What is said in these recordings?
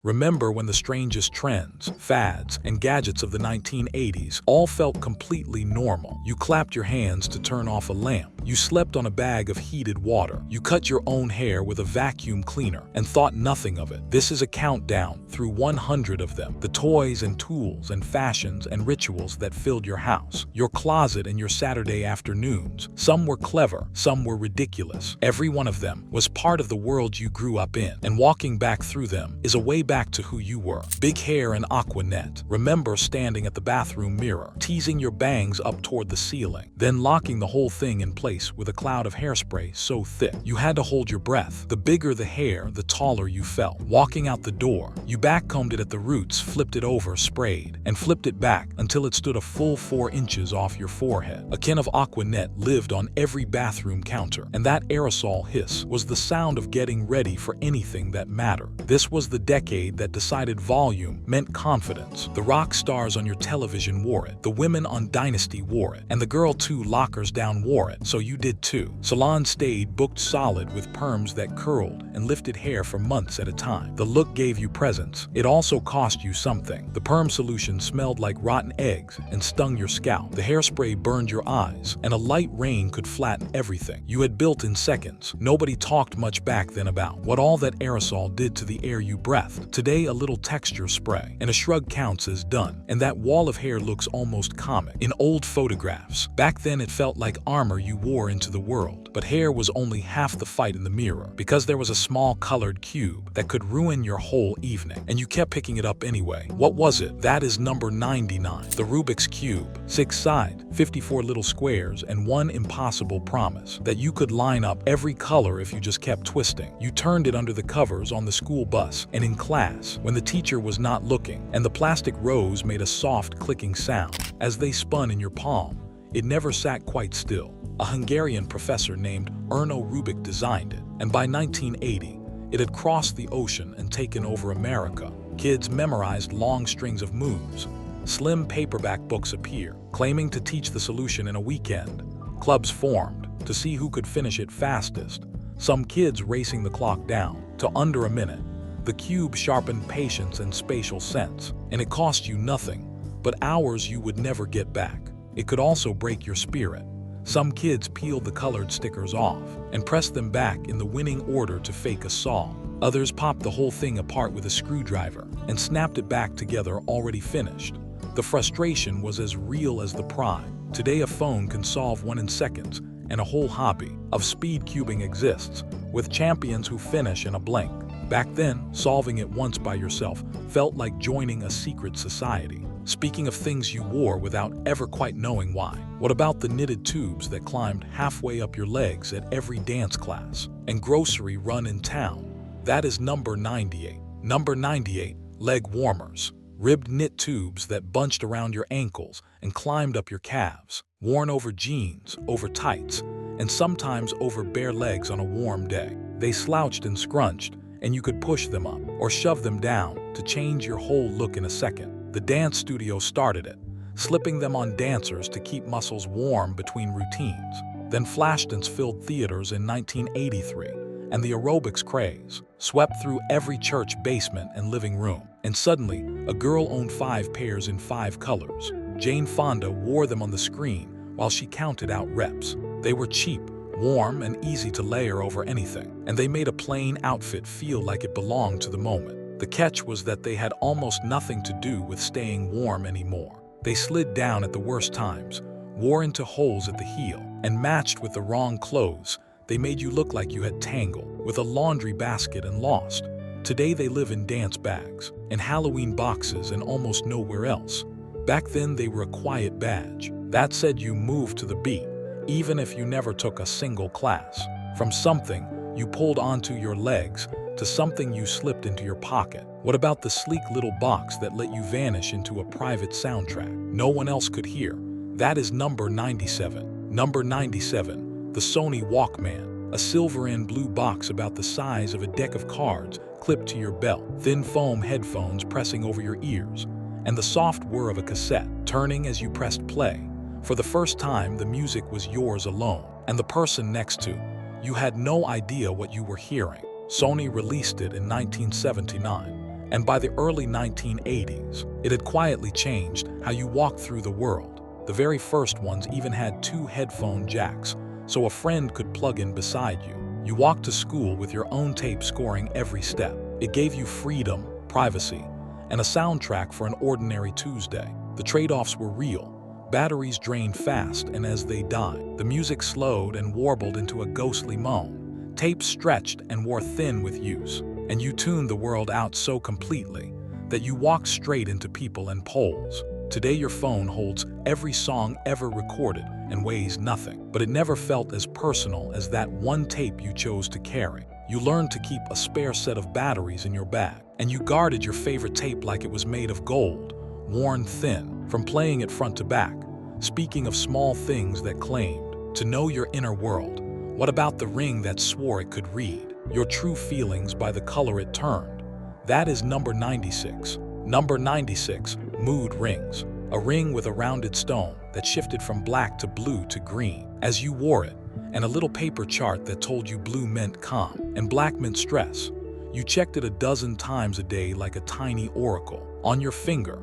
Remember when the strangest trends, fads, and gadgets of the 1980s all felt completely normal? You clapped your hands to turn off a lamp. You slept on a bag of heated water. You cut your own hair with a vacuum cleaner and thought nothing of it. This is a countdown through 100 of them. The toys and tools and fashions and rituals that filled your house, your closet and your Saturday afternoons. Some were clever, some were ridiculous. Every one of them was part of the world you grew up in, and walking back through them is a way back to who you were. Big hair and aqua net. Remember standing at the bathroom mirror, teasing your bangs up toward the ceiling, then locking the whole thing in place with a cloud of hairspray so thick you had to hold your breath. The bigger the hair, the taller you felt. Walking out the door, you backcombed it at the roots, flipped it over, sprayed, and flipped it back until it stood a full 4 inches off your forehead. A can of aqua net lived on every bathroom counter, and that aerosol hiss was the sound of getting ready for anything that mattered. This was the decade that decided volume meant confidence. The rock stars on your television wore it, the women on Dynasty wore it, and the girl 2 lockers down wore it, so you did too. Salon stayed booked solid with perms that curled and lifted hair for months at a time. The look gave you presence. It also cost you something. The perm solution smelled like rotten eggs and stung your scalp. The hairspray burned your eyes, and a light rain could flatten everything you had built in seconds. Nobody talked much back then about what all that aerosol did to the air you breathed. Today, a little texture spray and a shrug counts as done, and that wall of hair looks almost comic in old photographs. Back then, it felt like armor you wore into the world, but hair was only half the fight in the mirror, because there was a small colored cube that could ruin your whole evening, and you kept picking it up anyway. What was it? That is number 99, the Rubik's Cube. 6-sided, 54 little squares, and one impossible promise that you could line up every color if you just kept twisting. You turned it under the covers on the school bus and in class when the teacher was not looking, and the plastic rose made a soft clicking sound as they spun in your palm. It never sat quite still. A Hungarian professor named Erno Rubik designed it, and by 1980, it had crossed the ocean and taken over America. Kids memorized long strings of moves. Slim paperback books appeared, claiming to teach the solution in a weekend. Clubs formed to see who could finish it fastest, some kids racing the clock down to under a minute. The cube sharpened patience and spatial sense, and it cost you nothing, but hours you would never get back. It could also break your spirit. Some kids peeled the colored stickers off and pressed them back in the winning order to fake a song. Others popped the whole thing apart with a screwdriver and snapped it back together already finished. The frustration was as real as the pride. Today a phone can solve one in seconds, and a whole hobby of speed cubing exists, with champions who finish in a blink. Back then, solving it once by yourself felt like joining a secret society. Speaking of things you wore without ever quite knowing why, what about the knitted tubes that climbed halfway up your legs at every dance class and grocery run in town? That is number 98. Number 98, leg warmers. Ribbed knit tubes that bunched around your ankles and climbed up your calves, worn over jeans, over tights, and sometimes over bare legs on a warm day. They slouched and scrunched, and you could push them up or shove them down to change your whole look in a second. The dance studio started it, slipping them on dancers to keep muscles warm between routines. Then Flashdance filled theaters in 1983, and the aerobics craze swept through every church basement and living room. And suddenly, a girl owned 5 pairs in 5 colors. Jane Fonda wore them on the screen while she counted out reps. They were cheap, warm, and easy to layer over anything, and they made a plain outfit feel like it belonged to the moment. The catch was that they had almost nothing to do with staying warm anymore. They slid down at the worst times, wore into holes at the heel, and matched with the wrong clothes. They made you look like you had tangled with a laundry basket and lost. Today they live in dance bags, in Halloween boxes, and almost nowhere else. Back then they were a quiet badge. That said you moved to the beat, even if you never took a single class. From something you pulled onto your legs to something you slipped into your pocket. What about the sleek little box that let you vanish into a private soundtrack no one else could hear? That is number 97. Number 97, the Sony Walkman, a silver and blue box about the size of a deck of cards clipped to your belt, thin foam headphones pressing over your ears, and the soft whir of a cassette turning as you pressed play. For the first time, the music was yours alone, and the person next to you had no idea what you were hearing. Sony released it in 1979, And by the early 1980s, it had quietly changed how you walked through the world. The very first ones even had 2 headphone jacks, so a friend could plug in beside you. You walked to school with your own tape scoring every step. It gave you freedom, privacy, and a soundtrack for an ordinary Tuesday. The trade-offs were real. Batteries drained fast, and as they died, the music slowed and warbled into a ghostly moan. Tapes stretched and wore thin with use, and you tuned the world out so completely that you walked straight into people and poles. Today your phone holds every song ever recorded and weighs nothing, but it never felt as personal as that one tape you chose to carry. You learned to keep a spare set of batteries in your bag, and you guarded your favorite tape like it was made of gold, worn thin, from playing it front to back. Speaking of small things that claimed to know your inner world, what about the ring that swore it could read your true feelings by the color it turned? That is number 96. Number 96, mood rings. A ring with a rounded stone that shifted from black to blue to green as you wore it, and a little paper chart that told you blue meant calm and black meant stress. You checked it a dozen times a day like a tiny oracle on your finger.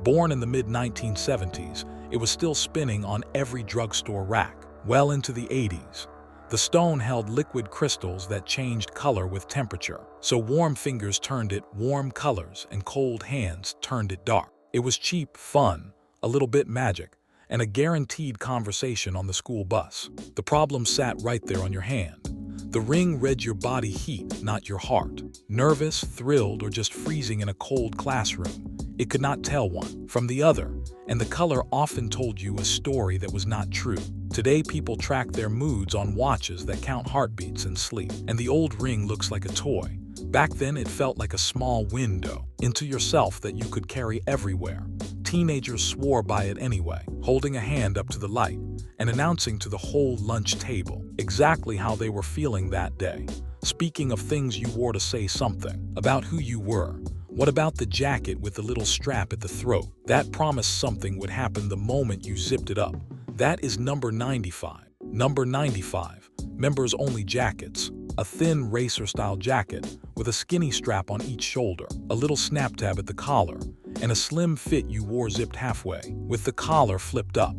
Born in the mid-1970s, it was still spinning on every drugstore rack. Well into the 80s, the stone held liquid crystals that changed color with temperature, so warm fingers turned it warm colors and cold hands turned it dark. It was cheap, fun, a little bit magic, and a guaranteed conversation on the school bus. The problem sat right there on your hand. The ring read your body heat, not your heart. Nervous, thrilled, or just freezing in a cold classroom, it could not tell one from the other, and the color often told you a story that was not true. Today, people track their moods on watches that count heartbeats and sleep, and the old ring looks like a toy. Back then, it felt like a small window into yourself that you could carry everywhere. Teenagers swore by it anyway, holding a hand up to the light and announcing to the whole lunch table exactly how they were feeling that day. Speaking of things you wore to say something about who you were, what about the jacket with the little strap at the throat? That promised something would happen the moment you zipped it up. That is number 95. Number 95, members-only jackets. A thin racer-style jacket with a skinny strap on each shoulder, a little snap tab at the collar, and a slim fit you wore zipped halfway, with the collar flipped up.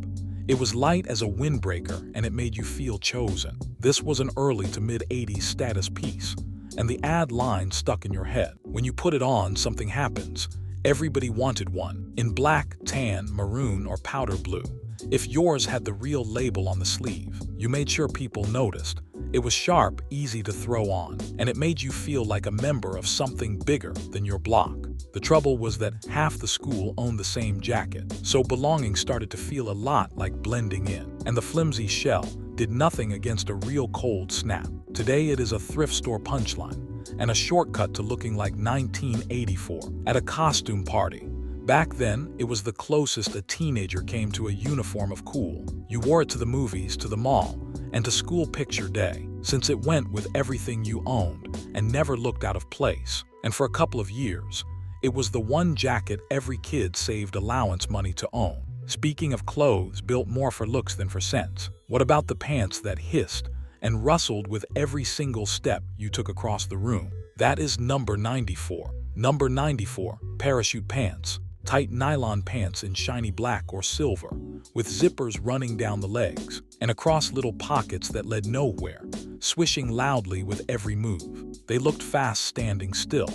It was light as a windbreaker, and it made you feel chosen. This was an early to mid-80s status piece, and the ad line stuck in your head. When you put it on, something happens. Everybody wanted one, in black, tan, maroon, or powder blue. If yours had the real label on the sleeve, you made sure people noticed. It was sharp, easy to throw on, and it made you feel like a member of something bigger than your block. The trouble was that half the school owned the same jacket, so belonging started to feel a lot like blending in, and the flimsy shell did nothing against a real cold snap. Today it is a thrift store punchline, and a shortcut to looking like 1984 at a costume party. Back then, it was the closest a teenager came to a uniform of cool. You wore it to the movies, to the mall, and to school picture day, since it went with everything you owned and never looked out of place. And for a couple of years, it was the one jacket every kid saved allowance money to own. Speaking of clothes built more for looks than for sense, what about the pants that hissed and rustled with every single step you took across the room? That is number 94. Number 94, parachute pants. Tight nylon pants in shiny black or silver, with zippers running down the legs and across little pockets that led nowhere, swishing loudly with every move. They looked fast standing still.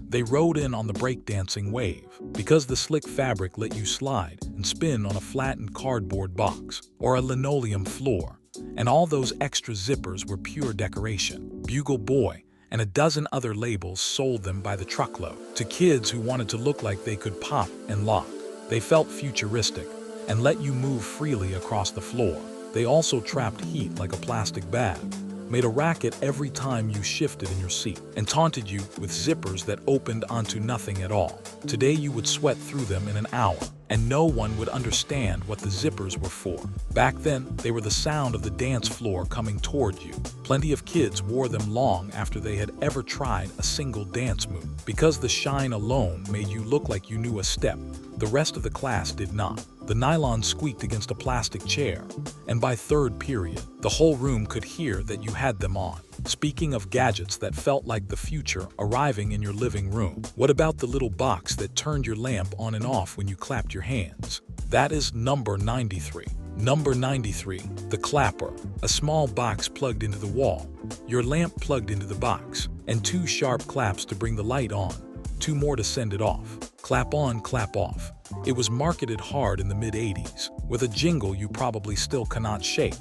They rode in on the breakdancing wave, because the slick fabric let you slide and spin on a flattened cardboard box or a linoleum floor, and all those extra zippers were pure decoration. Bugle Boy and a dozen other labels sold them by the truckload to kids who wanted to look like they could pop and lock. They felt futuristic and let you move freely across the floor. They also trapped heat like a plastic bag, made a racket every time you shifted in your seat, and taunted you with zippers that opened onto nothing at all. Today you would sweat through them in an hour, and no one would understand what the zippers were for. Back then, they were the sound of the dance floor coming toward you. Plenty of kids wore them long after they had ever tried a single dance move, because the shine alone made you look like you knew a step The rest of the class did not. The nylon squeaked against a plastic chair, and by third period, the whole room could hear that you had them on. Speaking of gadgets that felt like the future arriving in your living room, what about the little box that turned your lamp on and off when you clapped your hands? That is number 93. Number 93, the clapper. A small box plugged into the wall, your lamp plugged into the box, and 2 sharp claps to bring the light on, 2 more to send it off. Clap on, clap off. It was marketed hard in the mid-80s, with a jingle you probably still cannot shake.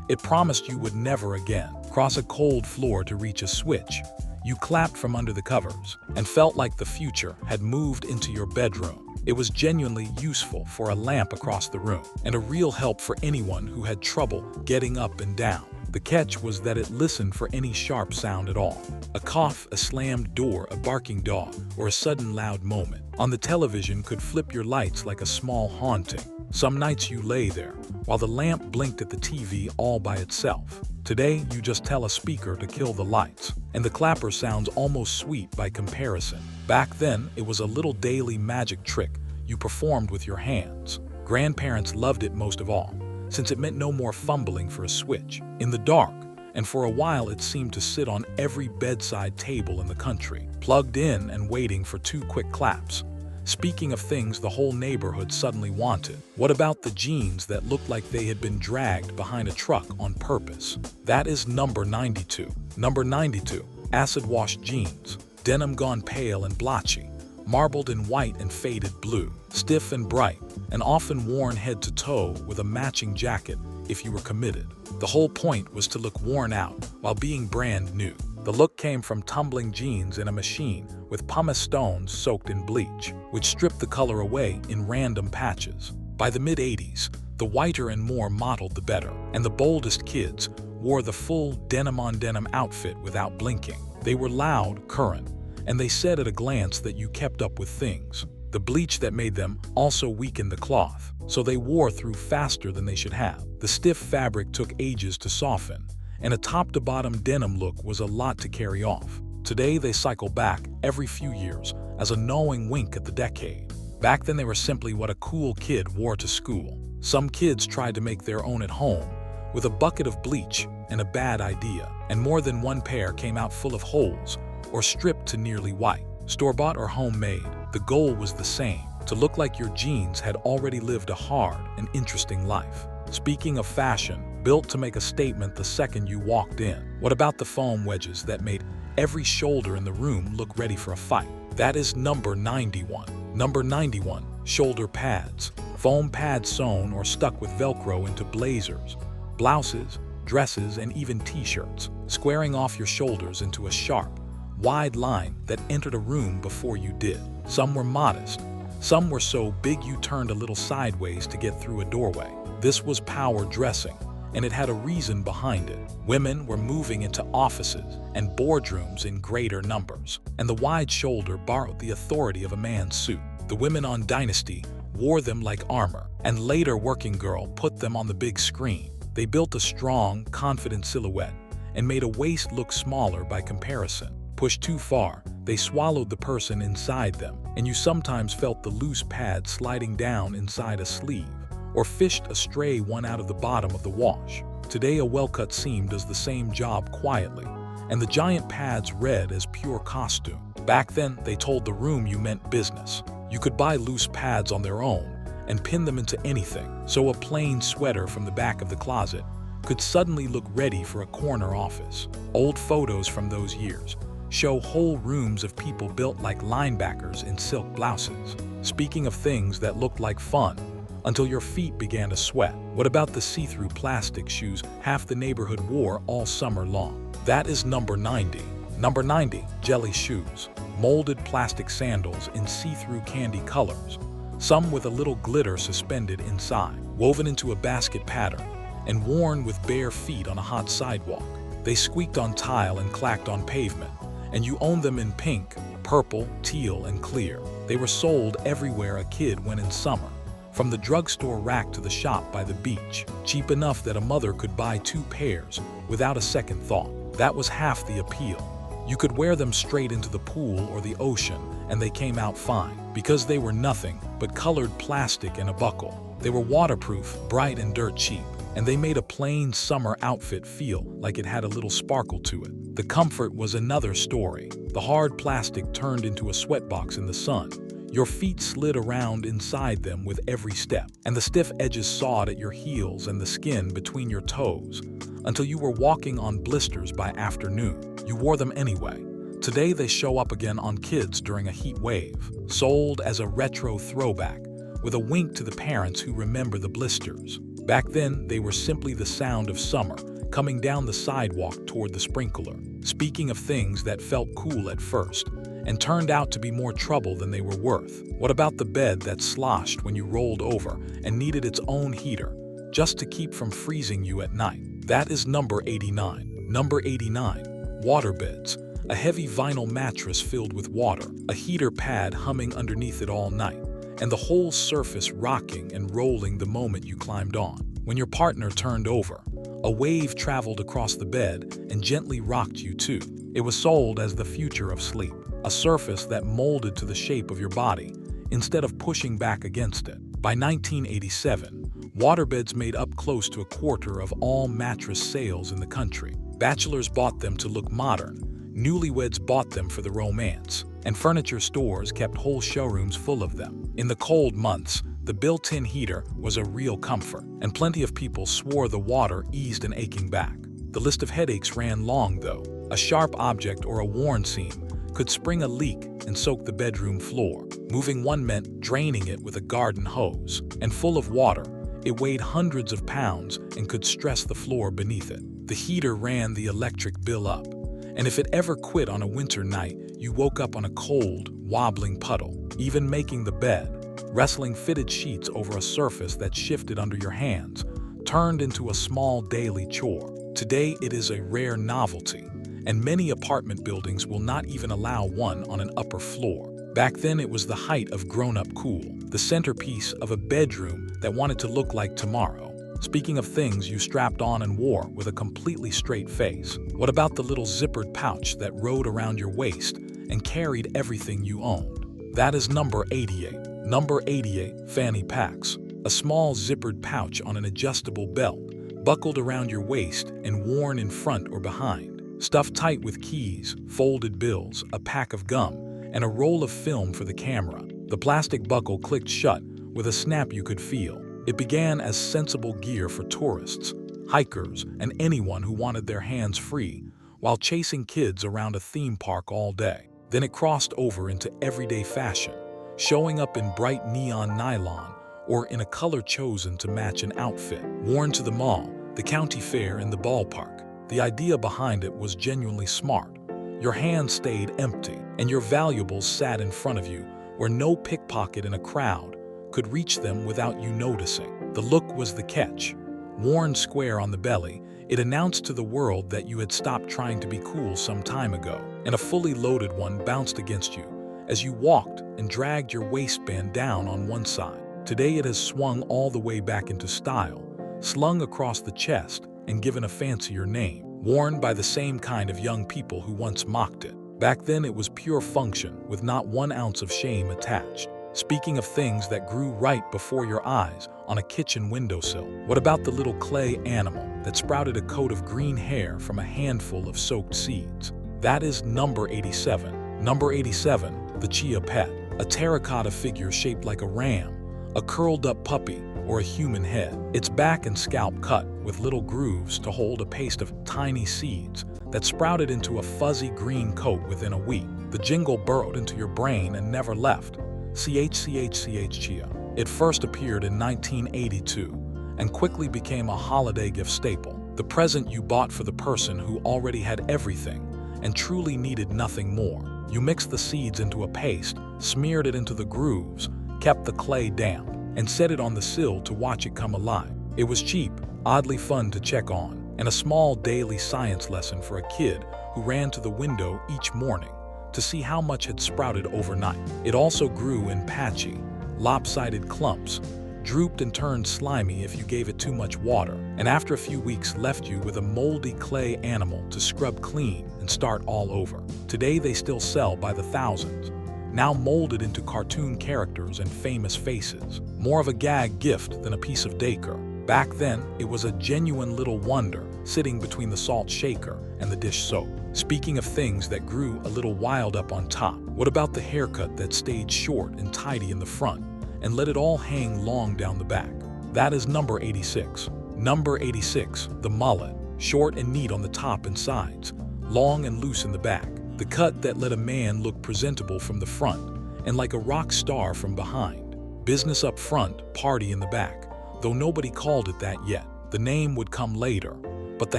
It promised you would never again cross a cold floor to reach a switch. You clapped from under the covers and felt like the future had moved into your bedroom. It was genuinely useful for a lamp across the room and a real help for anyone who had trouble getting up and down. The catch was that it listened for any sharp sound at all. A cough, a slammed door, a barking dog, or a sudden loud moment on the television could flip your lights like a small haunting. Some nights you lay there while the lamp blinked at the TV all by itself. Today, you just tell a speaker to kill the lights, and the clapper sounds almost sweet by comparison. Back then, it was a little daily magic trick you performed with your hands. Grandparents loved it most of all, since it meant no more fumbling for a switch in the dark, and for a while it seemed to sit on every bedside table in the country, plugged in and waiting for 2 quick claps. Speaking of things the whole neighborhood suddenly wanted, what about the jeans that looked like they had been dragged behind a truck on purpose? That is number 92. Number 92, acid wash jeans. Denim gone pale and blotchy, marbled in white and faded blue, stiff and bright, and often worn head to toe with a matching jacket if you were committed. The whole point was to look worn out while being brand new. The look came from tumbling jeans in a machine with pumice stones soaked in bleach, which stripped the color away in random patches. By the mid-80s, the whiter and more mottled the better, and the boldest kids wore the full denim-on-denim outfit without blinking. They were loud, current, and they said at a glance that you kept up with things. The bleach that made them also weakened the cloth, so they wore through faster than they should have. The stiff fabric took ages to soften, and a top-to-bottom denim look was a lot to carry off. Today they cycle back every few years as a knowing wink at the decade. Back then they were simply what a cool kid wore to school. Some kids tried to make their own at home with a bucket of bleach and a bad idea, and more than one pair came out full of holes or stripped to nearly white. Store-bought or homemade, the goal was the same: to look like your jeans had already lived a hard and interesting life. Speaking of fashion, built to make a statement the second you walked in, what about the foam wedges that made every shoulder in the room look ready for a fight? That is number 91. Number 91, shoulder pads. Foam pads sewn or stuck with Velcro into blazers, blouses, dresses, and even t-shirts, squaring off your shoulders into a sharp, wide line that entered a room before you did. Some were modest. Some were so big you turned a little sideways to get through a doorway. This was power dressing, and it had a reason behind it. Women were moving into offices and boardrooms in greater numbers, and the wide shoulder borrowed the authority of a man's suit. The women on Dynasty wore them like armor, and later Working Girl put them on the big screen. They built a strong, confident silhouette and made a waist look smaller by comparison. Pushed too far, they swallowed the person inside them, and you sometimes felt the loose pad sliding down inside a sleeve, or fished a stray one out of the bottom of the wash. Today, a well-cut seam does the same job quietly, and the giant pads read as pure costume. Back then, they told the room you meant business. You could buy loose pads on their own and pin them into anything, so a plain sweater from the back of the closet could suddenly look ready for a corner office. Old photos from those years show whole rooms of people built like linebackers in silk blouses. Speaking of things that looked like fun, until your feet began to sweat, what about the see-through plastic shoes half the neighborhood wore all summer long? That is number 90. Number 90, jelly shoes. Molded plastic sandals in see-through candy colors, some with a little glitter suspended inside, woven into a basket pattern, and worn with bare feet on a hot sidewalk. They squeaked on tile and clacked on pavement, and you owned them in pink, purple, teal, and clear. They were sold everywhere a kid went in summer, from the drugstore rack to the shop by the beach, cheap enough that a mother could buy 2 pairs without a second thought. That was half the appeal. You could wear them straight into the pool or the ocean and they came out fine, because they were nothing but colored plastic and a buckle. They were waterproof, bright and dirt cheap, and they made a plain summer outfit feel like it had a little sparkle to it. The comfort was another story. The hard plastic turned into a sweatbox in the sun. Your feet slid around inside them with every step, and the stiff edges sawed at your heels and the skin between your toes, until you were walking on blisters by afternoon. You wore them anyway. Today they show up again on kids during a heat wave, sold as a retro throwback, with a wink to the parents who remember the blisters. Back then, they were simply the sound of summer coming down the sidewalk toward the sprinkler. Speaking of things that felt cool at first, and turned out to be more trouble than they were worth. What about the bed that sloshed when you rolled over and needed its own heater, just to keep from freezing you at night? That is number 89. Number 89, waterbeds. A heavy vinyl mattress filled with water, a heater pad humming underneath it all night, and the whole surface rocking and rolling the moment you climbed on. When your partner turned over, a wave traveled across the bed and gently rocked you too. It was sold as the future of sleep, a surface that molded to the shape of your body instead of pushing back against it. By 1987, waterbeds made up close to a quarter of all mattress sales in the country. Bachelors bought them to look modern, newlyweds bought them for the romance, and furniture stores kept whole showrooms full of them. In the cold months, the built-in heater was a real comfort, and plenty of people swore the water eased an aching back. The list of headaches ran long, though. A sharp object or a worn seam could spring a leak and soak the bedroom floor. Moving one meant draining it with a garden hose, and full of water, it weighed hundreds of pounds and could stress the floor beneath it. The heater ran the electric bill up, and if it ever quit on a winter night, you woke up on a cold, wobbling puddle. Even making the bed, wrestling fitted sheets over a surface that shifted under your hands, turned into a small daily chore. Today, it is a rare novelty, and many apartment buildings will not even allow one on an upper floor. Back then, it was the height of grown-up cool, the centerpiece of a bedroom that wanted to look like tomorrow. Speaking of things you strapped on and wore with a completely straight face, what about the little zippered pouch that rode around your waist and carried everything you owned? That is number 88. Number 88, fanny packs. A small zippered pouch on an adjustable belt, buckled around your waist and worn in front or behind. Stuffed tight with keys, folded bills, a pack of gum, and a roll of film for the camera. The plastic buckle clicked shut with a snap you could feel. It began as sensible gear for tourists, hikers, and anyone who wanted their hands free while chasing kids around a theme park all day. Then it crossed over into everyday fashion, showing up in bright neon nylon or in a color chosen to match an outfit. Worn to the mall, the county fair, and the ballpark. The idea behind it was genuinely smart. Your hands stayed empty, and your valuables sat in front of you where no pickpocket in a crowd could reach them without you noticing. The look was the catch. Worn square on the belly, it announced to the world that you had stopped trying to be cool some time ago, and a fully loaded one bounced against you as you walked and dragged your waistband down on one side. Today it has swung all the way back into style, slung across the chest and given a fancier name, worn by the same kind of young people who once mocked it. Back then it was pure function with not 1 ounce of shame attached. Speaking of things that grew right before your eyes on a kitchen windowsill, what about the little clay animal that sprouted a coat of green hair from a handful of soaked seeds? That is number 87. Number 87, the Chia Pet. A terracotta figure shaped like a ram, a curled-up puppy, or a human head. Its back and scalp cut with little grooves to hold a paste of tiny seeds that sprouted into a fuzzy green coat within a week. The jingle burrowed into your brain and never left. CHCHCH Chia. It first appeared in 1982 and quickly became a holiday gift staple. The present you bought for the person who already had everything and truly needed nothing more. You mixed the seeds into a paste, smeared it into the grooves, kept the clay damp, and set it on the sill to watch it come alive. It was cheap, oddly fun to check on, and a small daily science lesson for a kid who ran to the window each morning to see how much had sprouted overnight. It also grew in patchy, lopsided clumps, drooped and turned slimy if you gave it too much water, and after a few weeks left you with a moldy clay animal to scrub clean and start all over. Today they still sell by the thousands. now molded into cartoon characters and famous faces. More of a gag gift than a piece of decor. Back then, it was a genuine little wonder sitting between the salt shaker and the dish soap. Speaking of things that grew a little wild up on top, what about the haircut that stayed short and tidy in the front and let it all hang long down the back? That is number 86. Number 86, the mullet. Short and neat on the top and sides, long and loose in the back. The cut that let a man look presentable from the front and like a rock star from behind. Business up front, party in the back. Though nobody called it that yet. The name would come later, but the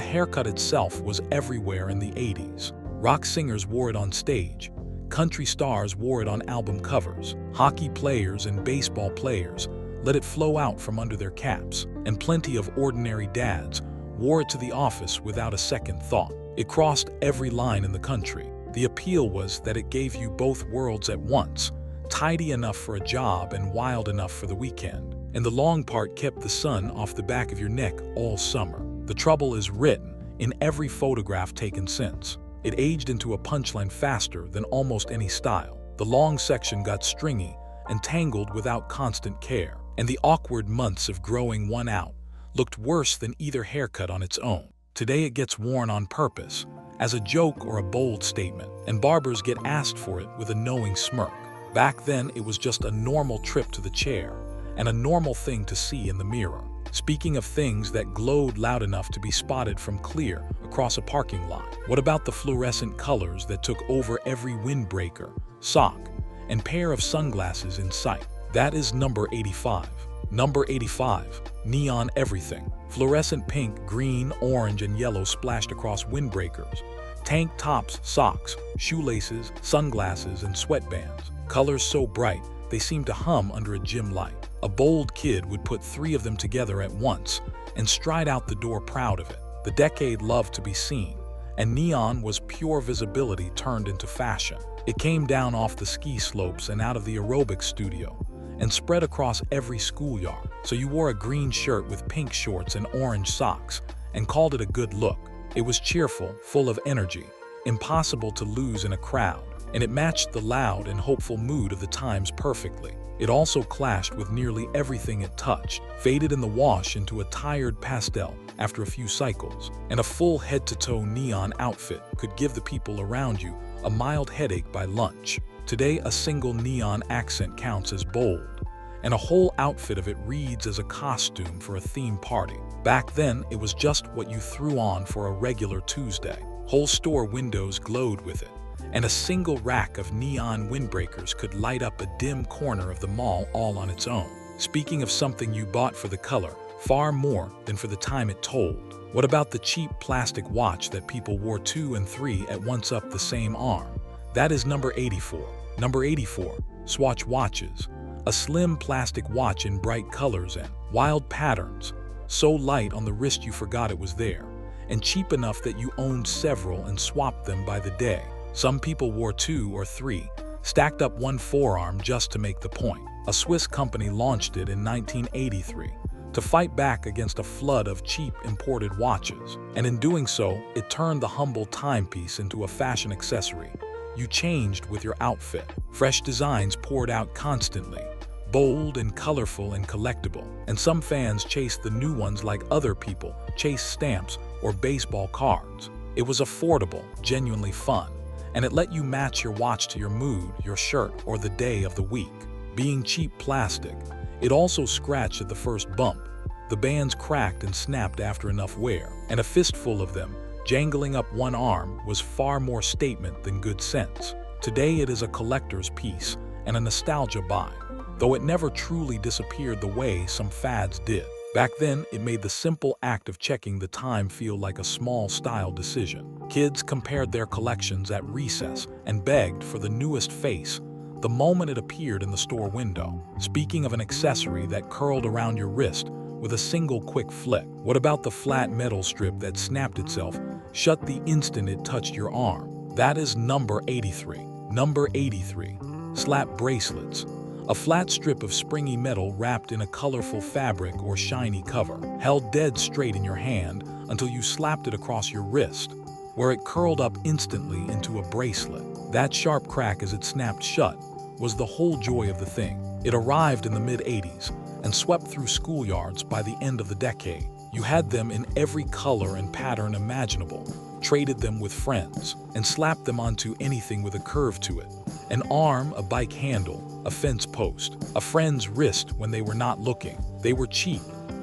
haircut itself was everywhere in the 80s. Rock singers wore it on stage. Country stars wore it on album covers. Hockey players and baseball players let it flow out from under their caps. And plenty of ordinary dads wore it to the office without a second thought. It crossed every line in the country. The appeal was that it gave you both worlds at once, tidy enough for a job and wild enough for the weekend. And the long part kept the sun off the back of your neck all summer. The trouble is written in every photograph taken since. It aged into a punchline faster than almost any style. The long section got stringy and tangled without constant care. And the awkward months of growing one out looked worse than either haircut on its own. Today it gets worn on purpose, as a joke or a bold statement, and barbers get asked for it with a knowing smirk. Back then it was just a normal trip to the chair, and a normal thing to see in the mirror. Speaking of things that glowed loud enough to be spotted from clear across a parking lot, what about the fluorescent colors that took over every windbreaker, sock, and pair of sunglasses in sight? That is number 85. Number 85, neon everything. Fluorescent pink, green, orange, and yellow splashed across windbreakers, tank tops, socks, shoelaces, sunglasses, and sweatbands. Colors so bright, they seemed to hum under a gym light. A bold kid would put 3 of them together at once and stride out the door proud of it. The decade loved to be seen, and neon was pure visibility turned into fashion. It came down off the ski slopes and out of the aerobics studio, and spread across every schoolyard. So you wore a green shirt with pink shorts and orange socks and called it a good look. It was cheerful, full of energy, impossible to lose in a crowd, and it matched the loud and hopeful mood of the times perfectly. It also clashed with nearly everything it touched, faded in the wash into a tired pastel after a few cycles, and a full head-to-toe neon outfit could give the people around you a mild headache by lunch. Today, a single neon accent counts as bold, and a whole outfit of it reads as a costume for a theme party. Back then, it was just what you threw on for a regular Tuesday. Whole store windows glowed with it, and a single rack of neon windbreakers could light up a dim corner of the mall all on its own. Speaking of something you bought for the color, far more than for the time it told. What about the cheap plastic watch that people wore 2 and 3 at once up the same arm? That is number 84. Number 84, Swatch watches. A slim plastic watch in bright colors and wild patterns, so light on the wrist you forgot it was there, and cheap enough that you owned several and swapped them by the day. Some people wore 2 or 3, stacked up one forearm just to make the point. A Swiss company launched it in 1983 to fight back against a flood of cheap imported watches, and in doing so, it turned the humble timepiece into a fashion accessory. You changed with your outfit. Fresh designs poured out constantly, bold and colorful and collectible, and some fans chased the new ones like other people chase stamps or baseball cards. It was affordable, genuinely fun, and it let you match your watch to your mood, your shirt, or the day of the week. Being cheap plastic, it also scratched at the first bump. The bands cracked and snapped after enough wear, and a fistful of them jangling up one arm was far more statement than good sense. Today it is a collector's piece and a nostalgia buy, though it never truly disappeared the way some fads did. Back then, it made the simple act of checking the time feel like a small style decision. Kids compared their collections at recess and begged for the newest face the moment it appeared in the store window. Speaking of an accessory that curled around your wrist with a single quick flick, what about the flat metal strip that snapped itself shut the instant it touched your arm? That is number 83. Number 83, slap bracelets. A flat strip of springy metal wrapped in a colorful fabric or shiny cover, held dead straight in your hand until you slapped it across your wrist, where it curled up instantly into a bracelet. That sharp crack as it snapped shut was the whole joy of the thing. It arrived in the mid-80s and swept through schoolyards by the end of the decade. You had them in every color and pattern imaginable, traded them with friends, and slapped them onto anything with a curve to it. An arm, a bike handle, a fence post, a friend's wrist when they were not looking. They were cheap,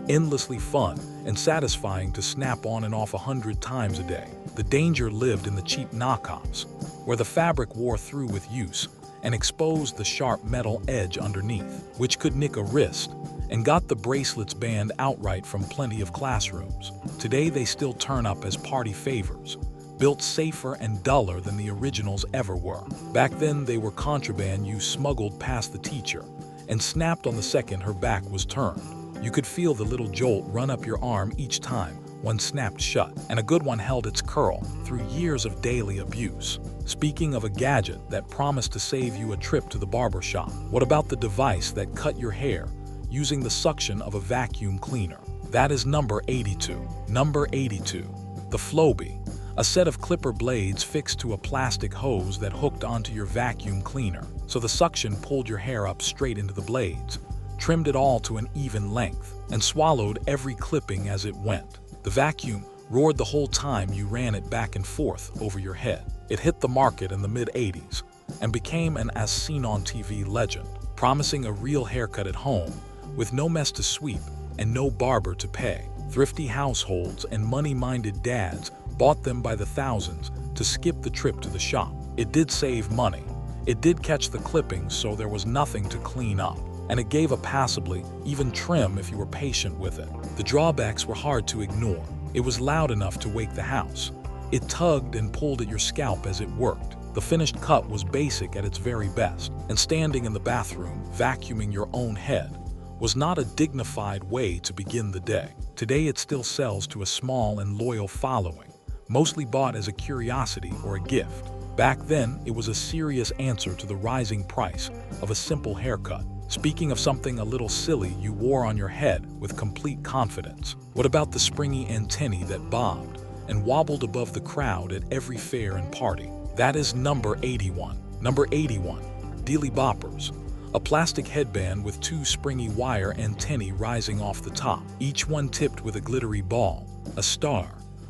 endlessly fun, and satisfying to snap on and off 100 times a day. The danger lived in the cheap knockoffs, where the fabric wore through with use and exposed the sharp metal edge underneath, which could nick a wrist, and got the bracelets banned outright from plenty of classrooms. Today they still turn up as party favors, built safer and duller than the originals ever were. Back then they were contraband you smuggled past the teacher and snapped on the second her back was turned. You could feel the little jolt run up your arm each time one snapped shut, and a good one held its curl through years of daily abuse. Speaking of a gadget that promised to save you a trip to the barber shop, what about the device that cut your hair using the suction of a vacuum cleaner? That is number 82. Number 82. The Flowbee, a set of clipper blades fixed to a plastic hose that hooked onto your vacuum cleaner, so the suction pulled your hair up straight into the blades, trimmed it all to an even length, and swallowed every clipping as it went. The vacuum roared the whole time you ran it back and forth over your head. It hit the market in the mid-80s and became an as seen on TV legend, promising a real haircut at home with no mess to sweep and no barber to pay. Thrifty households and money-minded dads bought them by the thousands to skip the trip to the shop. It did save money. It did catch the clippings so there was nothing to clean up, and it gave a passably even trim if you were patient with it. The drawbacks were hard to ignore. It was loud enough to wake the house. It tugged and pulled at your scalp as it worked. The finished cut was basic at its very best, and standing in the bathroom, vacuuming your own head, was not a dignified way to begin the day. Today it still sells to a small and loyal following, mostly bought as a curiosity or a gift. Back then, it was a serious answer to the rising price of a simple haircut. Speaking of something a little silly you wore on your head with complete confidence, what about the springy antennae that bobbed and wobbled above the crowd at every fair and party? That is number 81. Number 81, Dealy Boppers, a plastic headband with two springy wire antennae rising off the top, each one tipped with a glittery ball, a star,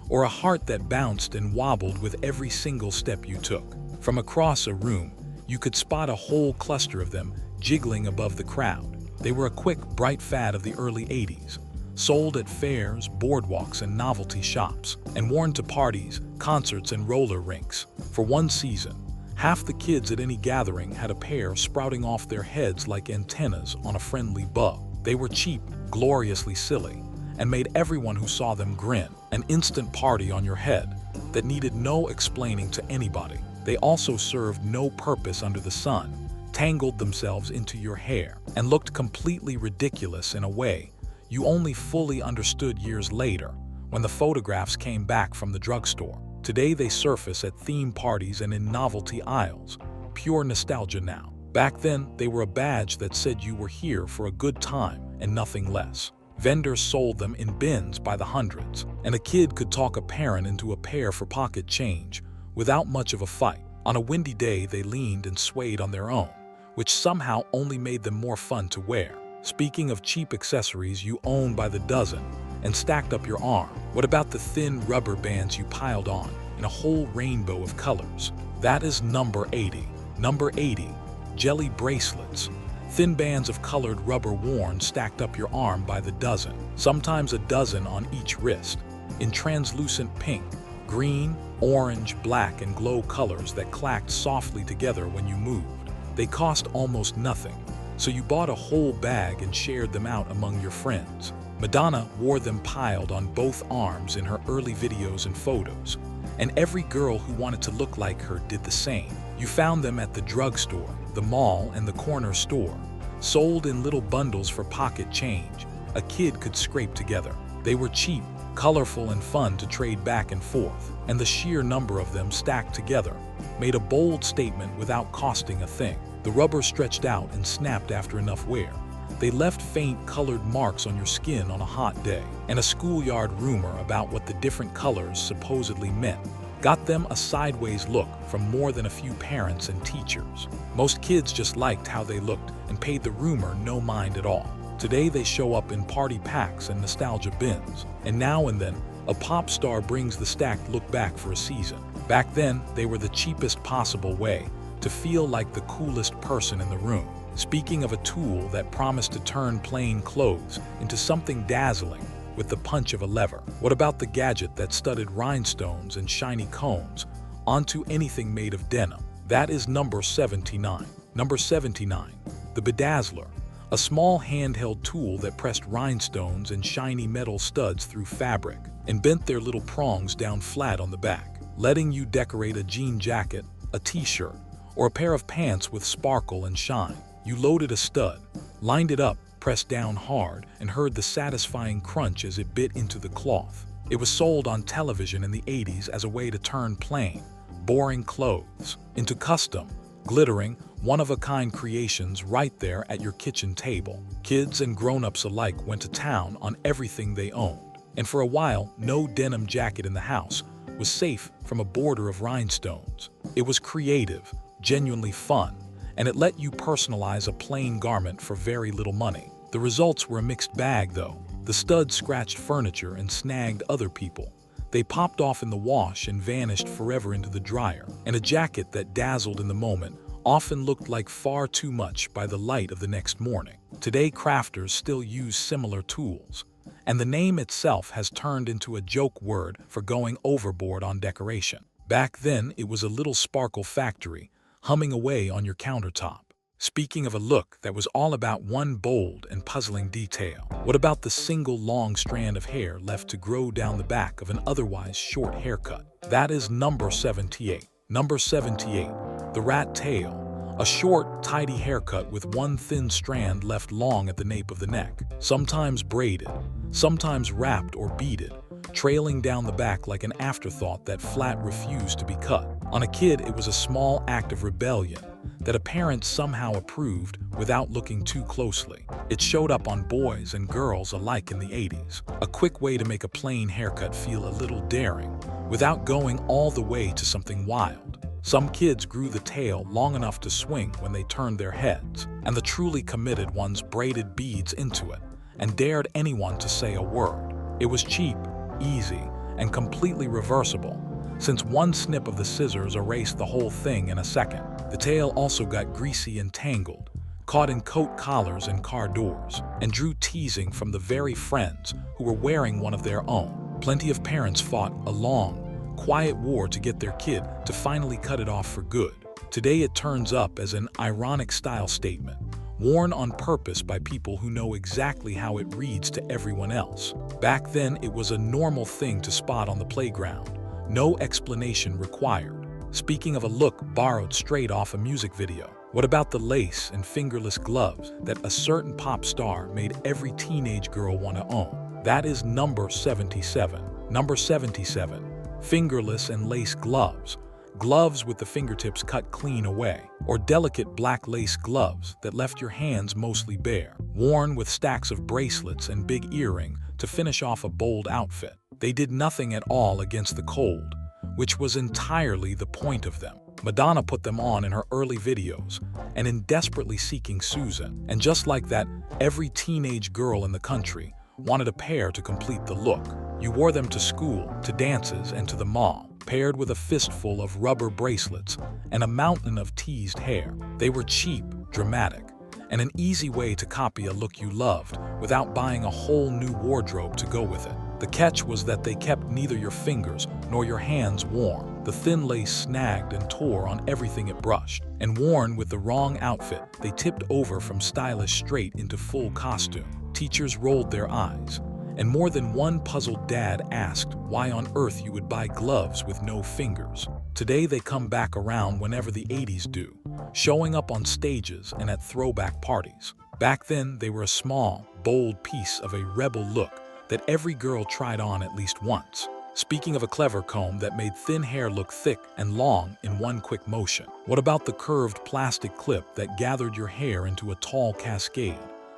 or a heart that bounced and wobbled with every single step you took. From across a room, you could spot a whole cluster of them jiggling above the crowd. They were a quick, bright fad of the early 80s, sold at fairs, boardwalks, and novelty shops, and worn to parties, concerts, and roller rinks. For one season, half the kids at any gathering had a pair sprouting off their heads like antennas on a friendly bug. They were cheap, gloriously silly, and made everyone who saw them grin. An instant party on your head that needed no explaining to anybody. They also served no purpose under the sun, tangled themselves into your hair, and looked completely ridiculous in a way you only fully understood years later when the photographs came back from the drugstore. Today they surface at theme parties and in novelty aisles. Pure nostalgia now. Back then, they were a badge that said you were here for a good time and nothing less. Vendors sold them in bins by the hundreds, and a kid could talk a parent into a pair for pocket change without much of a fight. On a windy day, they leaned and swayed on their own, which somehow only made them more fun to wear. Speaking of cheap accessories you owned by the dozen and stacked up your arm, what about the thin rubber bands you piled on in a whole rainbow of colors? That is number 80. Number 80, jelly bracelets. Thin bands of colored rubber worn stacked up your arm by the dozen, sometimes a dozen on each wrist, in translucent pink, green, orange, black, and glow colors that clacked softly together when you moved. They cost almost nothing, so you bought a whole bag and shared them out among your friends. Madonna wore them piled on both arms in her early videos and photos, and every girl who wanted to look like her did the same. You found them at the drugstore, the mall, and the corner store, sold in little bundles for pocket change a kid could scrape together. They were cheap, colorful, and fun to trade back and forth, and the sheer number of them stacked together made a bold statement without costing a thing. The rubber stretched out and snapped after enough wear. They left faint colored marks on your skin on a hot day, and a schoolyard rumor about what the different colors supposedly meant got them a sideways look from more than a few parents and teachers. Most kids just liked how they looked and paid the rumor no mind at all. Today they show up in party packs and nostalgia bins, and now and then, a pop star brings the stacked look back for a season. Back then, they were the cheapest possible way to feel like the coolest person in the room. Speaking of a tool that promised to turn plain clothes into something dazzling with the punch of a lever, what about the gadget that studded rhinestones and shiny cones onto anything made of denim? That is number 79. Number 79, the Bedazzler, a small handheld tool that pressed rhinestones and shiny metal studs through fabric and bent their little prongs down flat on the back, letting you decorate a jean jacket, a t-shirt, or a pair of pants with sparkle and shine. You loaded a stud, lined it up, pressed down hard, and heard the satisfying crunch as it bit into the cloth. It was sold on television in the 80s as a way to turn plain, boring clothes into custom, glittering, one-of-a-kind creations right there at your kitchen table. Kids and grown-ups alike went to town on everything they owned. And for a while, no denim jacket in the house was safe from a border of rhinestones. It was creative, genuinely fun, and it let you personalize a plain garment for very little money. The results were a mixed bag, though. The studs scratched furniture and snagged other people. They popped off in the wash and vanished forever into the dryer. And a jacket that dazzled in the moment often looked like far too much by the light of the next morning. Today, crafters still use similar tools, and the name itself has turned into a joke word for going overboard on decoration. Back then, it was a little sparkle factory humming away on your countertop. Speaking of a look that was all about one bold and puzzling detail, what about the single long strand of hair left to grow down the back of an otherwise short haircut? That is number 78. Number 78, the rat tail, a short, tidy haircut with one thin strand left long at the nape of the neck, sometimes braided, sometimes wrapped or beaded, trailing down the back like an afterthought that flat refused to be cut. On a kid, it was a small act of rebellion that a parent somehow approved without looking too closely. It showed up on boys and girls alike in the 80s, a quick way to make a plain haircut feel a little daring without going all the way to something wild. Some kids grew the tail long enough to swing when they turned their heads, and the truly committed ones braided beads into it and dared anyone to say a word. It was cheap, easy, and completely reversible, since one snip of the scissors erased the whole thing in a second. The tail also got greasy and tangled, caught in coat collars and car doors, and drew teasing from the very friends who were wearing one of their own. Plenty of parents fought a long, quiet war to get their kid to finally cut it off for good. Today it turns up as an ironic style statement, worn on purpose by people who know exactly how it reads to everyone else. Back then, it was a normal thing to spot on the playground, no explanation required. Speaking of a look borrowed straight off a music video, what about the lace and fingerless gloves that a certain pop star made every teenage girl want to own? That is number 77. Number 77, fingerless and lace gloves. Gloves with the fingertips cut clean away, or delicate black lace gloves that left your hands mostly bare, worn with stacks of bracelets and big earring to finish off a bold outfit. They did nothing at all against the cold, which was entirely the point of them. Madonna put them on in her early videos and in Desperately Seeking Susan, and just like that, every teenage girl in the country wanted a pair to complete the look. You wore them to school, to dances, and to the mall, paired with a fistful of rubber bracelets and a mountain of teased hair. They were cheap, dramatic, and an easy way to copy a look you loved without buying a whole new wardrobe to go with it. The catch was that they kept neither your fingers nor your hands warm. The thin lace snagged and tore on everything it brushed, and worn with the wrong outfit, they tipped over from stylish straight into full costume. Teachers rolled their eyes, and more than one puzzled dad asked why on earth you would buy gloves with no fingers. Today they come back around whenever the 80s do, showing up on stages and at throwback parties. Back then, they were a small, bold piece of a rebel look that every girl tried on at least once. Speaking of a clever comb that made thin hair look thick and long in one quick motion, what about the curved plastic clip that gathered your hair into a tall cascade?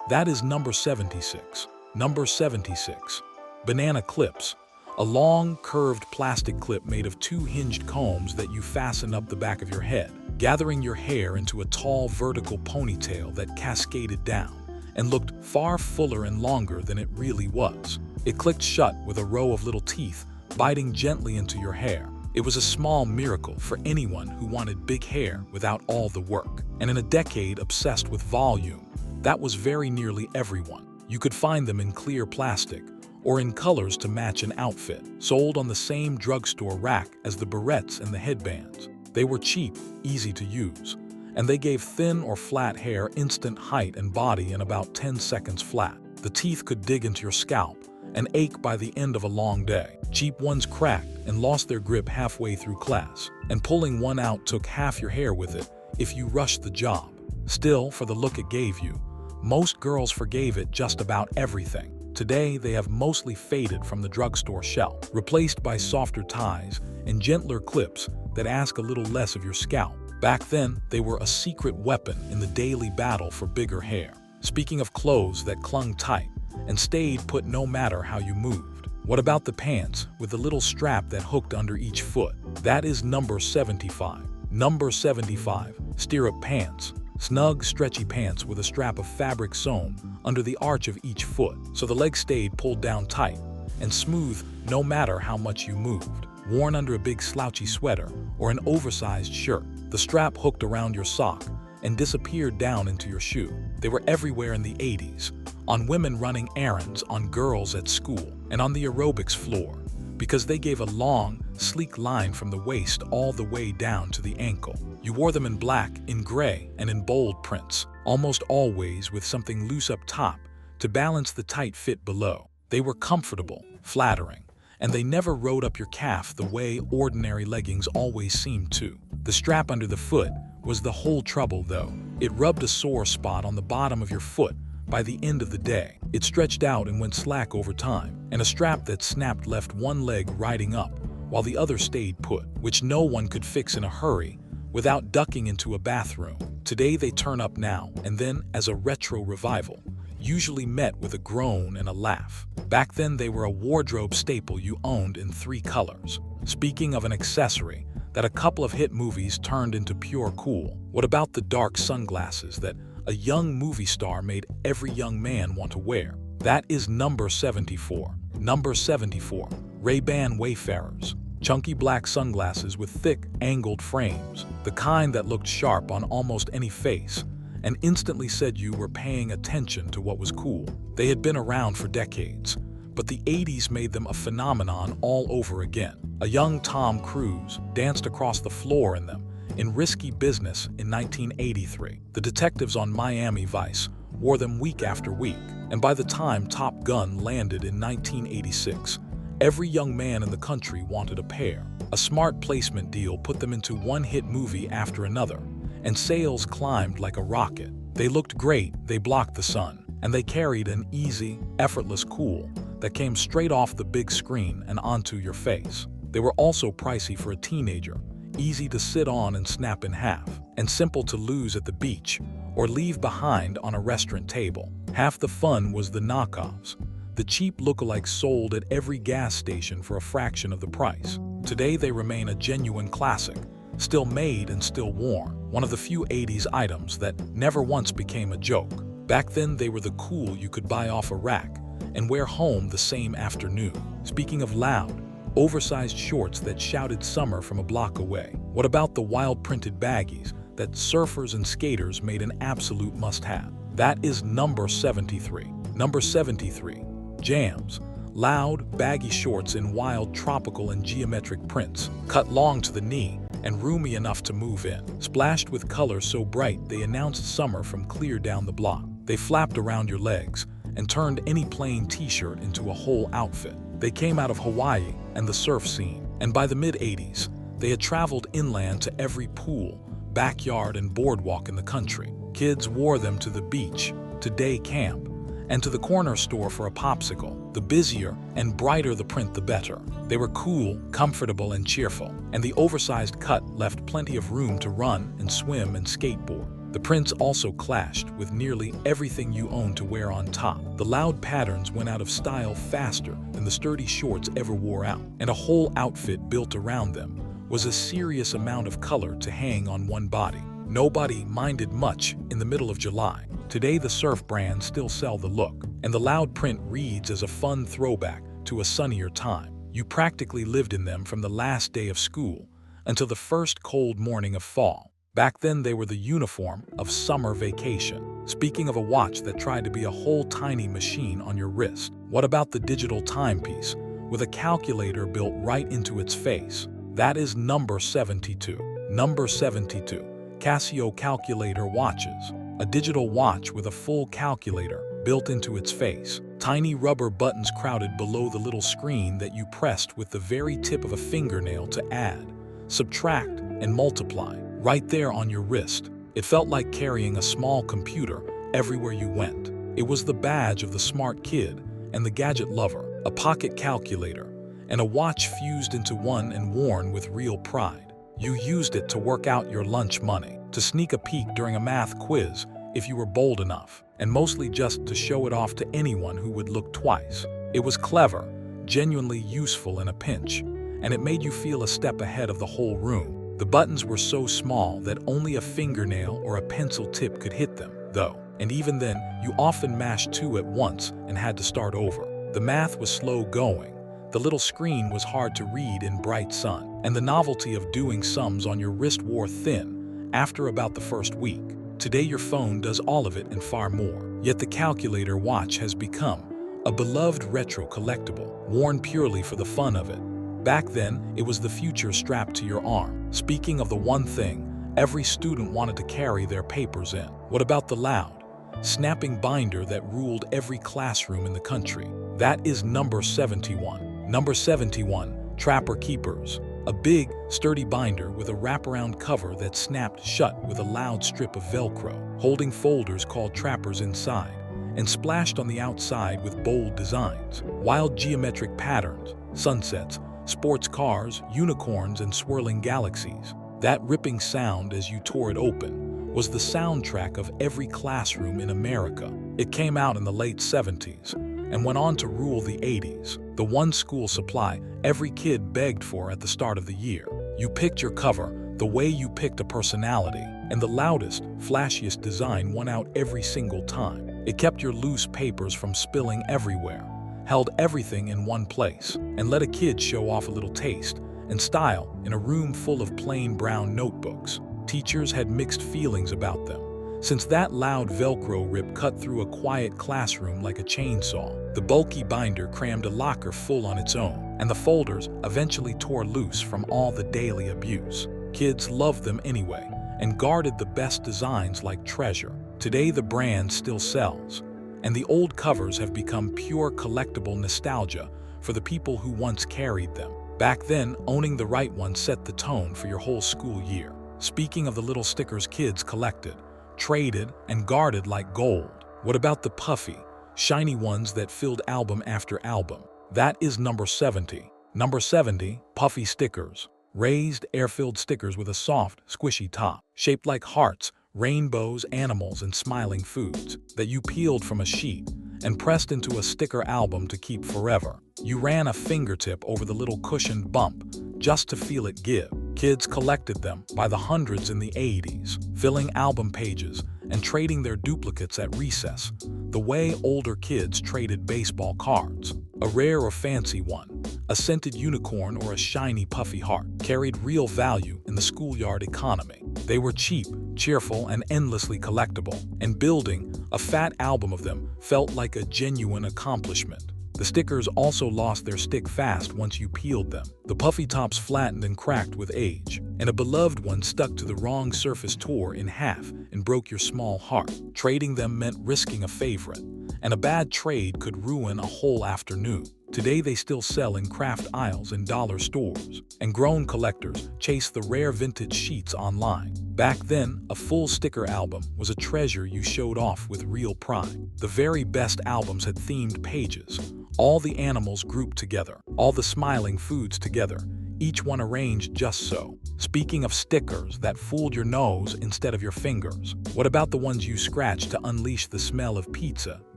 That is number 76. Number 76, banana clips, a long, curved plastic clip made of two hinged combs that you fasten up the back of your head, gathering your hair into a tall vertical ponytail that cascaded down and looked far fuller and longer than it really was. It clicked shut with a row of little teeth biting gently into your hair. It was a small miracle for anyone who wanted big hair without all the work. And in a decade obsessed with volume, that was very nearly everyone. You could find them in clear plastic or in colors to match an outfit, sold on the same drugstore rack as the barrettes and the headbands. They were cheap, easy to use, and they gave thin or flat hair instant height and body in about 10 seconds flat. The teeth could dig into your scalp and ache by the end of a long day. Cheap ones cracked and lost their grip halfway through class, and pulling one out took half your hair with it if you rushed the job. Still, for the look it gave you, most girls forgave it just about everything. Today, they have mostly faded from the drugstore shelf, replaced by softer ties and gentler clips that ask a little less of your scalp. Back then, they were a secret weapon in the daily battle for bigger hair. Speaking of clothes that clung tight and stayed put no matter how you moved, what about the pants with the little strap that hooked under each foot? That is number 75. Number 75, stirrup pants. Snug, stretchy pants with a strap of fabric sewn under the arch of each foot, so the legs stayed pulled down tight and smooth no matter how much you moved. Worn under a big slouchy sweater or an oversized shirt, the strap hooked around your sock and disappeared down into your shoe. They were everywhere in the 80s, on women running errands, on girls at school, and on the aerobics floor, because they gave a long, sleek line from the waist all the way down to the ankle. You wore them in black, in gray, and in bold prints, almost always with something loose up top to balance the tight fit below. They were comfortable, flattering, and they never rode up your calf the way ordinary leggings always seemed to. The strap under the foot was the whole trouble, though. It rubbed a sore spot on the bottom of your foot by the end of the day. It stretched out and went slack over time, and a strap that snapped left one leg riding up while the other stayed put, which no one could fix in a hurry without ducking into a bathroom. Today they turn up now and then as a retro revival, usually met with a groan and a laugh. Back then they were a wardrobe staple you owned in 3 colors. Speaking of an accessory that a couple of hit movies turned into pure cool, what about the dark sunglasses that a young movie star made every young man want to wear? That is number 74. Number 74, Ray-Ban Wayfarers. Chunky black sunglasses with thick, angled frames, the kind that looked sharp on almost any face and instantly said you were paying attention to what was cool. They had been around for decades, but the 80s made them a phenomenon all over again. A young Tom Cruise danced across the floor in them in Risky Business in 1983. The detectives on Miami Vice wore them week after week, and by the time Top Gun landed in 1986, every young man in the country wanted a pair. A smart placement deal put them into one hit movie after another, and sales climbed like a rocket. They looked great, they blocked the sun, and they carried an easy, effortless cool that came straight off the big screen and onto your face. They were also pricey for a teenager, easy to sit on and snap in half, and simple to lose at the beach or leave behind on a restaurant table. Half the fun was the knockoffs. The cheap lookalikes sold at every gas station for a fraction of the price. Today they remain a genuine classic, still made and still worn, one of the few 80s items that never once became a joke. Back then they were the cool you could buy off a rack and wear home the same afternoon. Speaking of loud, oversized shorts that shouted summer from a block away, what about the wild printed baggies that surfers and skaters made an absolute must-have? That is number 73. Number 73. Jams. Loud, baggy shorts in wild tropical and geometric prints, cut long to the knee and roomy enough to move in. Splashed with color so bright they announced summer from clear down the block. They flapped around your legs and turned any plain t-shirt into a whole outfit. They came out of Hawaii and the surf scene, and by the mid-80s, they had traveled inland to every pool, backyard, and boardwalk in the country. Kids wore them to the beach, to day camp, and to the corner store for a popsicle. The busier and brighter the print, the better. They were cool, comfortable, and cheerful, and the oversized cut left plenty of room to run and swim and skateboard. The prints also clashed with nearly everything you own to wear on top. The loud patterns went out of style faster than the sturdy shorts ever wore out, and a whole outfit built around them was a serious amount of color to hang on one body. Nobody minded much in the middle of July. Today the surf brands still sell the look, and the loud print reads as a fun throwback to a sunnier time. You practically lived in them from the last day of school until the first cold morning of fall. Back then they were the uniform of summer vacation. Speaking of a watch that tried to be a whole tiny machine on your wrist, what about the digital timepiece with a calculator built right into its face? That is number 72. Number 72. Casio calculator watches. A digital watch with a full calculator built into its face. Tiny rubber buttons crowded below the little screen that you pressed with the very tip of a fingernail to add, subtract, and multiply. Right there on your wrist. It felt like carrying a small computer everywhere you went. It was the badge of the smart kid and the gadget lover. A pocket calculator and a watch fused into one and worn with real pride. You used it to work out your lunch money, to sneak a peek during a math quiz if you were bold enough, and mostly just to show it off to anyone who would look twice. It was clever, genuinely useful in a pinch, and it made you feel a step ahead of the whole room. The buttons were so small that only a fingernail or a pencil tip could hit them, though, and even then, you often mashed two at once and had to start over. The math was slow going, the little screen was hard to read in bright sun, and the novelty of doing sums on your wrist wore thin after about the first week. Today your phone does all of it and far more, yet the calculator watch has become a beloved retro collectible, worn purely for the fun of it. Back then, it was the future strapped to your arm. Speaking of the one thing every student wanted to carry their papers in, what about the loud, snapping binder that ruled every classroom in the country? That is number 71. Number 71, Trapper Keepers. A big, sturdy binder with a wraparound cover that snapped shut with a loud strip of Velcro, holding folders called trappers inside, and splashed on the outside with bold designs, wild geometric patterns, sunsets, sports cars, unicorns, and swirling galaxies. That ripping sound as you tore it open was the soundtrack of every classroom in America. It came out in the late 70s and went on to rule the 80s, the one school supply every kid begged for at the start of the year. You picked your cover the way you picked a personality, and the loudest, flashiest design won out every single time. It kept your loose papers from spilling everywhere, held everything in one place, and let a kid show off a little taste and style in a room full of plain brown notebooks. Teachers had mixed feelings about them, since that loud Velcro rip cut through a quiet classroom like a chainsaw. The bulky binder crammed a locker full on its own, and the folders eventually tore loose from all the daily abuse. Kids loved them anyway, and guarded the best designs like treasure. Today the brand still sells, and the old covers have become pure collectible nostalgia for the people who once carried them. Back then, owning the right one set the tone for your whole school year. Speaking of the little stickers kids collected, traded, and guarded like gold, what about the puffy, shiny ones that filled album after album? That is number 70. Number 70, puffy stickers. Raised, air-filled stickers with a soft, squishy top, shaped like hearts, rainbows, animals, and smiling foods, that you peeled from a sheet and pressed into a sticker album to keep forever. You ran a fingertip over the little cushioned bump just to feel it give. Kids collected them by the hundreds in the 80s, filling album pages and trading their duplicates at recess, the way older kids traded baseball cards. A rare or fancy one, a scented unicorn or a shiny puffy heart, carried real value in the schoolyard economy. They were cheap, cheerful, and endlessly collectible, and building a fat album of them felt like a genuine accomplishment. The stickers also lost their stick fast once you peeled them. The puffy tops flattened and cracked with age, and a beloved one stuck to the wrong surface tore in half and broke your small heart. Trading them meant risking a favorite, and a bad trade could ruin a whole afternoon. Today they still sell in craft aisles in dollar stores, and grown collectors chase the rare vintage sheets online. Back then, a full sticker album was a treasure you showed off with real pride. The very best albums had themed pages, all the animals grouped together, all the smiling foods together, each one arranged just so. Speaking of stickers that fooled your nose instead of your fingers, what about the ones you scratched to unleash the smell of pizza,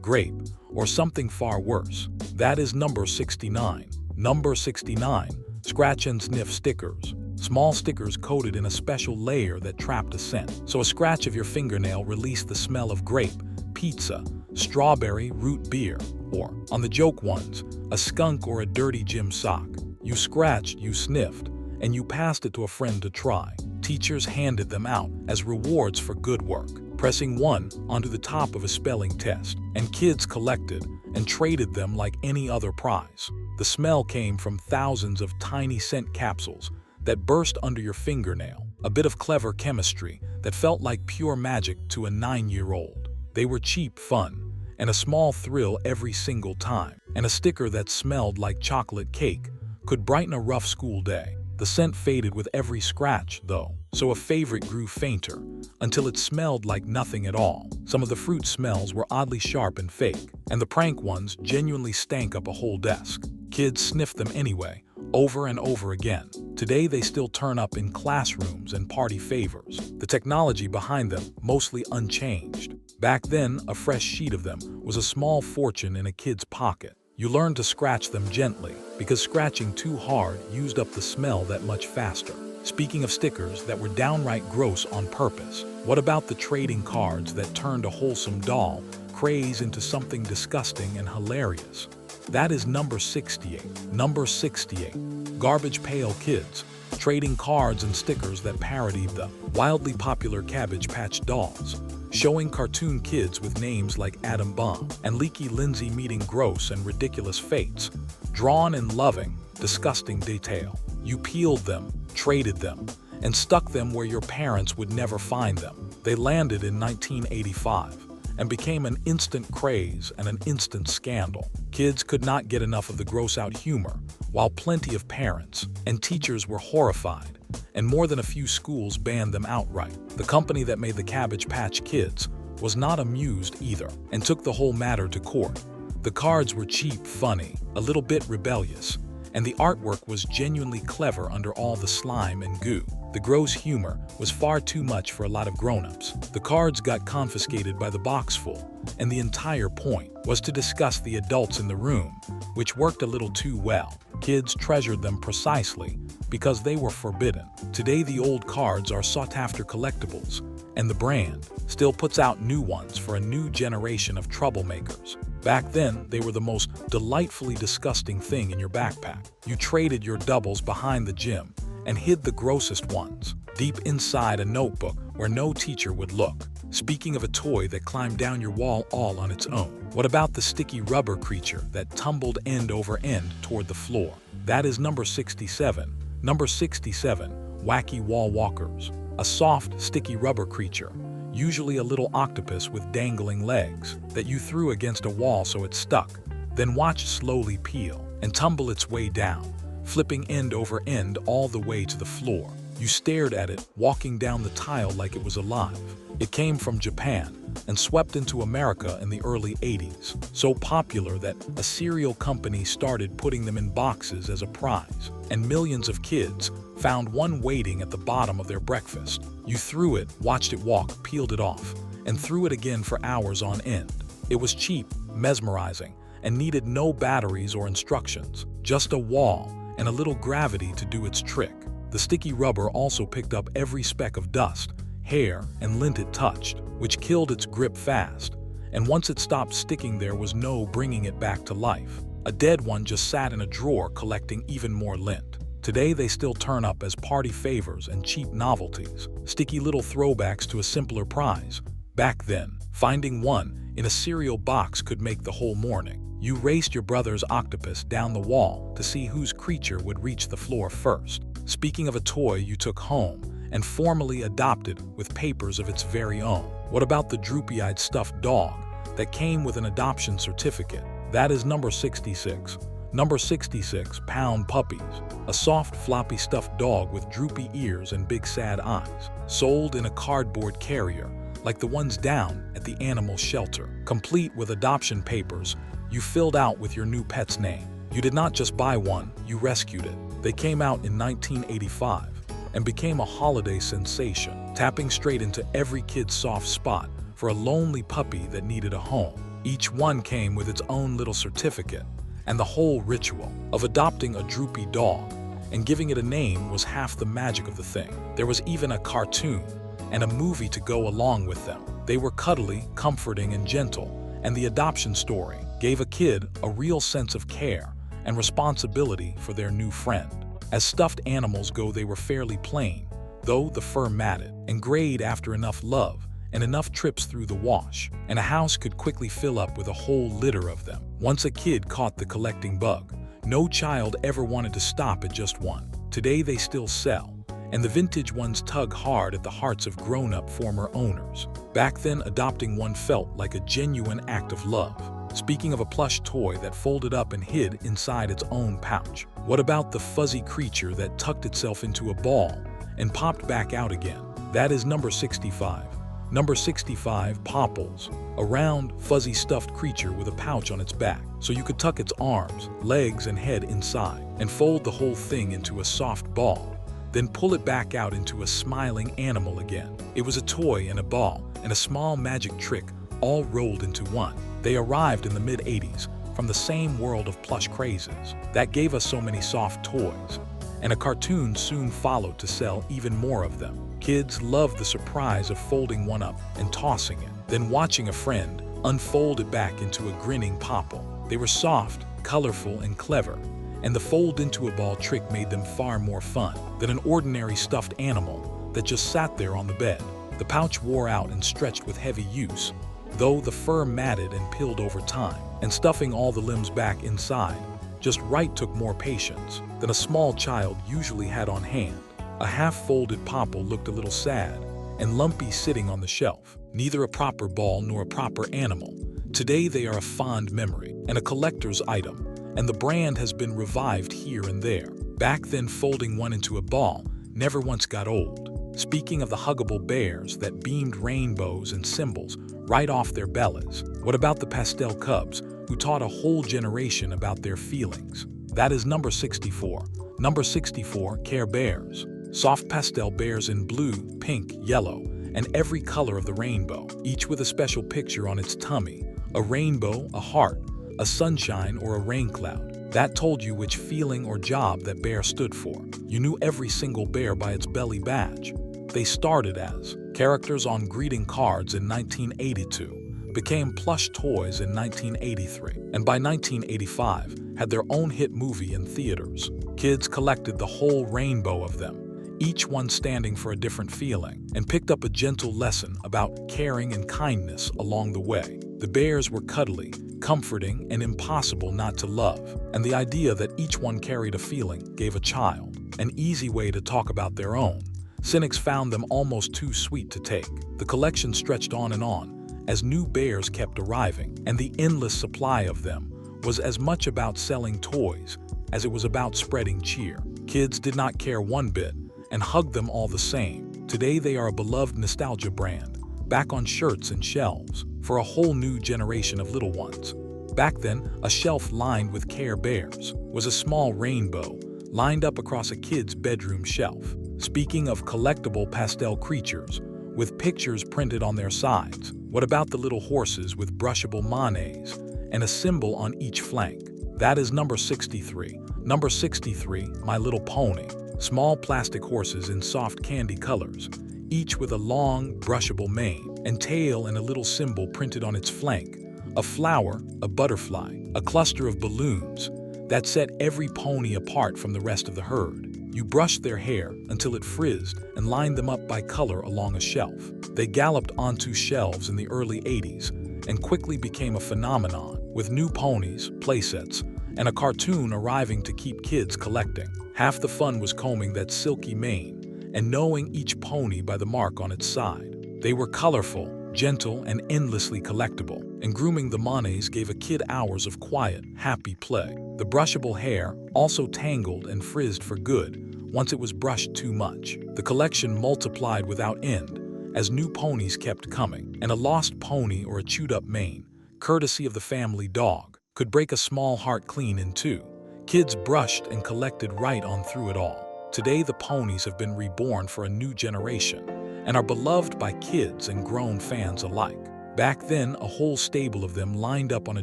grape, or something far worse? That is number 69. Number 69. Scratch and sniff stickers. Small stickers coated in a special layer that trapped a scent. So a scratch of your fingernail released the smell of grape, pizza, strawberry, root beer, or, on the joke ones, a skunk or a dirty gym sock. You scratched, you sniffed, and you passed it to a friend to try. Teachers handed them out as rewards for good work, pressing one onto the top of a spelling test, and kids collected and traded them like any other prize. The smell came from thousands of tiny scent capsules that burst under your fingernail, a bit of clever chemistry that felt like pure magic to a 9-year-old. They were cheap fun, and a small thrill every single time, and a sticker that smelled like chocolate cake could brighten a rough school day. The scent faded with every scratch, though, so a favorite grew fainter, until it smelled like nothing at all. Some of the fruit smells were oddly sharp and fake, and the prank ones genuinely stank up a whole desk. Kids sniffed them anyway, over and over again. Today they still turn up in classrooms and party favors, the technology behind them mostly unchanged. Back then, a fresh sheet of them was a small fortune in a kid's pocket. You learned to scratch them gently, because scratching too hard used up the smell that much faster. Speaking of stickers that were downright gross on purpose, what about the trading cards that turned a wholesome doll craze into something disgusting and hilarious? That is number 68. Number 68. Garbage Pail Kids, trading cards and stickers that parodied the wildly popular Cabbage Patch dolls, showing cartoon kids with names like Adam Bomb and Leaky Lindsay meeting gross and ridiculous fates, drawn in loving, disgusting detail. You peeled them, traded them, and stuck them where your parents would never find them. They landed in 1985 and became an instant craze and an instant scandal. Kids could not get enough of the gross-out humor, while plenty of parents and teachers were horrified, and more than a few schools banned them outright. The company that made the Cabbage Patch Kids was not amused either, and took the whole matter to court. The cards were cheap, funny, a little bit rebellious, and the artwork was genuinely clever under all the slime and goo. The gross humor was far too much for a lot of grown-ups. The cards got confiscated by the boxful, and the entire point was to disgust the adults in the room, which worked a little too well. Kids treasured them precisely because they were forbidden. Today the old cards are sought-after collectibles, and the brand still puts out new ones for a new generation of troublemakers. Back then, they were the most delightfully disgusting thing in your backpack. You traded your doubles behind the gym and hid the grossest ones deep inside a notebook where no teacher would look. Speaking of a toy that climbed down your wall all on its own, what about the sticky rubber creature that tumbled end over end toward the floor? That is number 67. Number 67, Wacky Wall Walkers. A soft, sticky rubber creature, usually a little octopus with dangling legs, that you threw against a wall so it stuck, then watched slowly peel and tumble its way down, flipping end over end all the way to the floor. You stared at it, walking down the tile like it was alive. It came from Japan and swept into America in the early 80s, so popular that a cereal company started putting them in boxes as a prize, and millions of kids found one waiting at the bottom of their breakfast. You threw it, watched it walk, peeled it off, and threw it again for hours on end. It was cheap, mesmerizing, and needed no batteries or instructions, just a wall and a little gravity to do its trick. The sticky rubber also picked up every speck of dust, hair, and lint it touched, which killed its grip fast, and once it stopped sticking there was no bringing it back to life. A dead one just sat in a drawer collecting even more lint. Today they still turn up as party favors and cheap novelties, sticky little throwbacks to a simpler prize. Back then, finding one in a cereal box could make the whole morning. You raced your brother's octopus down the wall to see whose creature would reach the floor first. Speaking of a toy you took home and formally adopted with papers of its very own, what about the droopy-eyed stuffed dog that came with an adoption certificate? That is number 66. Number 66, Pound Puppies. A soft, floppy stuffed dog with droopy ears and big sad eyes, sold in a cardboard carrier like the ones down at the animal shelter. Complete with adoption papers you filled out with your new pet's name. You did not just buy one, you rescued it. They came out in 1985, and became a holiday sensation, tapping straight into every kid's soft spot for a lonely puppy that needed a home. Each one came with its own little certificate, and the whole ritual of adopting a droopy dog and giving it a name was half the magic of the thing. There was even a cartoon and a movie to go along with them. They were cuddly, comforting, and gentle, and the adoption story gave a kid a real sense of care and responsibility for their new friend. As stuffed animals go, they were fairly plain, though the fur matted and grayed after enough love and enough trips through the wash, and a house could quickly fill up with a whole litter of them. Once a kid caught the collecting bug, no child ever wanted to stop at just one. Today they still sell, and the vintage ones tug hard at the hearts of grown-up former owners. Back then, adopting one felt like a genuine act of love. Speaking of a plush toy that folded up and hid inside its own pouch, what about the fuzzy creature that tucked itself into a ball and popped back out again? That is number 65. Number 65, Popples, a round, fuzzy stuffed creature with a pouch on its back, so you could tuck its arms, legs, and head inside and fold the whole thing into a soft ball, then pull it back out into a smiling animal again. It was a toy and a ball and a small magic trick all rolled into one. They arrived in the mid-80s from the same world of plush crazes that gave us so many soft toys, and a cartoon soon followed to sell even more of them. Kids loved the surprise of folding one up and tossing it, then watching a friend unfold it back into a grinning Popple. They were soft, colorful, and clever, and the fold into a ball trick made them far more fun than an ordinary stuffed animal that just sat there on the bed. The pouch wore out and stretched with heavy use, though the fur matted and peeled over time, and stuffing all the limbs back inside just right took more patience than a small child usually had on hand. A half-folded Popple looked a little sad and lumpy sitting on the shelf, neither a proper ball nor a proper animal. Today they are a fond memory and a collector's item, and the brand has been revived here and there. Back then, folding one into a ball never once got old. Speaking of the huggable bears that beamed rainbows and symbols right off their bellies, what about the pastel cubs who taught a whole generation about their feelings? That is number 64. Number 64, Care Bears. Soft pastel bears in blue, pink, yellow, and every color of the rainbow, each with a special picture on its tummy, a rainbow, a heart, a sunshine, or a rain cloud. That told you which feeling or job that bear stood for. You knew every single bear by its belly badge. They started as characters on greeting cards in 1982, became plush toys in 1983, and by 1985 had their own hit movie in theaters. Kids collected the whole rainbow of them, each one standing for a different feeling, and picked up a gentle lesson about caring and kindness along the way. The bears were cuddly, comforting, and impossible not to love, and the idea that each one carried a feeling gave a child an easy way to talk about their own. Cynics found them almost too sweet to take. The collection stretched on and on as new bears kept arriving, and the endless supply of them was as much about selling toys as it was about spreading cheer. Kids did not care one bit and hugged them all the same. Today they are a beloved nostalgia brand, back on shirts and shelves for a whole new generation of little ones. Back then, a shelf lined with Care Bears was a small rainbow lined up across a kid's bedroom shelf. Speaking of collectible pastel creatures with pictures printed on their sides, what about the little horses with brushable manets and a symbol on each flank? That is number 63. Number 63, My Little Pony. Small plastic horses in soft candy colors, each with a long, brushable mane and tail and a little symbol printed on its flank. A flower, a butterfly, a cluster of balloons that set every pony apart from the rest of the herd. You brushed their hair until it frizzed and lined them up by color along a shelf. They galloped onto shelves in the early 80s and quickly became a phenomenon, with new ponies, playsets, and a cartoon arriving to keep kids collecting. Half the fun was combing that silky mane and knowing each pony by the mark on its side. They were colorful, gentle, and endlessly collectible, and grooming the manets gave a kid hours of quiet, happy play. The brushable hair also tangled and frizzed for good once it was brushed too much. The collection multiplied without end as new ponies kept coming, and a lost pony or a chewed-up mane, courtesy of the family dog, could break a small heart clean in two. Kids brushed and collected right on through it all. Today, the ponies have been reborn for a new generation and are beloved by kids and grown fans alike. Back then, a whole stable of them lined up on a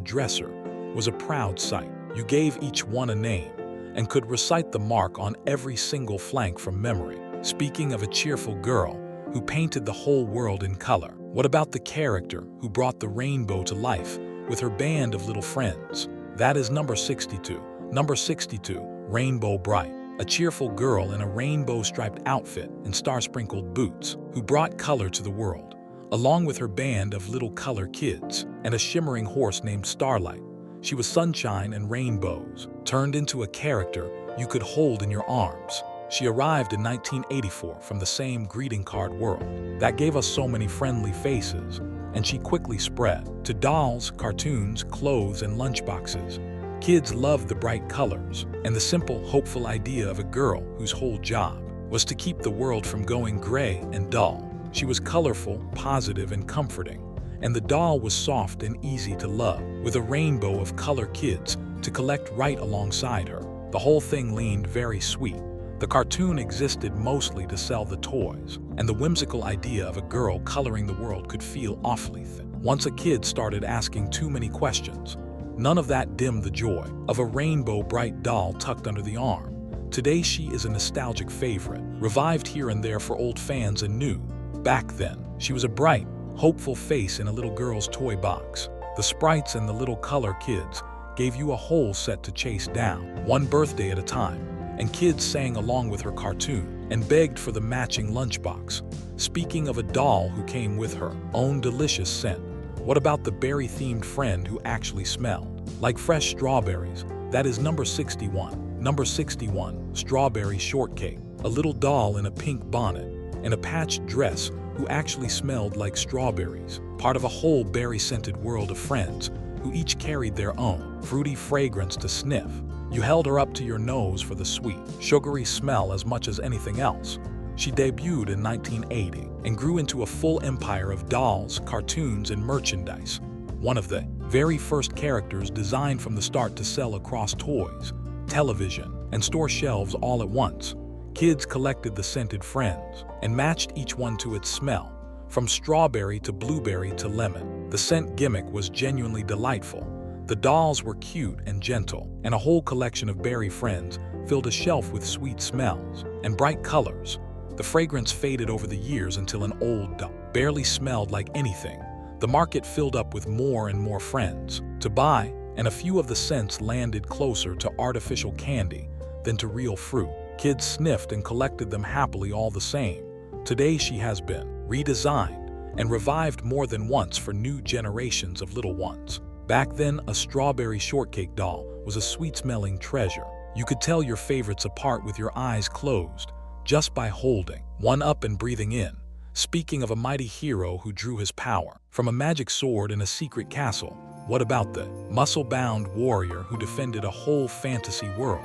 dresser was a proud sight. You gave each one a name and could recite the mark on every single flank from memory. Speaking of a cheerful girl who painted the whole world in color, what about the character who brought the rainbow to life with her band of little friends? That is number 62. Number 62, Rainbow Brite. A cheerful girl in a rainbow-striped outfit and star-sprinkled boots who brought color to the world, along with her band of little color kids and a shimmering horse named Starlight. She was sunshine and rainbows, turned into a character you could hold in your arms. She arrived in 1984 from the same greeting card world that gave us so many friendly faces, and she quickly spread to dolls, cartoons, clothes, and lunchboxes. Kids loved the bright colors and the simple, hopeful idea of a girl whose whole job was to keep the world from going gray and dull. She was colorful, positive, and comforting, and the doll was soft and easy to love, with a rainbow of color kids to collect right alongside her. The whole thing leaned very sweet. The cartoon existed mostly to sell the toys, and the whimsical idea of a girl coloring the world could feel awfully thin. Once a kid started asking too many questions, none of that dimmed the joy of a rainbow bright doll tucked under the arm. Today she is a nostalgic favorite, revived here and there for old fans and new. Back then, she was a bright, hopeful face in a little girl's toy box. The sprites and the little color kids gave you a whole set to chase down, one birthday at a time, and kids sang along with her cartoon and begged for the matching lunchbox. Speaking of a doll who came with her own delicious scent, what about the berry-themed friend who actually smelled like fresh strawberries? That is number 61. Number 61, Strawberry Shortcake. A little doll in a pink bonnet and a patched dress who actually smelled like strawberries, part of a whole berry-scented world of friends who each carried their own fruity fragrance to sniff. You held her up to your nose for the sweet, sugary smell as much as anything else. She debuted in 1980 and grew into a full empire of dolls, cartoons, and merchandise. One of the very first characters designed from the start to sell across toys, television, and store shelves all at once. Kids collected the scented friends and matched each one to its smell, from strawberry to blueberry to lemon. The scent gimmick was genuinely delightful. The dolls were cute and gentle, and a whole collection of berry friends filled a shelf with sweet smells and bright colors. The fragrance faded over the years until an old doll barely smelled like anything. The market filled up with more and more friends to buy, and a few of the scents landed closer to artificial candy than to real fruit. Kids sniffed and collected them happily all the same. Today she has been redesigned and revived more than once for new generations of little ones. Back then, a strawberry shortcake doll was a sweet-smelling treasure. You could tell your favorites apart with your eyes closed, just by holding one up and breathing in. Speaking of a mighty hero who drew his power from a magic sword in a secret castle, what about the muscle-bound warrior who defended a whole fantasy world?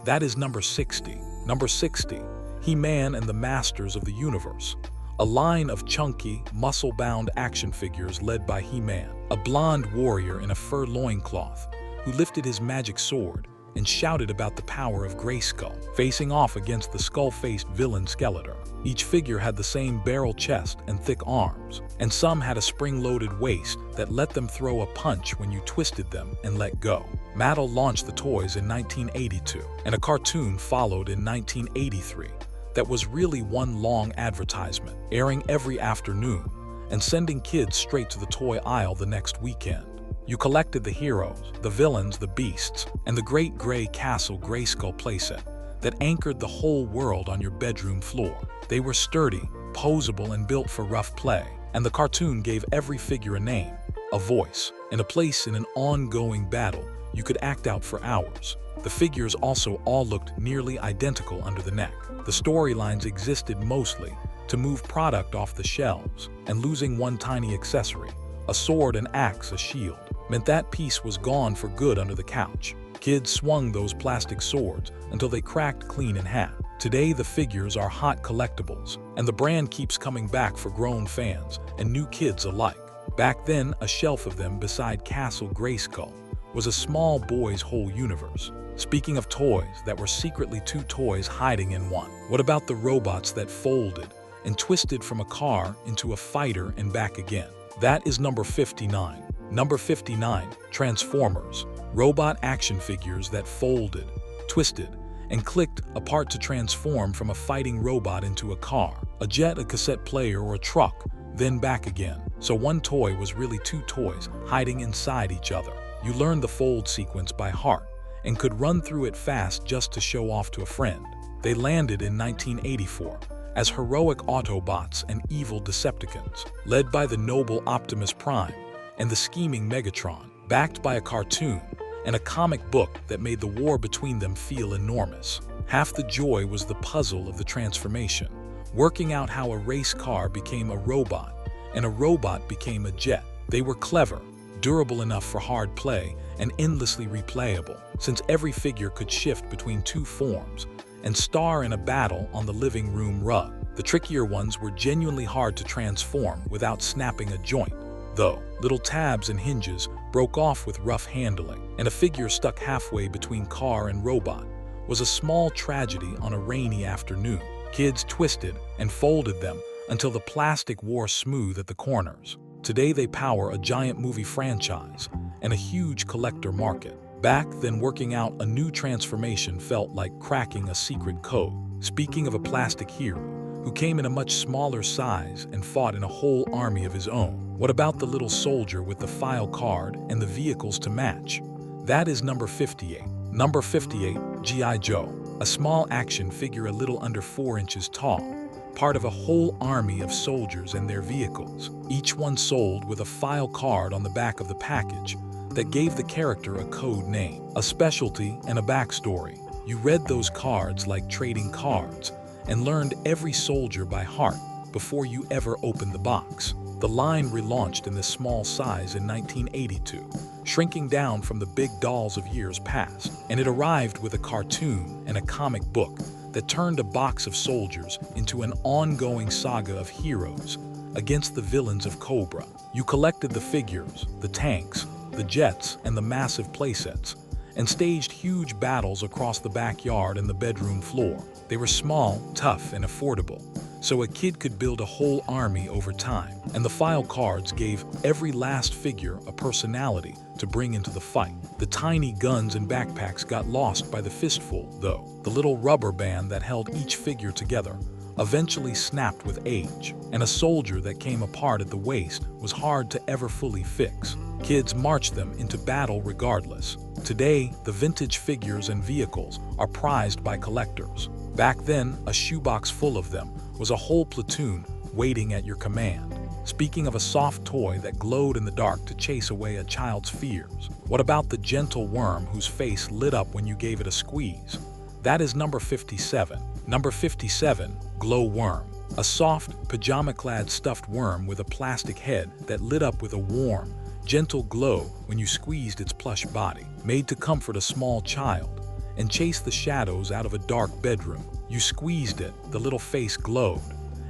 That is number 60. Number 60, He-Man and the Masters of the Universe. A line of chunky, muscle-bound action figures led by He-Man, a blonde warrior in a fur loincloth who lifted his magic sword and shouted about the power of Grayskull, facing off against the skull-faced villain Skeletor. Each figure had the same barrel chest and thick arms, and some had a spring-loaded waist that let them throw a punch when you twisted them and let go. Mattel launched the toys in 1982, and a cartoon followed in 1983. That was really one long advertisement, airing every afternoon and sending kids straight to the toy aisle the next weekend. You collected the heroes, the villains, the beasts, and the Great Gray Castle Grayskull playset that anchored the whole world on your bedroom floor. They were sturdy, posable, and built for rough play, and the cartoon gave every figure a name, a voice, and a place in an ongoing battle you could act out for hours. The figures also all looked nearly identical under the neck. The storylines existed mostly to move product off the shelves, and losing one tiny accessory, a sword, an axe, a shield, meant that piece was gone for good under the couch. Kids swung those plastic swords until they cracked clean in half. Today the figures are hot collectibles, and the brand keeps coming back for grown fans and new kids alike. Back then, a shelf of them beside Castle Grayskull was a small boy's whole universe. Speaking of toys that were secretly two toys hiding in one, what about the robots that folded and twisted from a car into a fighter and back again? That is number 59. Number 59, Transformers. Robot action figures that folded, twisted, and clicked apart to transform from a fighting robot into a car, a jet, a cassette player, or a truck, then back again. So one toy was really two toys hiding inside each other. You learned the fold sequence by heart and could run through it fast just to show off to a friend. They landed in 1984 as heroic Autobots and evil Decepticons, led by the noble Optimus Prime and the scheming Megatron, backed by a cartoon and a comic book that made the war between them feel enormous. Half the joy was the puzzle of the transformation, working out how a race car became a robot and a robot became a jet. They were clever, durable enough for hard play, and endlessly replayable, since every figure could shift between two forms and star in a battle on the living room rug. The trickier ones were genuinely hard to transform without snapping a joint, though. Little tabs and hinges broke off with rough handling, and a figure stuck halfway between car and robot was a small tragedy on a rainy afternoon. Kids twisted and folded them until the plastic wore smooth at the corners. Today they power a giant movie franchise and a huge collector market. Back then, working out a new transformation felt like cracking a secret code. Speaking of a plastic hero who came in a much smaller size and fought in a whole army of his own, what about the little soldier with the file card and the vehicles to match? That is number 58. Number 58, G.I. Joe, a small action figure a little under 4 inches tall, part of a whole army of soldiers and their vehicles, each one sold with a file card on the back of the package that gave the character a code name, a specialty, and a backstory. You read those cards like trading cards and learned every soldier by heart before you ever opened the box. The line relaunched in this small size in 1982, shrinking down from the big dolls of years past, and it arrived with a cartoon and a comic book that turned a box of soldiers into an ongoing saga of heroes against the villains of Cobra. You collected the figures, the tanks, the jets, and the massive playsets, and staged huge battles across the backyard and the bedroom floor. They were small, tough, and affordable, so a kid could build a whole army over time, and the file cards gave every last figure a personality to bring into the fight. The tiny guns and backpacks got lost by the fistful, though. The little rubber band that held each figure together eventually snapped with age, and a soldier that came apart at the waist was hard to ever fully fix. Kids marched them into battle regardless. Today, the vintage figures and vehicles are prized by collectors. Back then, a shoebox full of them was a whole platoon waiting at your command. Speaking of a soft toy that glowed in the dark to chase away a child's fears, what about the gentle worm whose face lit up when you gave it a squeeze? That is number 57. Number 57, Glow Worm. A soft, pajama-clad stuffed worm with a plastic head that lit up with a warm, gentle glow when you squeezed its plush body, made to comfort a small child and chase the shadows out of a dark bedroom. You squeezed it, the little face glowed,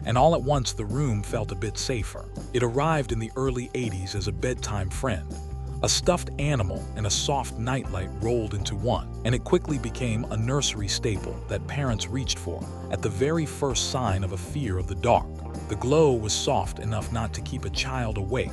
and all at once the room felt a bit safer. It arrived in the early 80s as a bedtime friend. A stuffed animal and a soft nightlight rolled into one, and it quickly became a nursery staple that parents reached for at the very first sign of a fear of the dark. The glow was soft enough not to keep a child awake,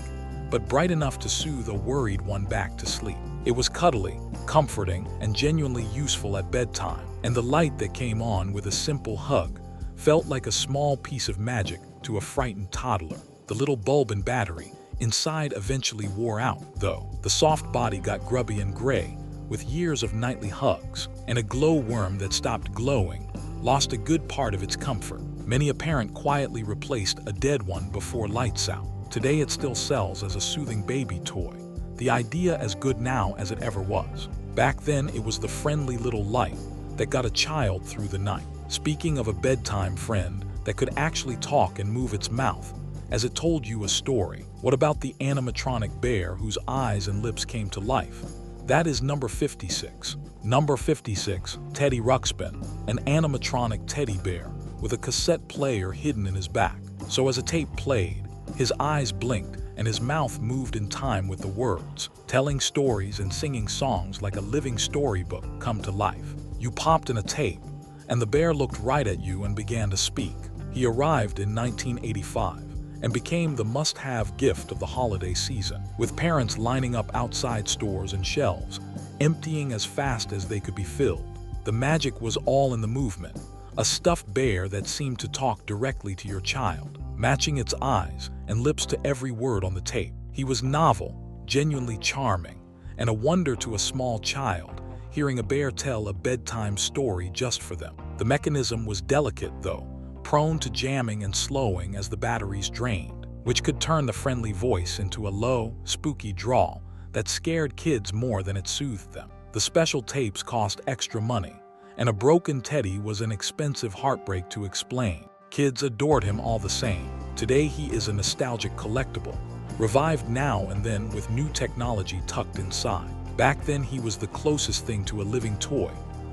but bright enough to soothe a worried one back to sleep. It was cuddly, comforting, and genuinely useful at bedtime, and the light that came on with a simple hug felt like a small piece of magic to a frightened toddler. The little bulb and battery inside eventually wore out, though. The soft body got grubby and gray with years of nightly hugs, and a glow worm that stopped glowing lost a good part of its comfort. Many a parent quietly replaced a dead one before lights out. Today it still sells as a soothing baby toy, the idea as good now as it ever was. Back then it was the friendly little light that got a child through the night. Speaking of a bedtime friend that could actually talk and move its mouth as it told you a story, what about the animatronic bear whose eyes and lips came to life? That is number 56. Number 56, Teddy Ruxpin, an animatronic teddy bear with a cassette player hidden in his back. So as a tape played, his eyes blinked and his mouth moved in time with the words, telling stories and singing songs like a living storybook come to life. You popped in a tape, and the bear looked right at you and began to speak. He arrived in 1985 and became the must-have gift of the holiday season, with parents lining up outside stores and shelves, emptying as fast as they could be filled. The magic was all in the movement, a stuffed bear that seemed to talk directly to your child, matching its eyes and lips to every word on the tape. He was novel, genuinely charming, and a wonder to a small child, hearing a bear tell a bedtime story just for them. The mechanism was delicate, though, prone to jamming and slowing as the batteries drained, which could turn the friendly voice into a low, spooky drawl that scared kids more than it soothed them. The special tapes cost extra money, and a broken teddy was an expensive heartbreak to explain. Kids adored him all the same. Today he is a nostalgic collectible, revived now and then with new technology tucked inside. Back then he was the closest thing to a living toy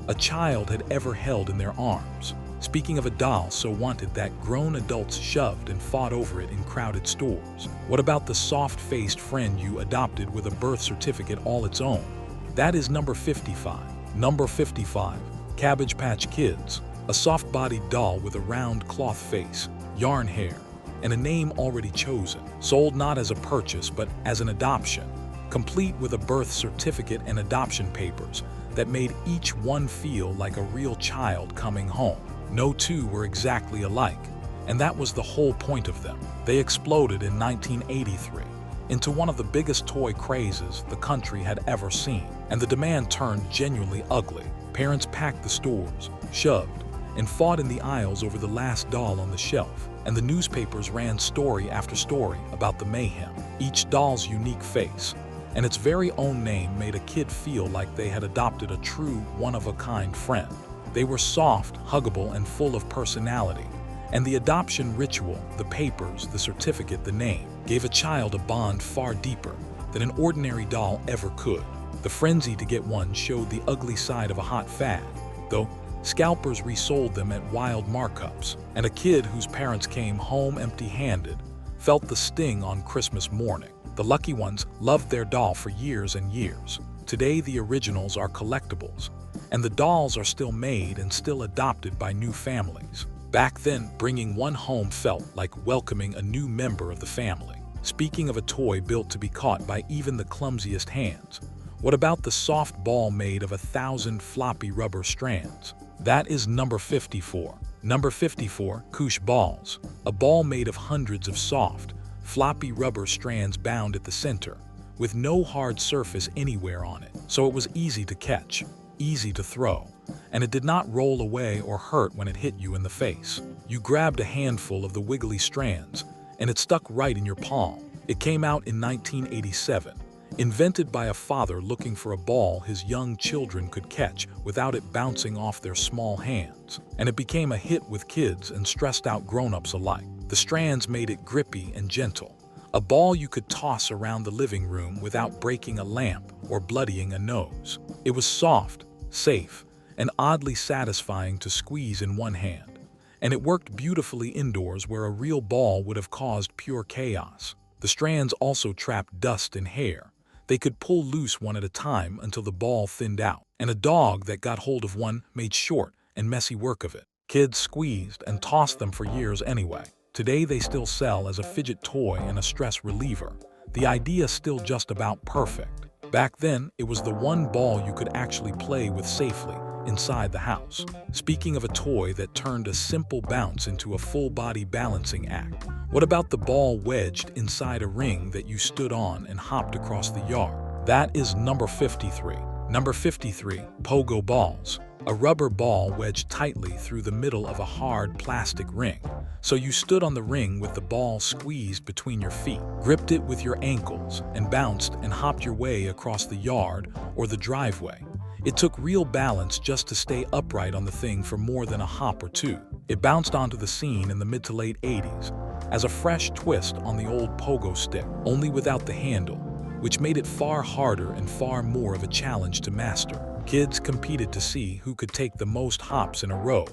a child had ever held in their arms. Speaking of a doll so wanted that grown adults shoved and fought over it in crowded stores, what about the soft-faced friend you adopted with a birth certificate all its own? That is number 55. Number 55, Cabbage Patch Kids, a soft-bodied doll with a round cloth face, yarn hair, and a name already chosen, sold not as a purchase but as an adoption, complete with a birth certificate and adoption papers that made each one feel like a real child coming home. No two were exactly alike, and that was the whole point of them. They exploded in 1983 into one of the biggest toy crazes the country had ever seen, and the demand turned genuinely ugly. Parents packed the stores, shoved, and fought in the aisles over the last doll on the shelf, and the newspapers ran story after story about the mayhem. Each doll's unique face and its very own name made a kid feel like they had adopted a true, one-of-a-kind friend. They were soft, huggable, and full of personality, and the adoption ritual, the papers, the certificate, the name, gave a child a bond far deeper than an ordinary doll ever could. The frenzy to get one showed the ugly side of a hot fad, though scalpers resold them at wild markups, and a kid whose parents came home empty-handed felt the sting on Christmas morning. The lucky ones loved their doll for years and years. Today the originals are collectibles, and the dolls are still made and still adopted by new families. Back then, bringing one home felt like welcoming a new member of the family. Speaking of a toy built to be caught by even the clumsiest hands, what about the soft ball made of 1,000 floppy rubber strands? That is number 54. Number 54, Koosh Balls, a ball made of hundreds of soft, floppy rubber strands bound at the center, with no hard surface anywhere on it, so it was easy to catch, easy to throw, and it did not roll away or hurt when it hit you in the face. You grabbed a handful of the wiggly strands, and it stuck right in your palm. It came out in 1987, invented by a father looking for a ball his young children could catch without it bouncing off their small hands, and it became a hit with kids and stressed-out grown-ups alike. The strands made it grippy and gentle, a ball you could toss around the living room without breaking a lamp or bloodying a nose. It was soft, safe, and oddly satisfying to squeeze in one hand, and it worked beautifully indoors where a real ball would have caused pure chaos. The strands also trapped dust and hair. They could pull loose one at a time until the ball thinned out, and a dog that got hold of one made short and messy work of it. Kids squeezed and tossed them for years anyway. Today they still sell as a fidget toy and a stress reliever. The idea still just about perfect. Back then, it was the one ball you could actually play with safely inside the house. Speaking of a toy that turned a simple bounce into a full-body balancing act, what about the ball wedged inside a ring that you stood on and hopped across the yard? That is number 53. Number 53, Pogo Balls, a rubber ball wedged tightly through the middle of a hard plastic ring. So you stood on the ring with the ball squeezed between your feet, gripped it with your ankles, and bounced and hopped your way across the yard or the driveway. It took real balance just to stay upright on the thing for more than a hop or two. It bounced onto the scene in the mid to late 80s as a fresh twist on the old pogo stick, only without the handle, which made it far harder and far more of a challenge to master. Kids competed to see who could take the most hops in a row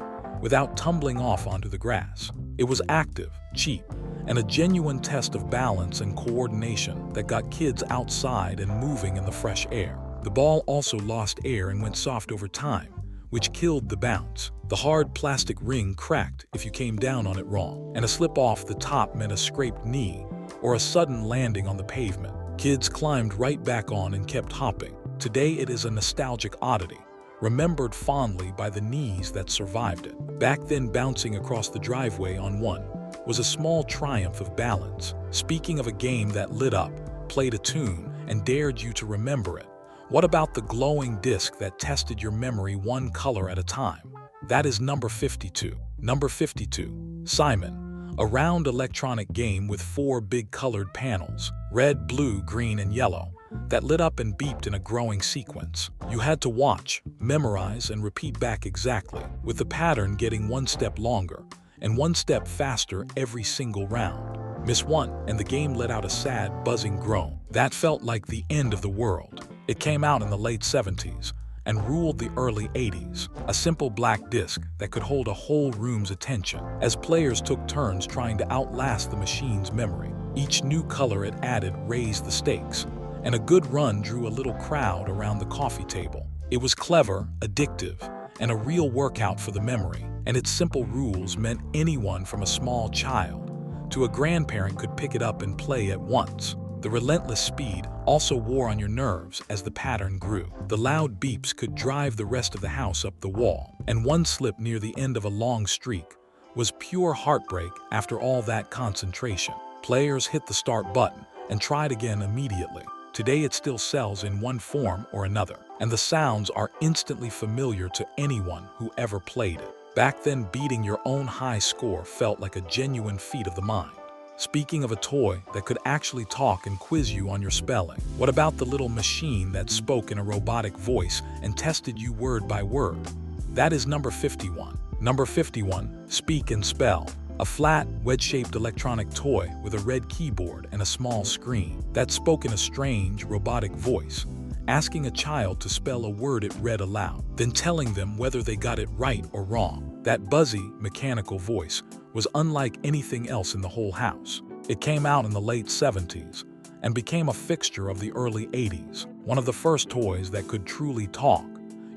without tumbling off onto the grass. It was active, cheap, and a genuine test of balance and coordination that got kids outside and moving in the fresh air. The ball also lost air and went soft over time, which killed the bounce. The hard plastic ring cracked if you came down on it wrong, and a slip off the top meant a scraped knee or a sudden landing on the pavement. Kids climbed right back on and kept hopping. Today it is a nostalgic oddity, remembered fondly by the knees that survived it. Back then, bouncing across the driveway on one was a small triumph of balance. Speaking of a game that lit up, played a tune, and dared you to remember it, what about the glowing disc that tested your memory one color at a time? That is number 52. Number 52, Simon, a round electronic game with 4 big colored panels, red, blue, green, and yellow, that lit up and beeped in a growing sequence. You had to watch, memorize, and repeat back exactly, with the pattern getting one step longer and one step faster every single round. Miss one, and the game let out a sad, buzzing groan. That felt like the end of the world. It came out in the late 70s and ruled the early 80s, a simple black disc that could hold a whole room's attention, as players took turns trying to outlast the machine's memory. Each new color it added raised the stakes, and a good run drew a little crowd around the coffee table. It was clever, addictive, and a real workout for the memory, and its simple rules meant anyone from a small child to a grandparent could pick it up and play at once. The relentless speed also wore on your nerves as the pattern grew. The loud beeps could drive the rest of the house up the wall, and one slip near the end of a long streak was pure heartbreak after all that concentration. Players hit the start button and tried again immediately. Today it still sells in one form or another, and the sounds are instantly familiar to anyone who ever played it. Back then, beating your own high score felt like a genuine feat of the mind. Speaking of a toy that could actually talk and quiz you on your spelling, what about the little machine that spoke in a robotic voice and tested you word by word? That is number 51. Number 51, Speak and Spell, a flat, wedge-shaped electronic toy with a red keyboard and a small screen that spoke in a strange, robotic voice, asking a child to spell a word it read aloud, then telling them whether they got it right or wrong. That buzzy, mechanical voice was unlike anything else in the whole house. It came out in the late 70s and became a fixture of the early 80s, one of the first toys that could truly talk,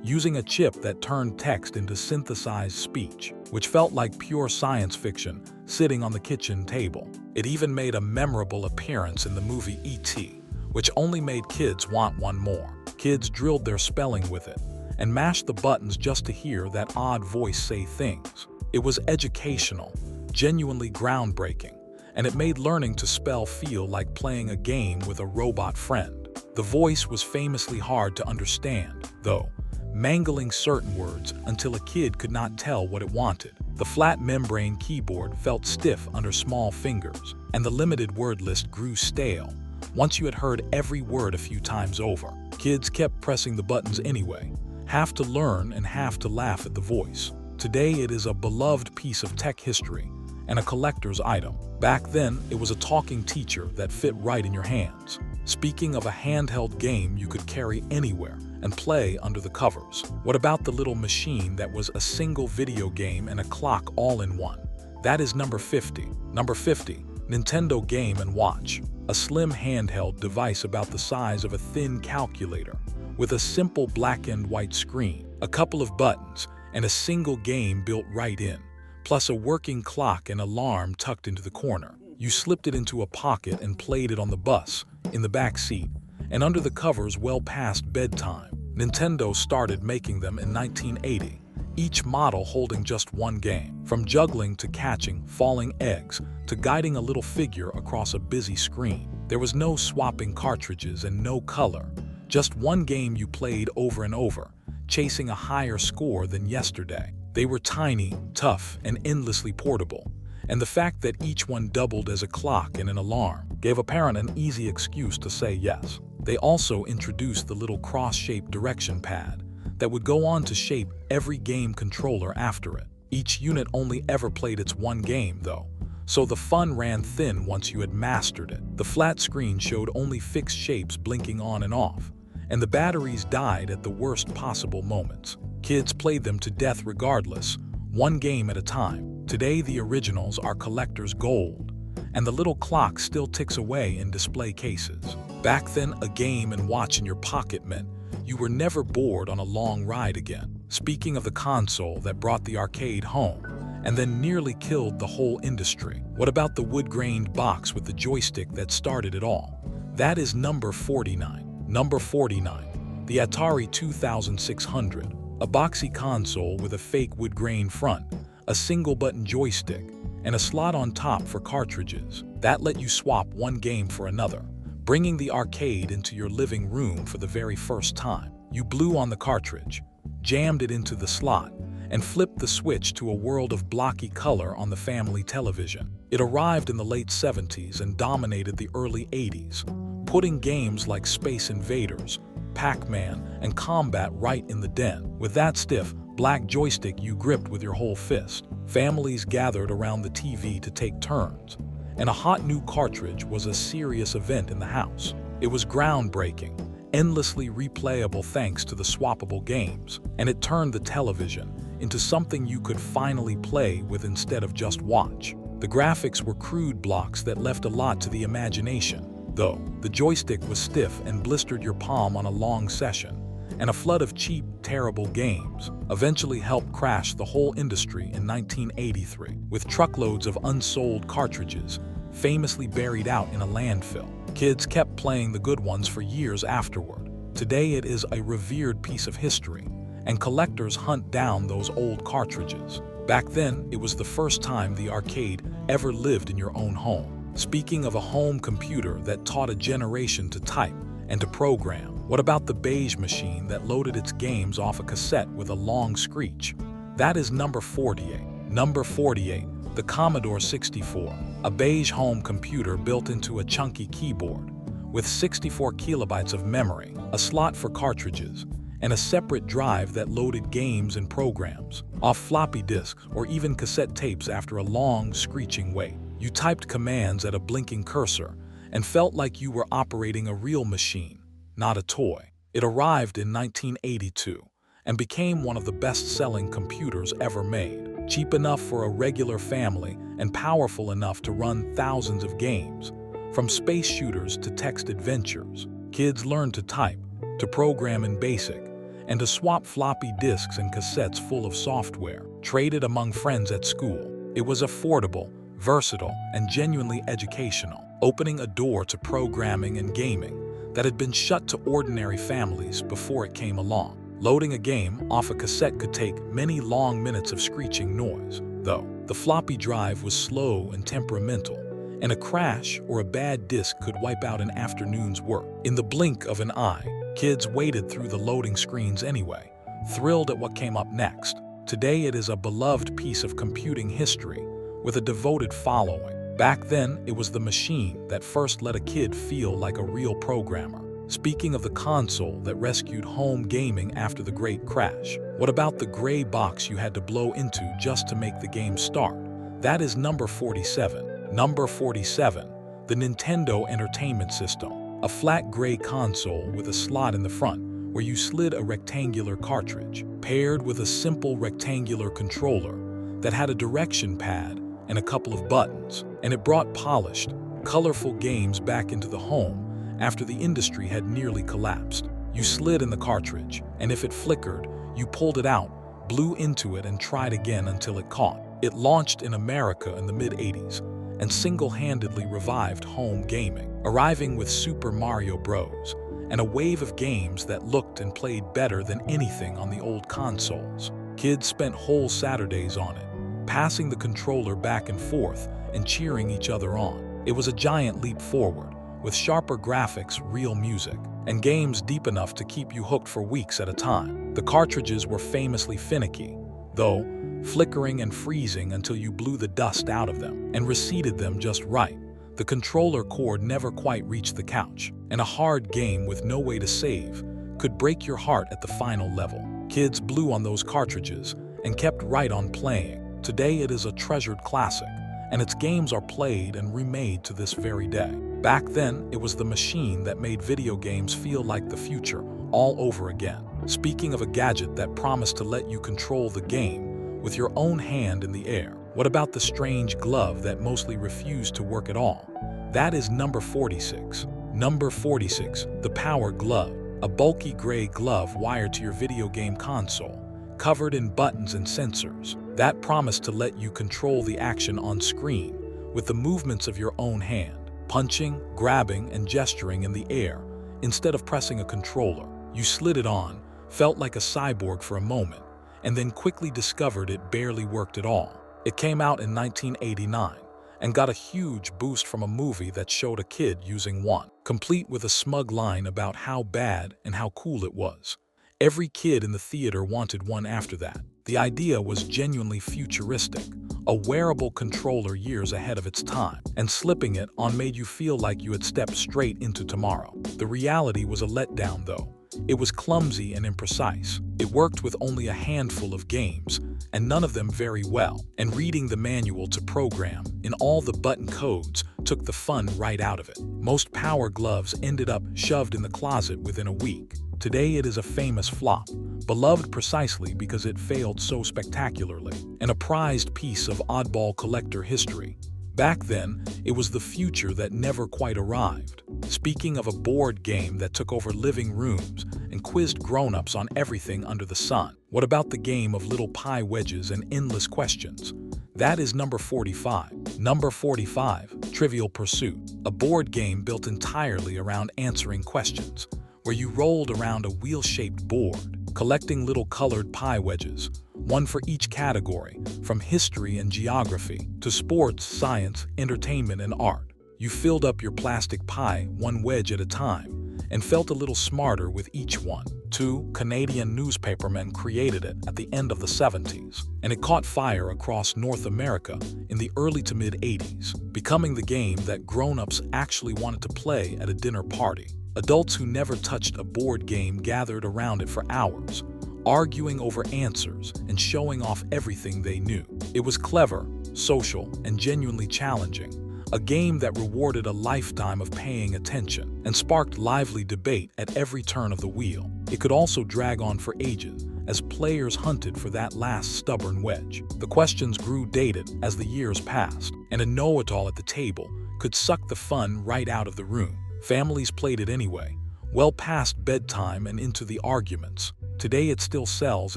using a chip that turned text into synthesized speech, which felt like pure science fiction sitting on the kitchen table. It even made a memorable appearance in the movie E.T., which only made kids want one more. Kids drilled their spelling with it and mashed the buttons just to hear that odd voice say things. It was educational, genuinely groundbreaking, and it made learning to spell feel like playing a game with a robot friend. The voice was famously hard to understand, though, mangling certain words until a kid could not tell what it wanted. The flat membrane keyboard felt stiff under small fingers, and the limited word list grew stale once you had heard every word a few times over. Kids kept pressing the buttons anyway, half to learn and half to laugh at the voice. Today it is a beloved piece of tech history and a collector's item. Back then, it was a talking teacher that fit right in your hands. Speaking of a handheld game you could carry anywhere and play under the covers, what about the little machine that was a single video game and a clock all in one? That is number 50. Number 50, Nintendo Game & Watch, a slim handheld device about the size of a thin calculator, with a simple black and white screen, a couple of buttons, and a single game built right in, plus a working clock and alarm tucked into the corner. You slipped it into a pocket and played it on the bus, in the back seat, and under the covers well past bedtime. Nintendo started making them in 1980, each model holding just one game. From juggling to catching falling eggs to guiding a little figure across a busy screen. There was no swapping cartridges and no color, just one game you played over and over, chasing a higher score than yesterday. They were tiny, tough, and endlessly portable, and the fact that each one doubled as a clock and an alarm gave a parent an easy excuse to say yes. They also introduced the little cross-shaped direction pad that would go on to shape every game controller after it. Each unit only ever played its one game, though, so the fun ran thin once you had mastered it. The flat screen showed only fixed shapes blinking on and off, and the batteries died at the worst possible moments. Kids played them to death regardless, one game at a time. Today the originals are collector's gold, and the little clock still ticks away in display cases. Back then, a game and watch in your pocket meant you were never bored on a long ride again. Speaking of the console that brought the arcade home, and then nearly killed the whole industry, what about the wood-grained box with the joystick that started it all? That is number 49. Number 49, the Atari 2600, a boxy console with a fake wood-grain front, a single-button joystick, and a slot on top for cartridges that let you swap one game for another, bringing the arcade into your living room for the very first time. You blew on the cartridge, jammed it into the slot, and flipped the switch to a world of blocky color on the family television. It arrived in the late 70s and dominated the early 80s, putting games like Space Invaders, Pac-Man, and Combat right in the den. With that stiff, black joystick you gripped with your whole fist, families gathered around the TV to take turns, and a hot new cartridge was a serious event in the house. It was groundbreaking, endlessly replayable thanks to the swappable games, and it turned the television into something you could finally play with instead of just watch. The graphics were crude blocks that left a lot to the imagination, though. The joystick was stiff and blistered your palm on a long session, and a flood of cheap, terrible games eventually helped crash the whole industry in 1983, with truckloads of unsold cartridges famously buried out in a landfill. Kids kept playing the good ones for years afterward. Today it is a revered piece of history, and collectors hunt down those old cartridges. Back then, it was the first time the arcade ever lived in your own home. Speaking of a home computer that taught a generation to type and to program, what about the beige machine that loaded its games off a cassette with a long screech? That is number 48. Number 48, the Commodore 64, a beige home computer built into a chunky keyboard with 64 kilobytes of memory, a slot for cartridges, and a separate drive that loaded games and programs off floppy disks or even cassette tapes. After a long, screeching wait, you typed commands at a blinking cursor and felt like you were operating a real machine, not a toy. It arrived in 1982 and became one of the best-selling computers ever made, cheap enough for a regular family and powerful enough to run thousands of games. From space shooters to text adventures, kids learned to type, to program in BASIC, and to swap floppy disks and cassettes full of software, traded among friends at school. It was affordable, versatile, and genuinely educational, opening a door to programming and gaming that had been shut to ordinary families before it came along. Loading a game off a cassette could take many long minutes of screeching noise, though. The floppy drive was slow and temperamental, and a crash or a bad disk could wipe out an afternoon's work. In the blink of an eye, kids waded through the loading screens anyway, thrilled at what came up next. Today it is a beloved piece of computing history with a devoted following. Back then, it was the machine that first let a kid feel like a real programmer. Speaking of the console that rescued home gaming after the great crash, what about the gray box you had to blow into just to make the game start? That is number 47. Number 47, the Nintendo Entertainment System, a flat gray console with a slot in the front where you slid a rectangular cartridge, paired with a simple rectangular controller that had a direction pad and a couple of buttons, and it brought polished, colorful games back into the home after the industry had nearly collapsed. You slid in the cartridge, and if it flickered, you pulled it out, blew into it, and tried again until it caught. It launched in America in the mid-80s and single-handedly revived home gaming, arriving with Super Mario Bros. And a wave of games that looked and played better than anything on the old consoles. Kids spent whole Saturdays on it, passing the controller back and forth and cheering each other on. It was a giant leap forward, with sharper graphics, real music, and games deep enough to keep you hooked for weeks at a time. The cartridges were famously finicky, though, flickering and freezing until you blew the dust out of them and reseated them just right. The controller cord never quite reached the couch, and a hard game with no way to save could break your heart at the final level. Kids blew on those cartridges and kept right on playing. Today it is a treasured classic, and its games are played and remade to this very day. Back then, it was the machine that made video games feel like the future all over again. Speaking of a gadget that promised to let you control the game with your own hand in the air, What about the strange glove that mostly refused to work at all? That is number 46. Number 46, the Power Glove. A bulky gray glove wired to your video game console, covered in buttons and sensors, that promised to let you control the action on screen with the movements of your own hand, punching, grabbing, and gesturing in the air instead of pressing a controller. You slid it on, felt like a cyborg for a moment, and then quickly discovered it barely worked at all. It came out in 1989 and got a huge boost from a movie that showed a kid using one, complete with a smug line about how bad and how cool it was. Every kid in the theater wanted one after that. The idea was genuinely futuristic, a wearable controller years ahead of its time, and slipping it on made you feel like you had stepped straight into tomorrow. The reality was a letdown, though. It was clumsy and imprecise. It worked with only a handful of games, and none of them very well. And reading the manual to program in all the button codes took the fun right out of it. Most Power Gloves ended up shoved in the closet within a week. Today it is a famous flop, beloved precisely because it failed so spectacularly, and a prized piece of oddball collector history. Back then, it was the future that never quite arrived. Speaking of a board game that took over living rooms and quizzed grown-ups on everything under the sun, what about the game of little pie wedges and endless questions? That is number 45. Number 45, Trivial Pursuit, a board game built entirely around answering questions, where you rolled around a wheel-shaped board, collecting little colored pie wedges, one for each category, from history and geography to sports, science, entertainment, and art. You filled up your plastic pie one wedge at a time and felt a little smarter with each one. Two Canadian newspapermen created it at the end of the 70s, and it caught fire across North America in the early to mid-80s, becoming the game that grown-ups actually wanted to play at a dinner party. Adults who never touched a board game gathered around it for hours, arguing over answers and showing off everything they knew. It was clever, social, and genuinely challenging, a game that rewarded a lifetime of paying attention and sparked lively debate at every turn of the wheel. It could also drag on for ages as players hunted for that last stubborn wedge. The questions grew dated as the years passed, and a know-it-all at the table could suck the fun right out of the room. Families played it anyway, well past bedtime and into the arguments. Today it still sells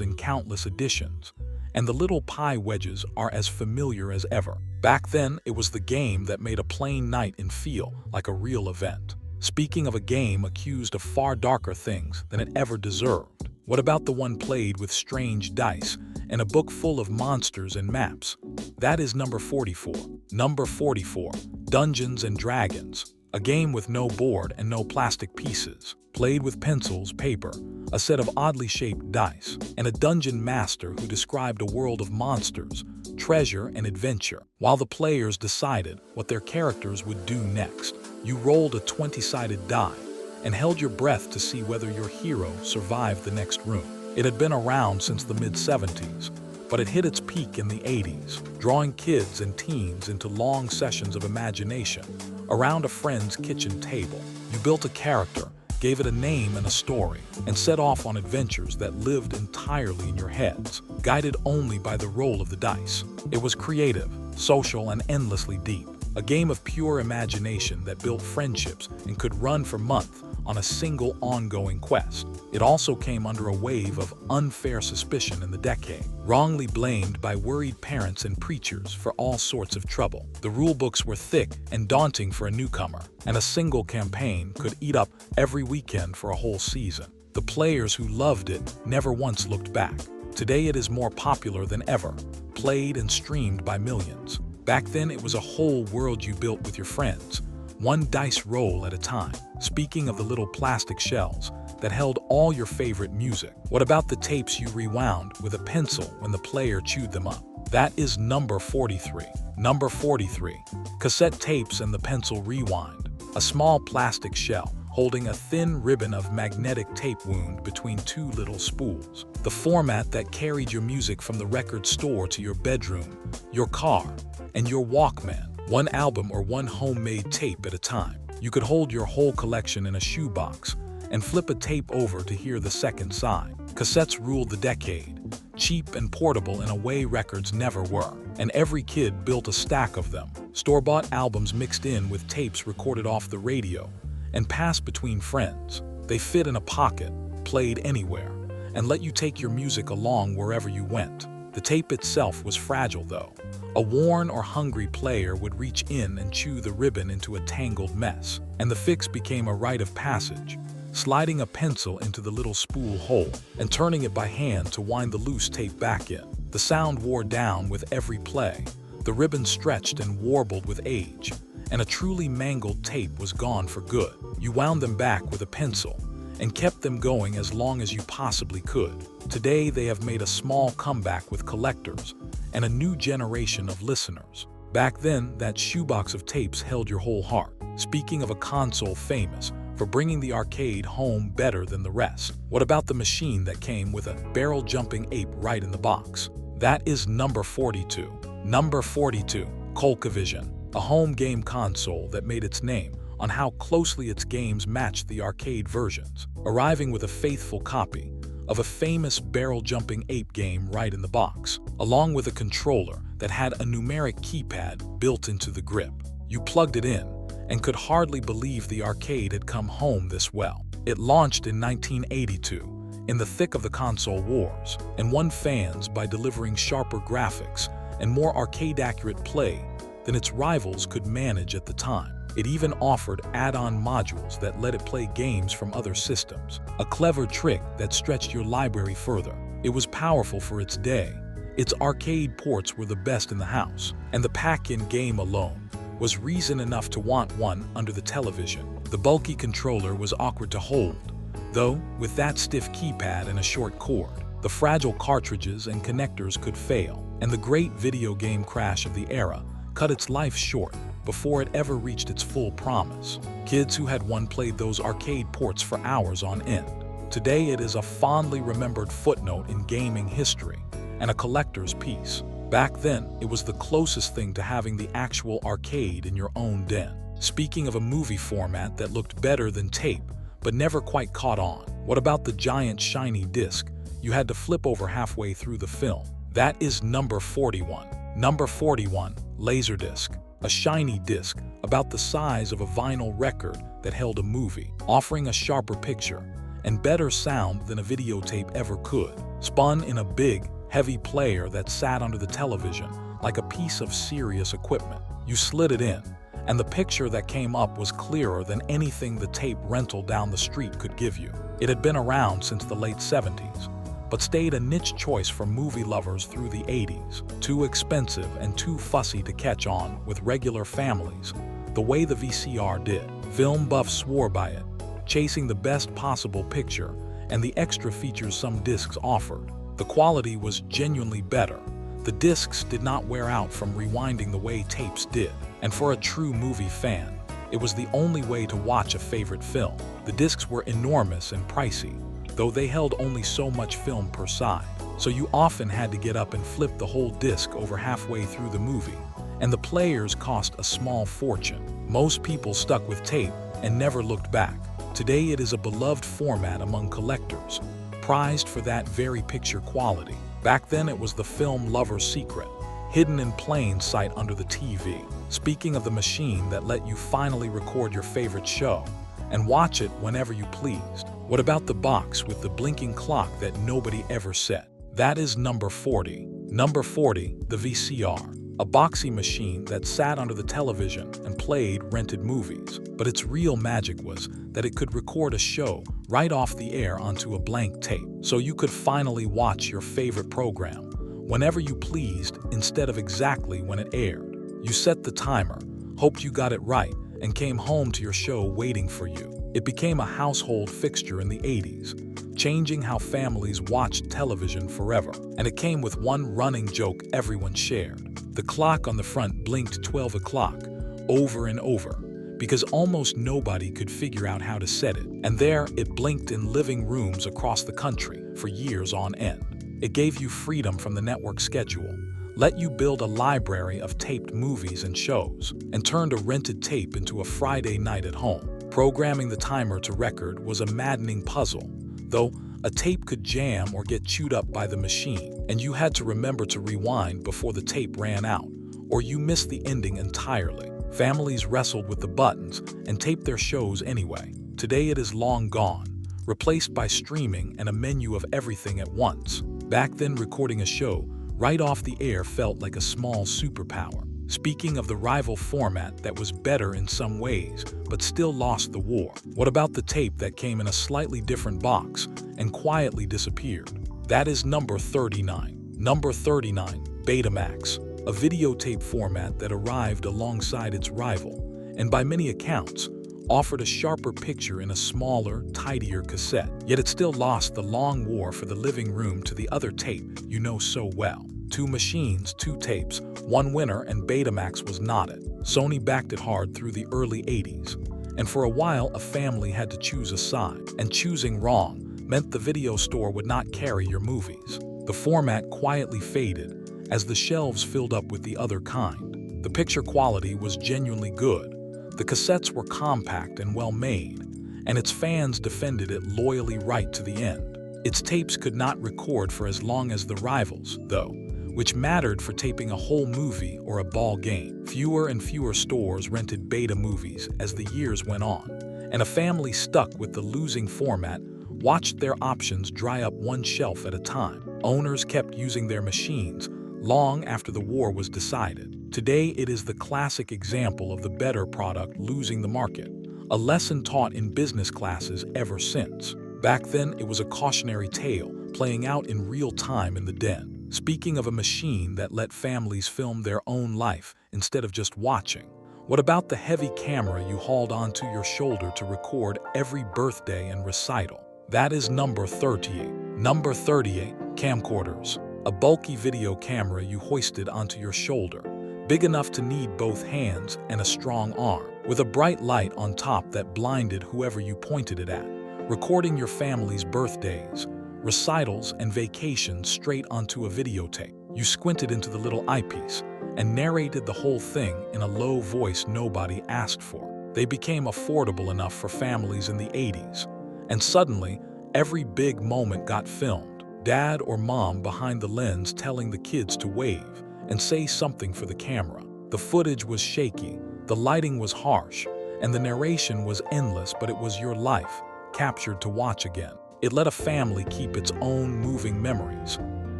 in countless editions, and the little pie wedges are as familiar as ever. Back then, it was the game that made a plain night feel like a real event. Speaking of a game accused of far darker things than it ever deserved, what about the one played with strange dice and a book full of monsters and maps? That is number 44. Number 44, Dungeons and Dragons. A game with no board and no plastic pieces, played with pencils, paper, a set of oddly shaped dice, and a dungeon master who described a world of monsters, treasure, and adventure, while the players decided what their characters would do next. You rolled a 20-sided die and held your breath to see whether your hero survived the next room. It had been around since the mid-70s, but it hit its peak in the 80s, drawing kids and teens into long sessions of imagination around a friend's kitchen table. You built a character, gave it a name and a story, and set off on adventures that lived entirely in your heads, guided only by the roll of the dice. It was creative, social, and endlessly deep, a game of pure imagination that built friendships and could run for months on a single ongoing quest. It also came under a wave of unfair suspicion in the decade, wrongly blamed by worried parents and preachers for all sorts of trouble. The rulebooks were thick and daunting for a newcomer, and a single campaign could eat up every weekend for a whole season. The players who loved it never once looked back. Today it is more popular than ever, played and streamed by millions. Back then it was a whole world you built with your friends, one dice roll at a time. Speaking of the little plastic shells that held all your favorite music, what about the tapes you rewound with a pencil when the player chewed them up? That is number 43. Number 43, cassette tapes and the pencil rewind. A small plastic shell holding a thin ribbon of magnetic tape wound between two little spools. The format that carried your music from the record store to your bedroom, your car, and your Walkman. One album or one homemade tape at a time. You could hold your whole collection in a shoebox and flip a tape over to hear the second side. Cassettes ruled the decade, cheap and portable in a way records never were. And every kid built a stack of them. Store-bought albums mixed in with tapes recorded off the radio and passed between friends. They fit in a pocket, played anywhere, and let you take your music along wherever you went. The tape itself was fragile though. A worn or hungry player would reach in and chew the ribbon into a tangled mess, and the fix became a rite of passage, sliding a pencil into the little spool hole and turning it by hand to wind the loose tape back in. The sound wore down with every play, the ribbon stretched and warbled with age, and a truly mangled tape was gone for good. You wound them back with a pencil and kept them going as long as you possibly could. Today they have made a small comeback with collectors and a new generation of listeners. Back then, that shoebox of tapes held your whole heart. Speaking of a console famous for bringing the arcade home better than the rest, what about the machine that came with a barrel-jumping ape right in the box? That is number 42. Number 42, ColecoVision, a home game console that made its name on how closely its games matched the arcade versions, arriving with a faithful copy of a famous barrel-jumping ape game right in the box, along with a controller that had a numeric keypad built into the grip. You plugged it in and could hardly believe the arcade had come home this well. It launched in 1982, in the thick of the console wars, and won fans by delivering sharper graphics and more arcade-accurate play than its rivals could manage at the time. It even offered add-on modules that let it play games from other systems, a clever trick that stretched your library further. It was powerful for its day. Its arcade ports were the best in the house, and the pack-in game alone was reason enough to want one under the television. The bulky controller was awkward to hold, though with that stiff keypad and a short cord, the fragile cartridges and connectors could fail, and the great video game crash of the era cut its life short before it ever reached its full promise. Kids who had one played those arcade ports for hours on end. Today it is a fondly remembered footnote in gaming history and a collector's piece. Back then, it was the closest thing to having the actual arcade in your own den. Speaking of a movie format that looked better than tape, but never quite caught on, what about the giant shiny disc you had to flip over halfway through the film? That is number 41. Number 41, Laserdisc. A shiny disc about the size of a vinyl record that held a movie, offering a sharper picture and better sound than a videotape ever could. Spun in a big, heavy player that sat under the television like a piece of serious equipment. You slid it in, and the picture that came up was clearer than anything the tape rental down the street could give you. It had been around since the late 70s, but stayed a niche choice for movie lovers through the 80s. Too expensive and too fussy to catch on with regular families, the way the VCR did. Film buffs swore by it, chasing the best possible picture and the extra features some discs offered. The quality was genuinely better. The discs did not wear out from rewinding the way tapes did, and for a true movie fan, it was the only way to watch a favorite film. The discs were enormous and pricey, though they held only so much film per side, so you often had to get up and flip the whole disc over halfway through the movie, and the players cost a small fortune. Most people stuck with tape and never looked back. Today it is a beloved format among collectors, prized for that very picture quality. Back then it was the film lover's secret, hidden in plain sight under the TV. Speaking of the machine that let you finally record your favorite show and watch it whenever you pleased, what about the box with the blinking clock that nobody ever set? That is number 40. Number 40, the VCR. A boxy machine that sat under the television and played rented movies. But its real magic was that it could record a show right off the air onto a blank tape, so you could finally watch your favorite program whenever you pleased instead of exactly when it aired. You set the timer, hoped you got it right, and came home to your show waiting for you. It became a household fixture in the 80s, changing how families watched television forever. And it came with one running joke everyone shared. The clock on the front blinked 12 o'clock over and over, because almost nobody could figure out how to set it. And there it blinked in living rooms across the country for years on end. It gave you freedom from the network schedule, let you build a library of taped movies and shows, and turned a rented tape into a Friday night at home. Programming the timer to record was a maddening puzzle, though A tape could jam or get chewed up by the machine, and you had to remember to rewind before the tape ran out, or you missed the ending entirely. Families wrestled with the buttons and taped their shows anyway. Today it is long gone, replaced by streaming and a menu of everything at once. Back then, recording a show right off the air felt like a small superpower. Speaking of the rival format that was better in some ways, but still lost the war, what about the tape that came in a slightly different box and quietly disappeared? That is number 39. Number 39, Betamax, a videotape format that arrived alongside its rival, and by many accounts, offered a sharper picture in a smaller, tidier cassette. Yet it still lost the long war for the living room to the other tape you know so well. 2 machines, 2 tapes, 1 winner, and Betamax was not it. Sony backed it hard through the early 80s, and for a while a family had to choose a side, and choosing wrong meant the video store would not carry your movies. The format quietly faded as the shelves filled up with the other kind. The picture quality was genuinely good, the cassettes were compact and well made, and its fans defended it loyally right to the end. Its tapes could not record for as long as the rivals, though, which mattered for taping a whole movie or a ball game. Fewer and fewer stores rented beta movies as the years went on, and a family stuck with the losing format watched their options dry up one shelf at a time. Owners kept using their machines long after the war was decided. Today, it is the classic example of the better product losing the market, a lesson taught in business classes ever since. Back then, it was a cautionary tale playing out in real time in the den. Speaking of a machine that let families film their own life instead of just watching, what about the heavy camera you hauled onto your shoulder to record every birthday and recital? That is number 38. Number 38, camcorders. A bulky video camera you hoisted onto your shoulder, big enough to need both hands and a strong arm, with a bright light on top that blinded whoever you pointed it at, recording your family's birthdays, recitals, and vacations straight onto a videotape. You squinted into the little eyepiece and narrated the whole thing in a low voice nobody asked for. They became affordable enough for families in the 80s, and suddenly, every big moment got filmed. Dad or mom behind the lens telling the kids to wave and say something for the camera. The footage was shaky, the lighting was harsh, and the narration was endless, but it was your life, captured to watch again. It let a family keep its own moving memories,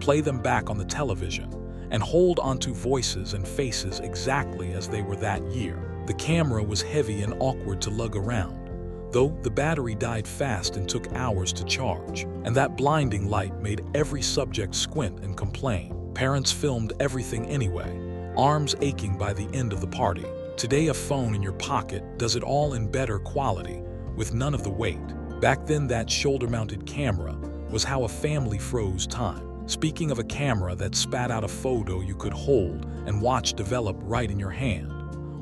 play them back on the television, and hold onto voices and faces exactly as they were that year. The camera was heavy and awkward to lug around, though the battery died fast and took hours to charge, and that blinding light made every subject squint and complain. Parents filmed everything anyway, arms aching by the end of the party. Today, a phone in your pocket does it all in better quality, with none of the weight. Back then, that shoulder-mounted camera was how a family froze time. Speaking of a camera that spat out a photo you could hold and watch develop right in your hand,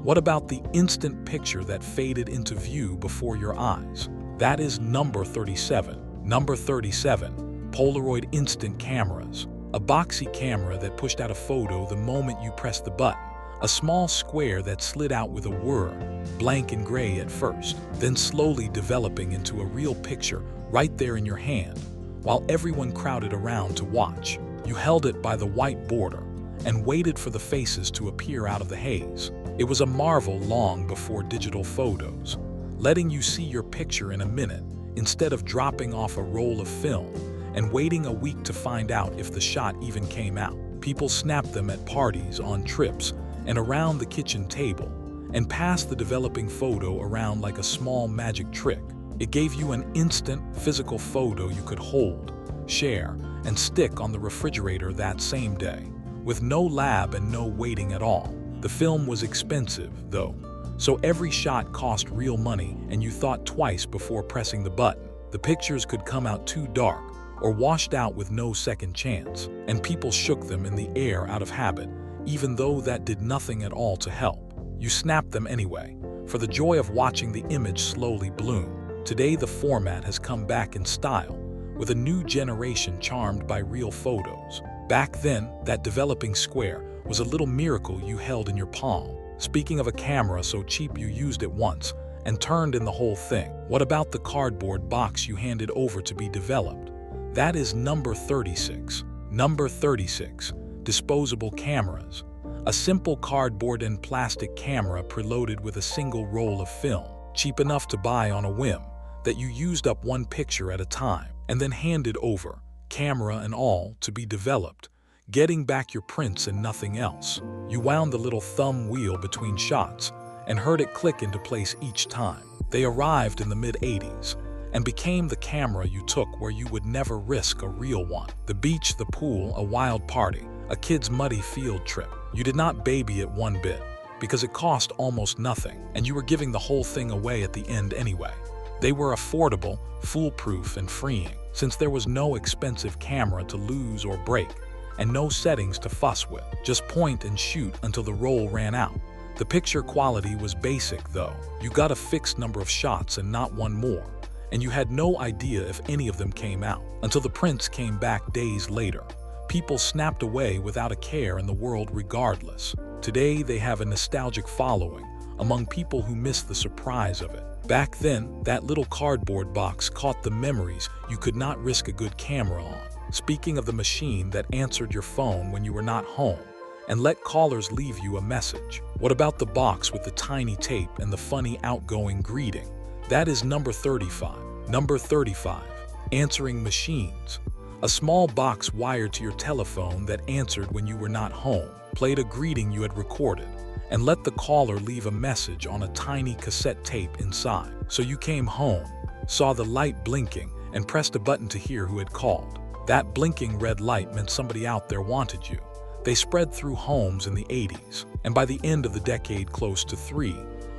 what about the instant picture that faded into view before your eyes? That is number 37. Number 37, Polaroid instant cameras. A boxy camera that pushed out a photo the moment you pressed the button. A small square that slid out with a whir, blank and gray at first, then slowly developing into a real picture right there in your hand, while everyone crowded around to watch. You held it by the white border and waited for the faces to appear out of the haze. It was a marvel long before digital photos, letting you see your picture in a minute instead of dropping off a roll of film and waiting a week to find out if the shot even came out. People snapped them at parties, on trips, and around the kitchen table, and passed the developing photo around like a small magic trick. It gave you an instant, physical photo you could hold, share, and stick on the refrigerator that same day, with no lab and no waiting at all. The film was expensive, though, so every shot cost real money and you thought twice before pressing the button. The pictures could come out too dark or washed out with no second chance, and people shook them in the air out of habit, even though that did nothing at all to help. You snapped them anyway, for the joy of watching the image slowly bloom. Today, the format has come back in style, with a new generation charmed by real photos. Back then, that developing square was a little miracle you held in your palm. Speaking of a camera so cheap you used it once and turned in the whole thing, what about the cardboard box you handed over to be developed? That is number 36. Number 36. Disposable cameras. A simple cardboard and plastic camera preloaded with a single roll of film, cheap enough to buy on a whim, that you used up one picture at a time and then handed over, camera and all, to be developed, getting back your prints and nothing else. You wound the little thumb wheel between shots and heard it click into place each time. They arrived in the mid-80s and became the camera you took where you would never risk a real one. The beach, the pool, a wild party, a kid's muddy field trip. You did not baby it one bit because it cost almost nothing and you were giving the whole thing away at the end anyway. They were affordable, foolproof, and freeing, since there was no expensive camera to lose or break, and no settings to fuss with. Just point and shoot until the roll ran out. The picture quality was basic, though. You got a fixed number of shots and not one more, and you had no idea if any of them came out, until the prints came back days later. People snapped away without a care in the world regardless. Today, they have a nostalgic following among people who miss the surprise of it. Back then, that little cardboard box caught the memories you could not risk a good camera on. Speaking of the machine that answered your phone when you were not home and let callers leave you a message. What about the box with the tiny tape and the funny outgoing greeting? That is number 35. Number 35. Answering machines. A small box wired to your telephone that answered when you were not home, played a greeting you had recorded, and let the caller leave a message on a tiny cassette tape inside. So you came home, saw the light blinking, and pressed a button to hear who had called. That blinking red light meant somebody out there wanted you. They spread through homes in the 80s, and by the end of the decade, close to 3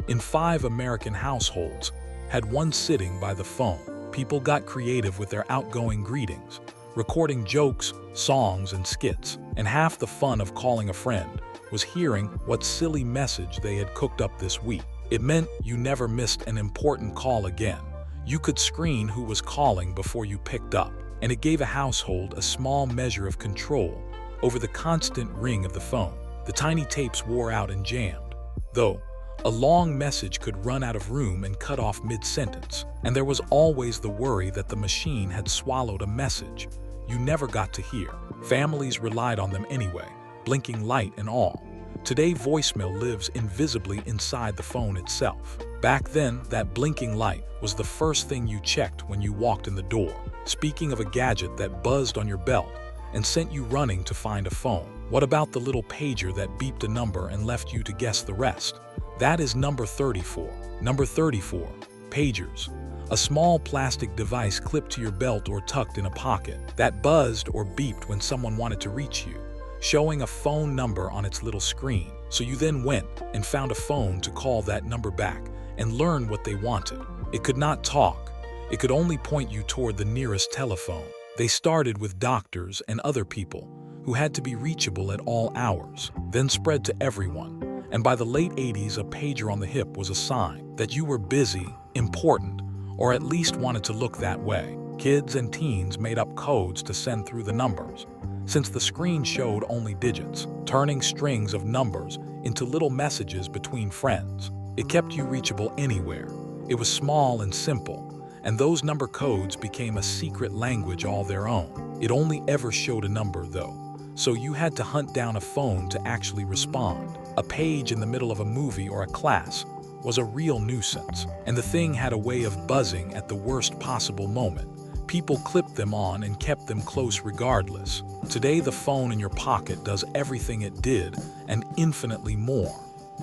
in 5 American households had one sitting by the phone. People got creative with their outgoing greetings, recording jokes, songs, and skits, and half the fun of calling a friend was hearing what silly message they had cooked up this week. It meant you never missed an important call again. You could screen who was calling before you picked up, and it gave a household a small measure of control over the constant ring of the phone. The tiny tapes wore out and jammed, though a long message could run out of room and cut off mid-sentence, and there was always the worry that the machine had swallowed a message you never got to hear. Families relied on them anyway, blinking light and all. Today, voicemail lives invisibly inside the phone itself. Back then, that blinking light was the first thing you checked when you walked in the door. Speaking of a gadget that buzzed on your belt and sent you running to find a phone, what about the little pager that beeped a number and left you to guess the rest? That is number 34. Number 34. Pagers. A small plastic device clipped to your belt or tucked in a pocket that buzzed or beeped when someone wanted to reach you, showing a phone number on its little screen. So you then went and found a phone to call that number back and learn what they wanted. It could not talk. It could only point you toward the nearest telephone. They started with doctors and other people who had to be reachable at all hours, then spread to everyone. And by the late 80s, a pager on the hip was a sign that you were busy, important, or at least wanted to look that way. Kids and teens made up codes to send through the numbers, since the screen showed only digits, turning strings of numbers into little messages between friends. It kept you reachable anywhere. It was small and simple, and those number codes became a secret language all their own. It only ever showed a number, though, so you had to hunt down a phone to actually respond. A page in the middle of a movie or a class was a real nuisance, and the thing had a way of buzzing at the worst possible moment. People clipped them on and kept them close regardless. Today, the phone in your pocket does everything it did and infinitely more.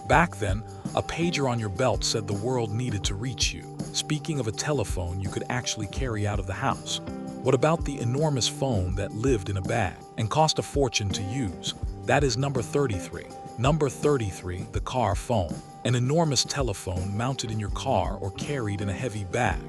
Back then, a pager on your belt said the world needed to reach you. Speaking of a telephone you could actually carry out of the house, what about the enormous phone that lived in a bag and cost a fortune to use? That is number 33. Number 33, the car phone. An enormous telephone mounted in your car or carried in a heavy bag,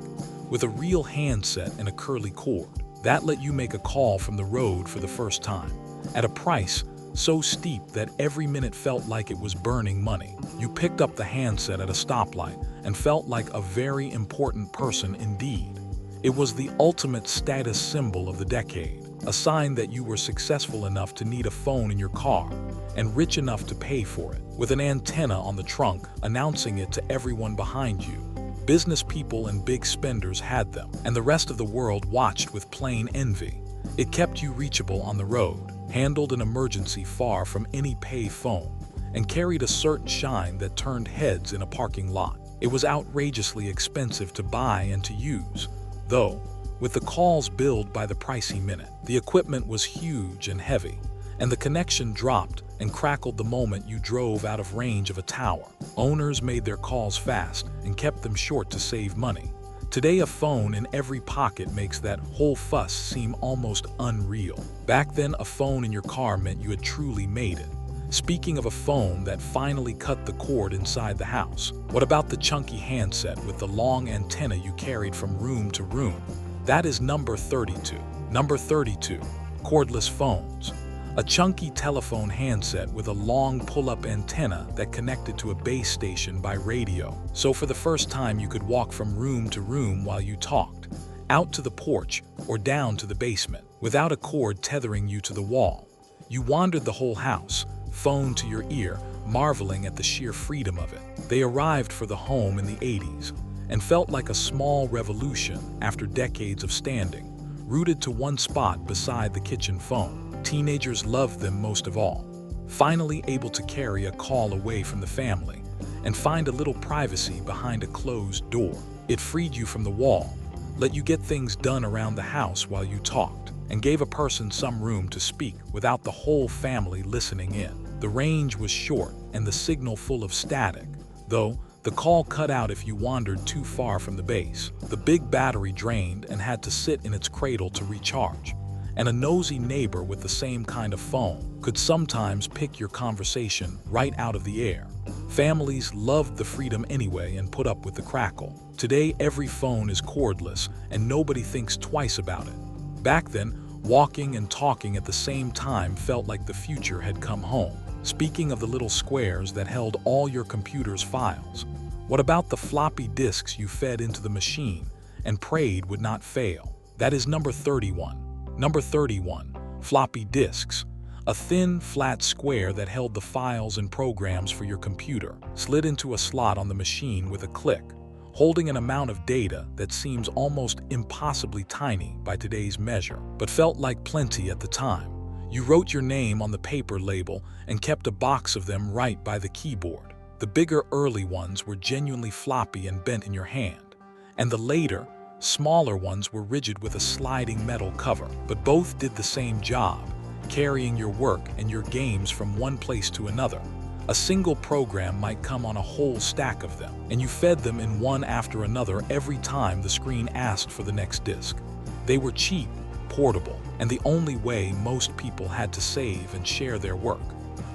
with a real handset and a curly cord. That let you make a call from the road for the first time, at a price so steep that every minute felt like it was burning money. You picked up the handset at a stoplight and felt like a very important person indeed. It was the ultimate status symbol of the decade, a sign that you were successful enough to need a phone in your car and rich enough to pay for it, with an antenna on the trunk announcing it to everyone behind you. Business people and big spenders had them, and the rest of the world watched with plain envy. It kept you reachable on the road, handled an emergency far from any pay phone, and carried a certain shine that turned heads in a parking lot. It was outrageously expensive to buy and to use, though, with the calls billed by the pricey minute. The equipment was huge and heavy, and the connection dropped and crackled the moment you drove out of range of a tower. Owners made their calls fast and kept them short to save money. Today, a phone in every pocket makes that whole fuss seem almost unreal. Back then, a phone in your car meant you had truly made it. Speaking of a phone that finally cut the cord inside the house, what about the chunky handset with the long antenna you carried from room to room? That is number 32. Number 32, cordless phones. A chunky telephone handset with a long pull-up antenna that connected to a base station by radio. So for the first time you could walk from room to room while you talked, out to the porch or down to the basement, without a cord tethering you to the wall. You wandered the whole house, phone to your ear, marveling at the sheer freedom of it. They arrived for the home in the 80s and felt like a small revolution after decades of standing, rooted to one spot beside the kitchen phone. Teenagers loved them most of all. Finally able to carry a call away from the family and find a little privacy behind a closed door. It freed you from the wall, let you get things done around the house while you talked, and gave a person some room to speak without the whole family listening in. The range was short and the signal full of static, though the call cut out if you wandered too far from the base. The big battery drained and had to sit in its cradle to recharge. And a nosy neighbor with the same kind of phone could sometimes pick your conversation right out of the air. Families loved the freedom anyway and put up with the crackle. Today, every phone is cordless and nobody thinks twice about it. Back then, walking and talking at the same time felt like the future had come home. Speaking of the little squares that held all your computer's files, what about the floppy disks you fed into the machine and prayed would not fail? That is number 31. Number 31, floppy disks. A thin, flat square that held the files and programs for your computer, slid into a slot on the machine with a click, holding an amount of data that seems almost impossibly tiny by today's measure, but felt like plenty at the time. You wrote your name on the paper label and kept a box of them right by the keyboard. The bigger early ones were genuinely floppy and bent in your hand, and the later, smaller ones were rigid with a sliding metal cover, but both did the same job, carrying your work and your games from one place to another. A single program might come on a whole stack of them, and you fed them in one after another every time the screen asked for the next disk. They were cheap, portable, and the only way most people had to save and share their work.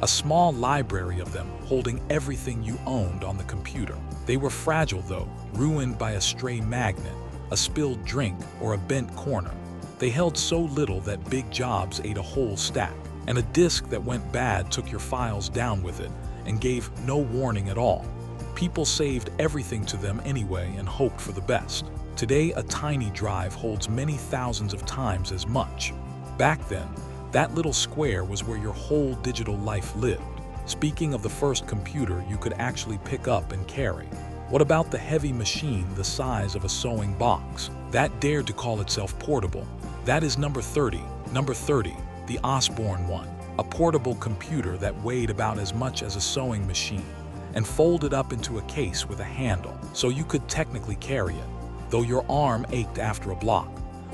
A small library of them holding everything you owned on the computer. They were fragile though, ruined by a stray magnet, a spilled drink, or a bent corner. They held so little that big jobs ate a whole stack, and a disk that went bad took your files down with it and gave no warning at all. People saved everything to them anyway and hoped for the best. Today, a tiny drive holds many thousands of times as much. Back then, that little square was where your whole digital life lived. Speaking of the first computer you could actually pick up and carry, what about the heavy machine the size of a sewing box that dared to call itself portable? That is number 30. Number 30, the Osborne one. A portable computer that weighed about as much as a sewing machine and folded up into a case with a handle, so you could technically carry it, though your arm ached after a block.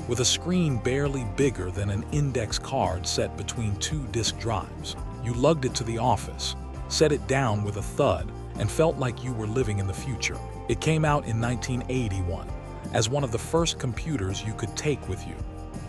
With a screen barely bigger than an index card set between two disk drives, you lugged it to the office, set it down with a thud, and felt like you were living in the future. It came out in 1981 as one of the first computers you could take with you,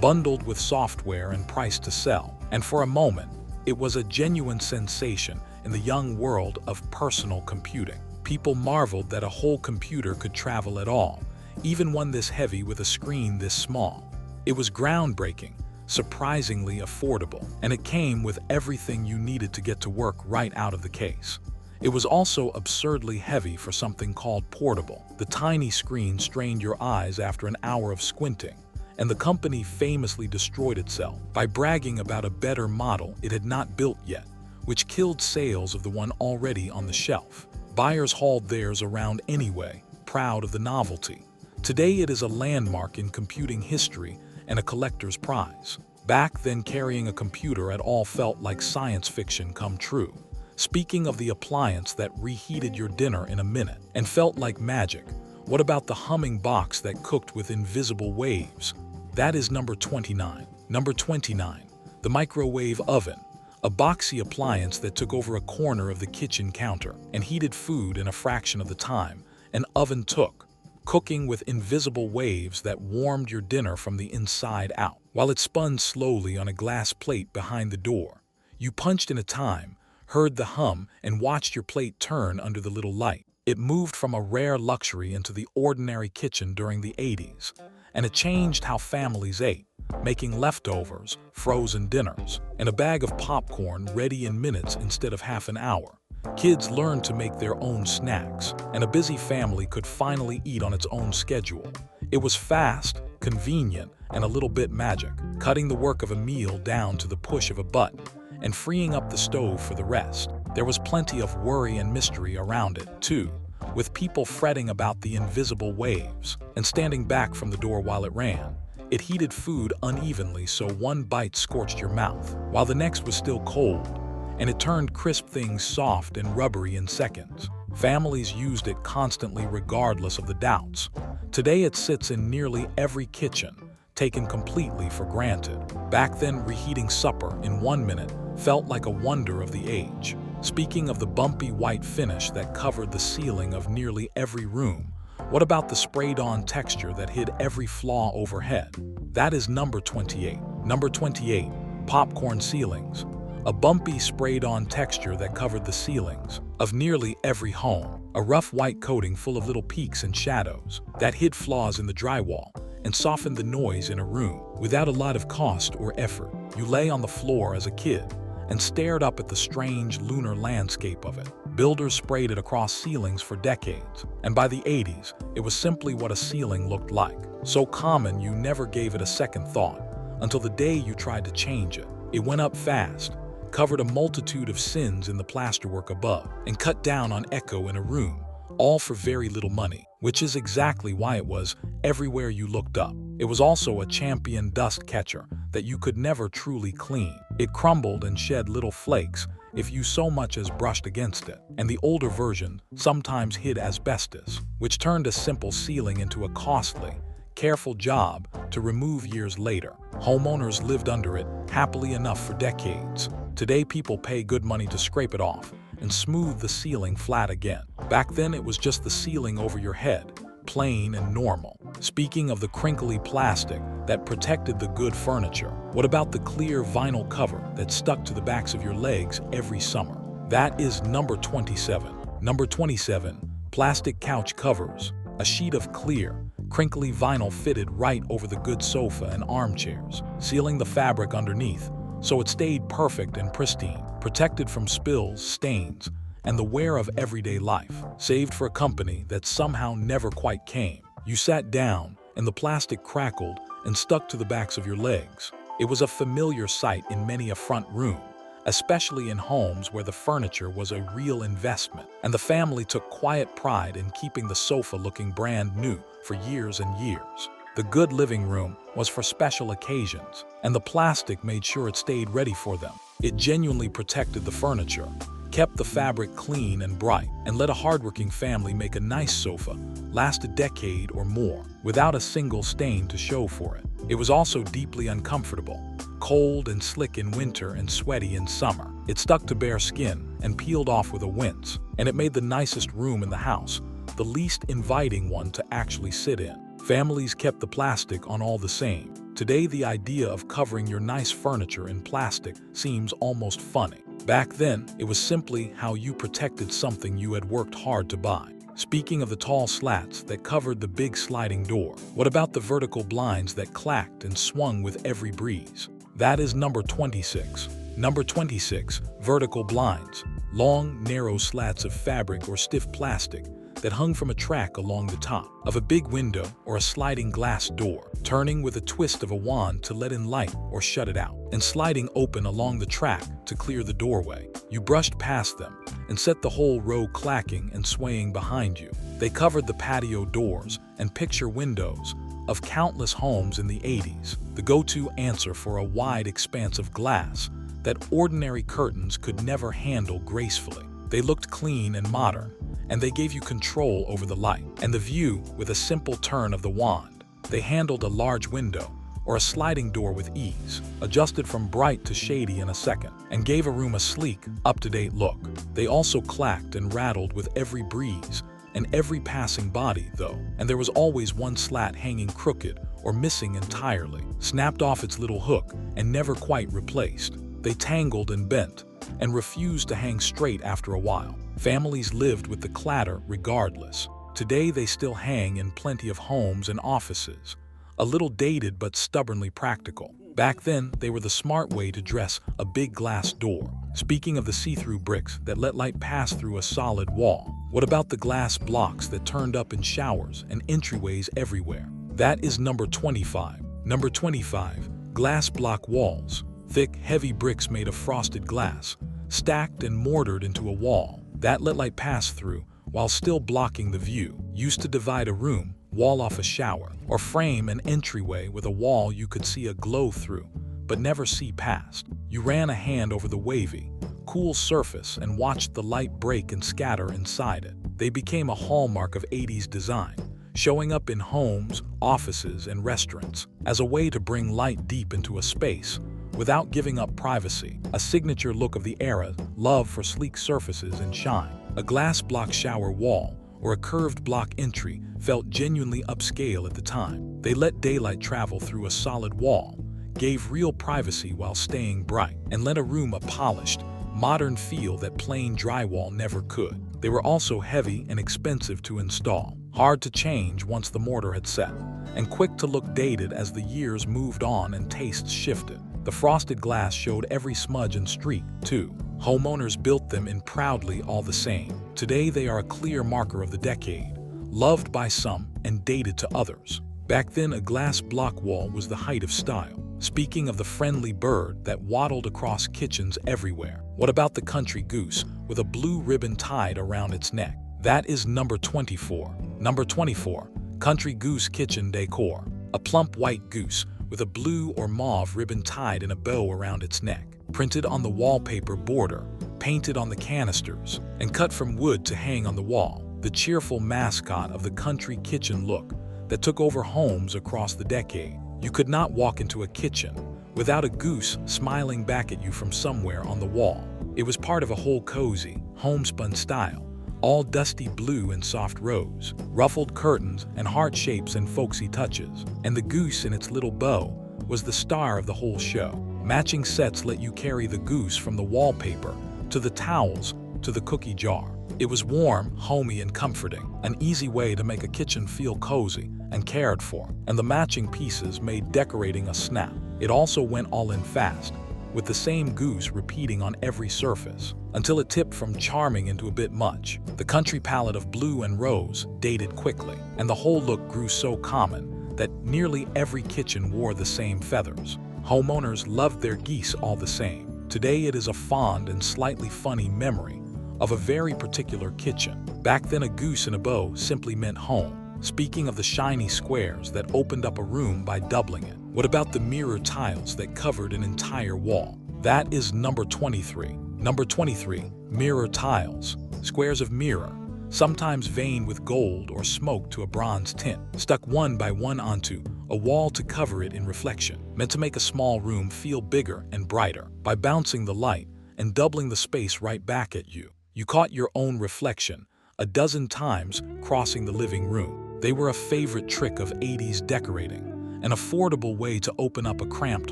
bundled with software and priced to sell. And for a moment, it was a genuine sensation in the young world of personal computing. People marveled that a whole computer could travel at all, even one this heavy with a screen this small. It was groundbreaking, surprisingly affordable, and it came with everything you needed to get to work right out of the case. It was also absurdly heavy for something called portable. The tiny screen strained your eyes after an hour of squinting, and the company famously destroyed itself by bragging about a better model it had not built yet, which killed sales of the one already on the shelf. Buyers hauled theirs around anyway, proud of the novelty. Today it is a landmark in computing history and a collector's prize. Back then, carrying a computer at all felt like science fiction come true. Speaking of the appliance that reheated your dinner in a minute and felt like magic, what about the humming box that cooked with invisible waves? That is number 29. Number 29, the microwave oven. A boxy appliance that took over a corner of the kitchen counter and heated food in a fraction of the time an oven took, cooking with invisible waves that warmed your dinner from the inside out. While it spun slowly on a glass plate behind the door, you punched in a time, heard the hum, and watched your plate turn under the little light. It moved from a rare luxury into the ordinary kitchen during the 80s, and it changed how families ate, making leftovers, frozen dinners, and a bag of popcorn ready in minutes instead of half an hour. Kids learned to make their own snacks, and a busy family could finally eat on its own schedule. It was fast, convenient, and a little bit magic, cutting the work of a meal down to the push of a button and freeing up the stove for the rest. There was plenty of worry and mystery around it, too, with people fretting about the invisible waves and standing back from the door while it ran. It heated food unevenly, so one bite scorched your mouth, while the next was still cold, and it turned crisp things soft and rubbery in seconds. Families used it constantly regardless of the doubts. Today it sits in nearly every kitchen, taken completely for granted. Back then, reheating supper in 1 minute felt like a wonder of the age. Speaking of the bumpy white finish that covered the ceiling of nearly every room, what about the sprayed-on texture that hid every flaw overhead? That is number 28. Number 28, popcorn ceilings. A bumpy sprayed-on texture that covered the ceilings of nearly every home. A rough white coating full of little peaks and shadows that hid flaws in the drywall and softened the noise in a room. Without a lot of cost or effort, you lay on the floor as a kid and stared up at the strange lunar landscape of it. Builders sprayed it across ceilings for decades, and by the 80s, it was simply what a ceiling looked like. So common you never gave it a second thought, until the day you tried to change it. It went up fast, covered a multitude of sins in the plasterwork above, and cut down on echo in a room, all for very little money, which is exactly why it was everywhere you looked up. It was also a champion dust catcher that you could never truly clean. It crumbled and shed little flakes if you so much as brushed against it. And the older version sometimes hid asbestos, which turned a simple ceiling into a costly, careful job to remove years later. Homeowners lived under it happily enough for decades. Today people pay good money to scrape it off and smooth the ceiling flat again. Back then it was just the ceiling over your head, plain and normal. Speaking of the crinkly plastic that protected the good furniture, what about the clear vinyl cover that stuck to the backs of your legs every summer? That is number 27. Number 27, plastic couch covers. A sheet of clear, crinkly vinyl fitted right over the good sofa and armchairs, sealing the fabric underneath so it stayed perfect and pristine, protected from spills, stains, and the wear of everyday life. Saved for a company that somehow never quite came. You sat down, and the plastic crackled and stuck to the backs of your legs. It was a familiar sight in many a front room, especially in homes where the furniture was a real investment, and the family took quiet pride in keeping the sofa looking brand new for years and years. The good living room was for special occasions, and the plastic made sure it stayed ready for them. It genuinely protected the furniture, kept the fabric clean and bright, and let a hardworking family make a nice sofa last a decade or more without a single stain to show for it. It was also deeply uncomfortable, cold and slick in winter and sweaty in summer. It stuck to bare skin and peeled off with a wince, and it made the nicest room in the house the least inviting one to actually sit in. Families kept the plastic on all the same. Today, the idea of covering your nice furniture in plastic seems almost funny. Back then, it was simply how you protected something you had worked hard to buy. Speaking of the tall slats that covered the big sliding door, what about the vertical blinds that clacked and swung with every breeze? That is number 26. Number 26, vertical blinds. Long, narrow slats of fabric or stiff plastic that hung from a track along the top of a big window or a sliding glass door, turning with a twist of a wand to let in light or shut it out, and sliding open along the track to clear the doorway. You brushed past them and set the whole row clacking and swaying behind you. They covered the patio doors and picture windows of countless homes in the 80s, the go-to answer for a wide expanse of glass that ordinary curtains could never handle gracefully. They looked clean and modern, and they gave you control over the light and the view with a simple turn of the wand. They handled a large window or a sliding door with ease, adjusted from bright to shady in a second, and gave a room a sleek, up-to-date look. They also clacked and rattled with every breeze and every passing body, though, and there was always one slat hanging crooked or missing entirely, snapped off its little hook and never quite replaced. They tangled and bent and refused to hang straight after a while. Families lived with the clatter regardless. Today they still hang in plenty of homes and offices, a little dated but stubbornly practical. Back then, they were the smart way to dress a big glass door. Speaking of the see-through bricks that let light pass through a solid wall, what about the glass blocks that turned up in showers and entryways everywhere? That is number 25. Number 25, glass block walls. Thick, heavy bricks made of frosted glass, stacked and mortared into a wall that let light pass through while still blocking the view. Used to divide a room, wall off a shower, or frame an entryway with a wall you could see a glow through, but never see past. You ran a hand over the wavy, cool surface and watched the light break and scatter inside it. They became a hallmark of 80s design, showing up in homes, offices, and restaurants as a way to bring light deep into a space without giving up privacy, a signature look of the era, love for sleek surfaces and shine. A glass block shower wall or a curved block entry felt genuinely upscale at the time. They let daylight travel through a solid wall, gave real privacy while staying bright, and lent a room a polished, modern feel that plain drywall never could. They were also heavy and expensive to install, hard to change once the mortar had set, and quick to look dated as the years moved on and tastes shifted. The frosted glass showed every smudge and streak, too. Homeowners built them in proudly all the same. Today they are a clear marker of the decade, loved by some and dated to others. Back then, a glass block wall was the height of style. Speaking of the friendly bird that waddled across kitchens everywhere, what about the country goose with a blue ribbon tied around its neck? That is number 24. Number 24, country goose kitchen decor. A plump white goose with a blue or mauve ribbon tied in a bow around its neck, printed on the wallpaper border, painted on the canisters, and cut from wood to hang on the wall. The cheerful mascot of the country kitchen look that took over homes across the decade. You could not walk into a kitchen without a goose smiling back at you from somewhere on the wall. It was part of a whole cozy, homespun style, all dusty blue and soft rose, ruffled curtains and heart shapes and folksy touches. And the goose in its little bow was the star of the whole show. Matching sets let you carry the goose from the wallpaper to the towels to the cookie jar. It was warm, homey, and comforting, an easy way to make a kitchen feel cozy and cared for, and the matching pieces made decorating a snap. It also went all in fast, with the same goose repeating on every surface, until it tipped from charming into a bit much. The country palette of blue and rose dated quickly, and the whole look grew so common that nearly every kitchen wore the same feathers. Homeowners loved their geese all the same. Today it is a fond and slightly funny memory of a very particular kitchen. Back then, a goose in a bow simply meant home. Speaking of the shiny squares that opened up a room by doubling it, what about the mirror tiles that covered an entire wall? That is number 23. Number 23, mirror tiles. Squares of mirror, sometimes veined with gold or smoked to a bronze tint, stuck one by one onto a wall to cover it in reflection, meant to make a small room feel bigger and brighter. By bouncing the light and doubling the space right back at you, you caught your own reflection a dozen times crossing the living room. They were a favorite trick of 80s decorating, an affordable way to open up a cramped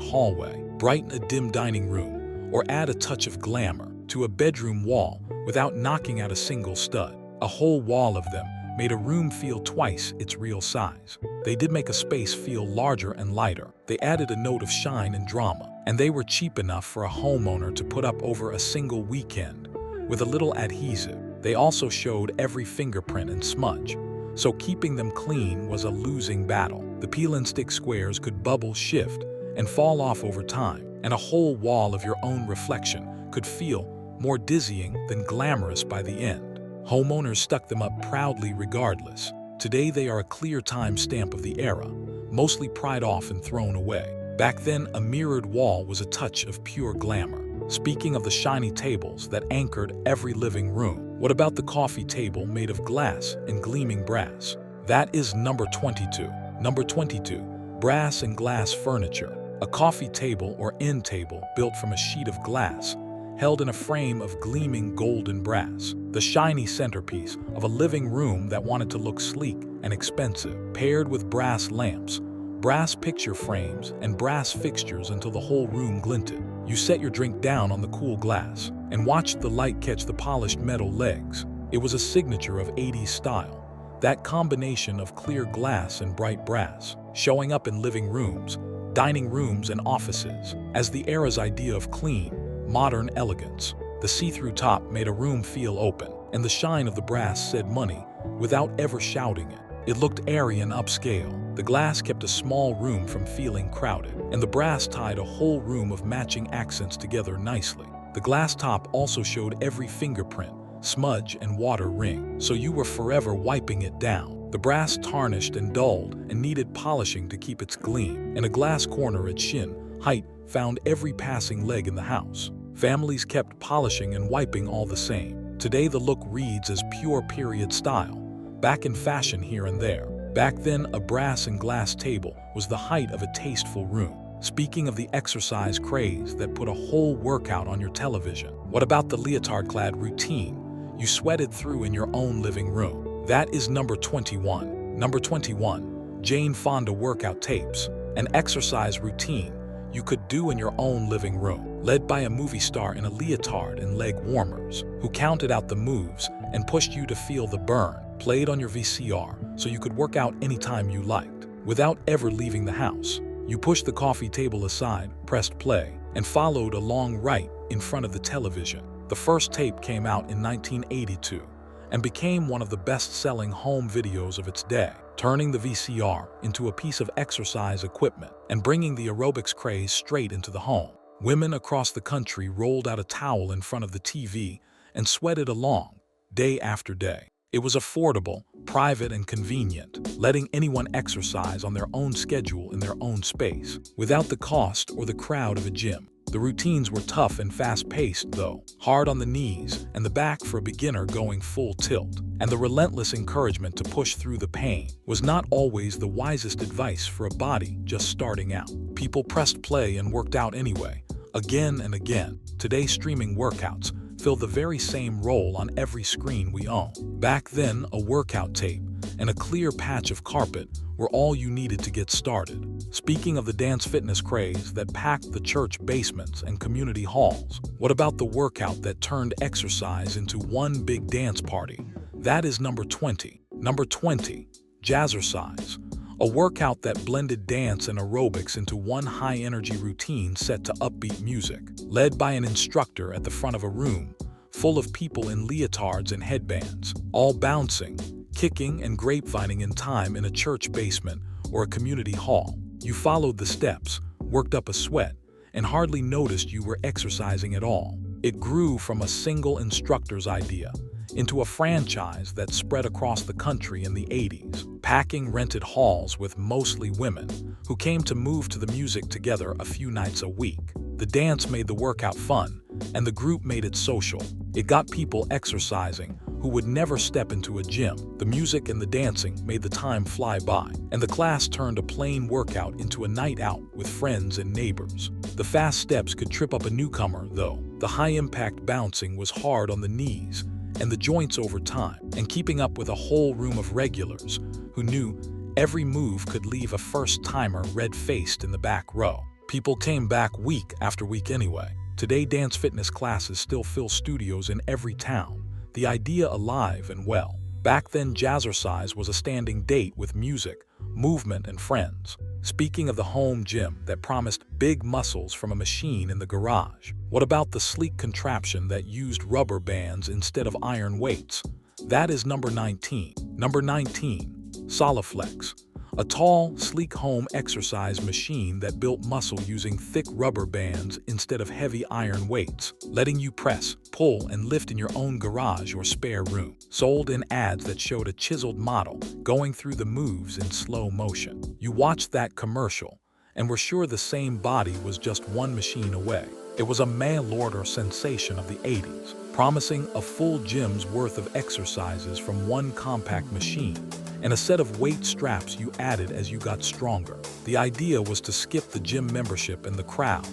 hallway, brighten a dim dining room, or add a touch of glamour to a bedroom wall without knocking out a single stud. A whole wall of them made a room feel twice its real size. They did make a space feel larger and lighter. They added a note of shine and drama, and they were cheap enough for a homeowner to put up over a single weekend with a little adhesive. They also showed every fingerprint and smudge, so keeping them clean was a losing battle. The peel and stick squares could bubble, shift, and fall off over time, and a whole wall of your own reflection could feel more dizzying than glamorous by the end. Homeowners stuck them up proudly regardless. Today they are a clear timestamp of the era, mostly pried off and thrown away. Back then, a mirrored wall was a touch of pure glamour. Speaking of the shiny tables that anchored every living room, what about the coffee table made of glass and gleaming brass? That is number 22. Number 22, brass and glass furniture. A coffee table or end table built from a sheet of glass, held in a frame of gleaming golden brass. The shiny centerpiece of a living room that wanted to look sleek and expensive, paired with brass lamps, brass picture frames, and brass fixtures until the whole room glinted. You set your drink down on the cool glass and watched the light catch the polished metal legs. It was a signature of 80s style, that combination of clear glass and bright brass, showing up in living rooms, dining rooms, and offices as the era's idea of clean, modern elegance. The see-through top made a room feel open, and the shine of the brass said money without ever shouting it. It looked airy and upscale. The glass kept a small room from feeling crowded, and the brass tied a whole room of matching accents together nicely. The glass top also showed every fingerprint, smudge, and water ring, so you were forever wiping it down. The brass tarnished and dulled and needed polishing to keep its gleam, and a glass corner at shin height found every passing leg in the house. Families kept polishing and wiping all the same. Today the look reads as pure period style, back in fashion here and there. Back then, a brass and glass table was the height of a tasteful room. Speaking of the exercise craze that put a whole workout on your television, what about the leotard-clad routine you sweated through in your own living room? That is number 21. Number 21, Jane Fonda workout tapes, an exercise routine you could do in your own living room, led by a movie star in a leotard and leg warmers, who counted out the moves and pushed you to feel the burn, played on your VCR so you could work out anytime you liked, without ever leaving the house. You pushed the coffee table aside, pressed play, and followed along right in front of the television. The first tape came out in 1982 and became one of the best-selling home videos of its day, turning the VCR into a piece of exercise equipment and bringing the aerobics craze straight into the home. Women across the country rolled out a towel in front of the TV and sweated along, day after day. It was affordable, private, and convenient, letting anyone exercise on their own schedule in their own space, without the cost or the crowd of a gym. The routines were tough and fast-paced, though, hard on the knees and the back for a beginner going full tilt. And the relentless encouragement to push through the pain was not always the wisest advice for a body just starting out. People pressed play and worked out anyway, again and again. Today, streaming workouts fill the very same role on every screen we own. Back then, a workout tape and a clear patch of carpet were all you needed to get started. Speaking of the dance fitness craze that packed the church basements and community halls, what about the workout that turned exercise into one big dance party? That is number 20. Number 20, Jazzercise. A workout that blended dance and aerobics into one high-energy routine set to upbeat music, led by an instructor at the front of a room full of people in leotards and headbands, all bouncing, kicking, and grapevining in time in a church basement or a community hall. You followed the steps, worked up a sweat, and hardly noticed you were exercising at all. It grew from a single instructor's idea into a franchise that spread across the country in the 80s, packing rented halls with mostly women who came to move to the music together a few nights a week. The dance made the workout fun, and the group made it social. It got people exercising who would never step into a gym. The music and the dancing made the time fly by, and the class turned a plain workout into a night out with friends and neighbors. The fast steps could trip up a newcomer, though. The high-impact bouncing was hard on the knees and the joints over time, and keeping up with a whole room of regulars who knew every move could leave a first-timer red-faced in the back row. People came back week after week anyway. Today, dance fitness classes still fill studios in every town, the idea alive and well. Back then, Jazzercise was a standing date with music, movement, and friends. Speaking of the home gym that promised big muscles from a machine in the garage, what about the sleek contraption that used rubber bands instead of iron weights? That is number 19. Number 19, Soliflex. A tall, sleek home exercise machine that built muscle using thick rubber bands instead of heavy iron weights, letting you press, pull, and lift in your own garage or spare room. Sold in ads that showed a chiseled model going through the moves in slow motion. You watched that commercial and were sure the same body was just one machine away. It was a mail-order sensation of the 80s, promising a full gym's worth of exercises from one compact machine, and a set of weight straps you added as you got stronger. The idea was to skip the gym membership and the crowd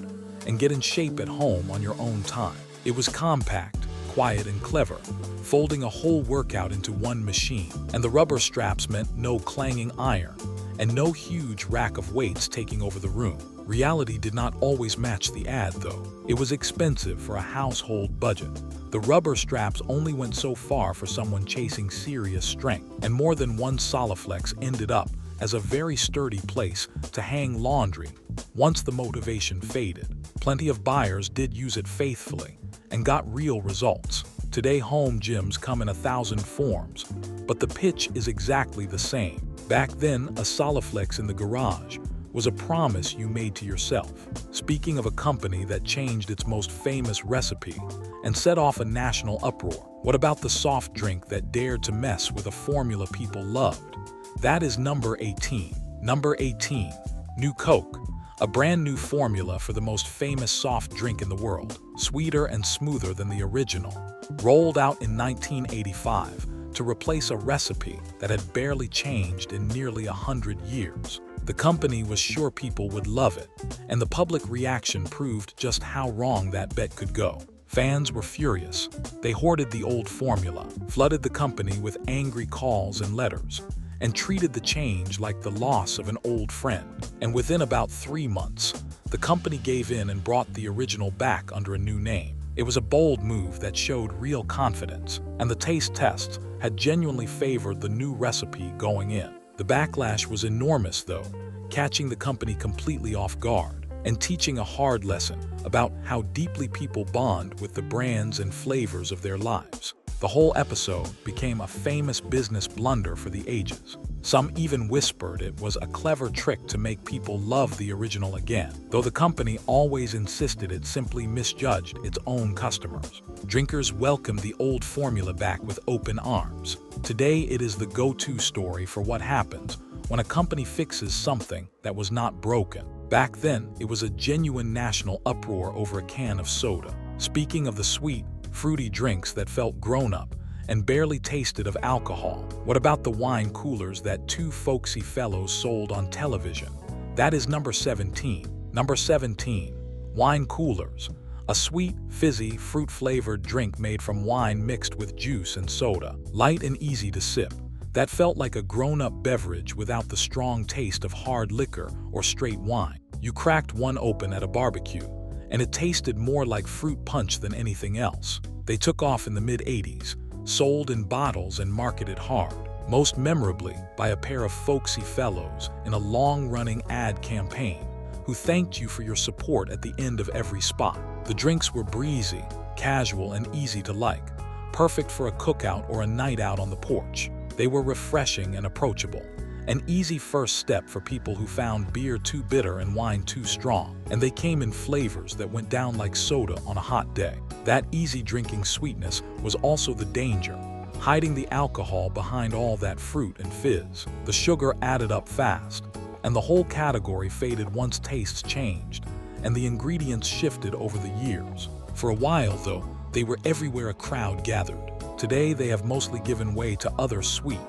and get in shape at home on your own time. It was compact, quiet, and clever, folding a whole workout into one machine. And the rubber straps meant no clanging iron and no huge rack of weights taking over the room. Reality did not always match the ad, though. It was expensive for a household budget. The rubber straps only went so far for someone chasing serious strength, and more than one Soliflex ended up as a very sturdy place to hang laundry once the motivation faded. Plenty of buyers did use it faithfully and got real results. Today, home gyms come in 1,000 forms, but the pitch is exactly the same. Back then, a Soliflex in the garage was a promise you made to yourself. Speaking of a company that changed its most famous recipe and set off a national uproar, what about the soft drink that dared to mess with a formula people loved? That is number 18. Number 18, New Coke. A brand new formula for the most famous soft drink in the world, sweeter and smoother than the original, rolled out in 1985 to replace a recipe that had barely changed in nearly 100 years. The company was sure people would love it, and the public reaction proved just how wrong that bet could go. Fans were furious. They hoarded the old formula, flooded the company with angry calls and letters, and treated the change like the loss of an old friend. And within about 3 months, the company gave in and brought the original back under a new name. It was a bold move that showed real confidence, and the taste tests had genuinely favored the new recipe going in. The backlash was enormous, though, catching the company completely off guard and teaching a hard lesson about how deeply people bond with the brands and flavors of their lives. The whole episode became a famous business blunder for the ages. Some even whispered it was a clever trick to make people love the original again, though the company always insisted it simply misjudged its own customers. Drinkers welcomed the old formula back with open arms. Today, it is the go-to story for what happens when a company fixes something that was not broken. Back then, it was a genuine national uproar over a can of soda. Speaking of the sweet, fruity drinks that felt grown-up and barely tasted of alcohol, what about the wine coolers that two folksy fellows sold on television? That is number 17. Number 17, wine coolers. A sweet, fizzy, fruit-flavored drink made from wine mixed with juice and soda. Light and easy to sip. That felt like a grown-up beverage without the strong taste of hard liquor or straight wine. You cracked one open at a barbecue, and it tasted more like fruit punch than anything else. They took off in the mid-80s, sold in bottles and marketed hard, most memorably by a pair of folksy fellows in a long-running ad campaign who thanked you for your support at the end of every spot. The drinks were breezy, casual, and easy to like, perfect for a cookout or a night out on the porch. They were refreshing and approachable, an easy first step for people who found beer too bitter and wine too strong. And they came in flavors that went down like soda on a hot day. That easy drinking sweetness was also the danger, hiding the alcohol behind all that fruit and fizz. The sugar added up fast, and the whole category faded once tastes changed, and the ingredients shifted over the years. For a while, though, they were everywhere a crowd gathered. Today, they have mostly given way to other sweet,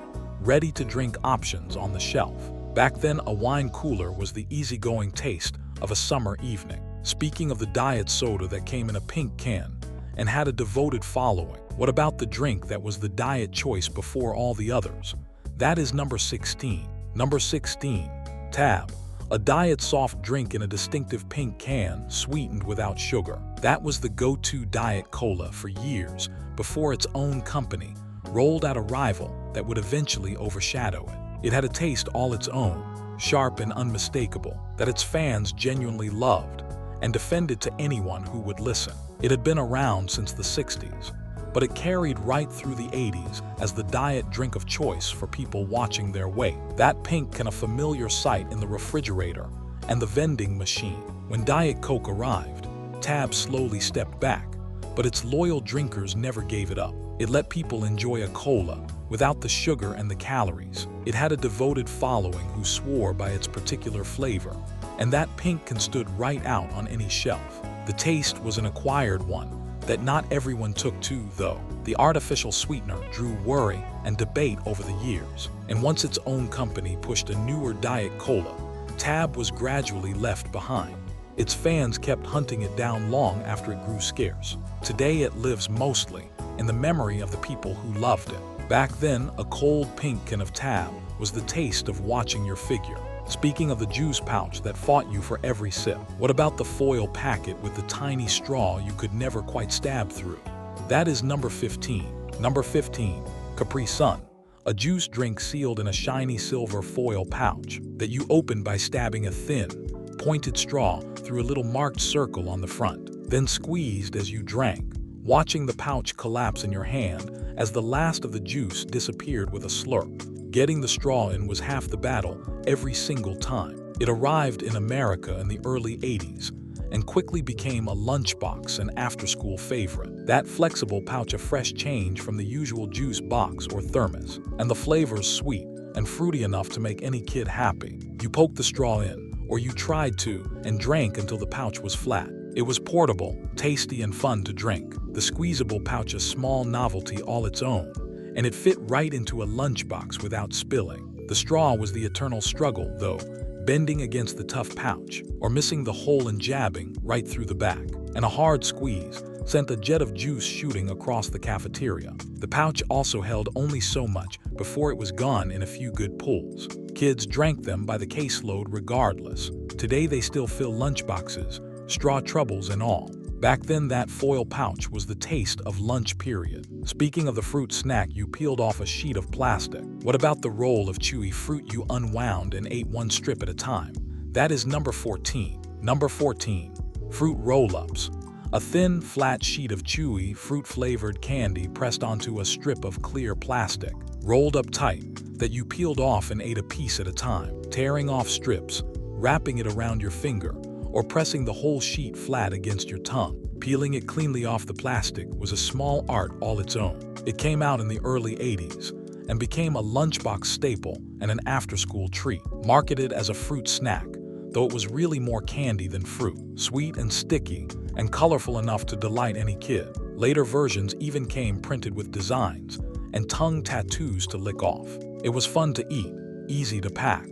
ready-to-drink options on the shelf. Back then, a wine cooler was the easygoing taste of a summer evening. Speaking of the diet soda that came in a pink can and had a devoted following, what about the drink that was the diet choice before all the others? That is number 16. Number 16, Tab. A diet soft drink in a distinctive pink can, sweetened without sugar. That was the go-to diet cola for years before its own company rolled out a rival that would eventually overshadow it. It had a taste all its own, sharp and unmistakable, that its fans genuinely loved and defended to anyone who would listen. It had been around since the 60s, but it carried right through the 80s as the diet drink of choice for people watching their weight. That pink can a familiar sight in the refrigerator and the vending machine. When Diet Coke arrived, Tab slowly stepped back, but its loyal drinkers never gave it up. It let people enjoy a cola without the sugar and the calories. It had a devoted following who swore by its particular flavor, and that pink can stood right out on any shelf. The taste was an acquired one that not everyone took to, though. The artificial sweetener drew worry and debate over the years, and once its own company pushed a newer Diet Cola, Tab was gradually left behind. Its fans kept hunting it down long after it grew scarce. Today it lives mostly in the memory of the people who loved it. Back then, a cold pink can of Tab was the taste of watching your figure. Speaking of the juice pouch that fought you for every sip, what about the foil packet with the tiny straw you could never quite stab through? That is number 15. Number 15, Capri Sun, a juice drink sealed in a shiny silver foil pouch that you opened by stabbing a thin, pointed straw through a little marked circle on the front, then squeezed as you drank, watching the pouch collapse in your hand as the last of the juice disappeared with a slurp. Getting the straw in was half the battle every single time. It arrived in America in the early 80s and quickly became a lunchbox and after-school favorite. That flexible pouch a fresh change from the usual juice box or thermos, and the flavors sweet and fruity enough to make any kid happy. You poked the straw in, or you tried to, and drank until the pouch was flat. It was portable, tasty, and fun to drink. The squeezable pouch a small novelty all its own, and it fit right into a lunchbox without spilling. The straw was the eternal struggle, though, bending against the tough pouch, or missing the hole and jabbing right through the back. And a hard squeeze sent a jet of juice shooting across the cafeteria. The pouch also held only so much before it was gone in a few good pulls. Kids drank them by the caseload regardless. Today they still fill lunchboxes, straw troubles and all. Back then, that foil pouch was the taste of lunch, period. Speaking of the fruit snack you peeled off a sheet of plastic, what about the roll of chewy fruit you unwound and ate one strip at a time? That is number 14. Number 14, fruit roll-ups. A thin, flat sheet of chewy, fruit-flavored candy pressed onto a strip of clear plastic, rolled up tight, that you peeled off and ate a piece at a time, tearing off strips, wrapping it around your finger, or pressing the whole sheet flat against your tongue. Peeling it cleanly off the plastic was a small art all its own. It came out in the early 80s and became a lunchbox staple and an after-school treat. Marketed as a fruit snack, though it was really more candy than fruit, sweet and sticky and colorful enough to delight any kid. Later versions even came printed with designs and tongue tattoos to lick off. It was fun to eat, easy to pack,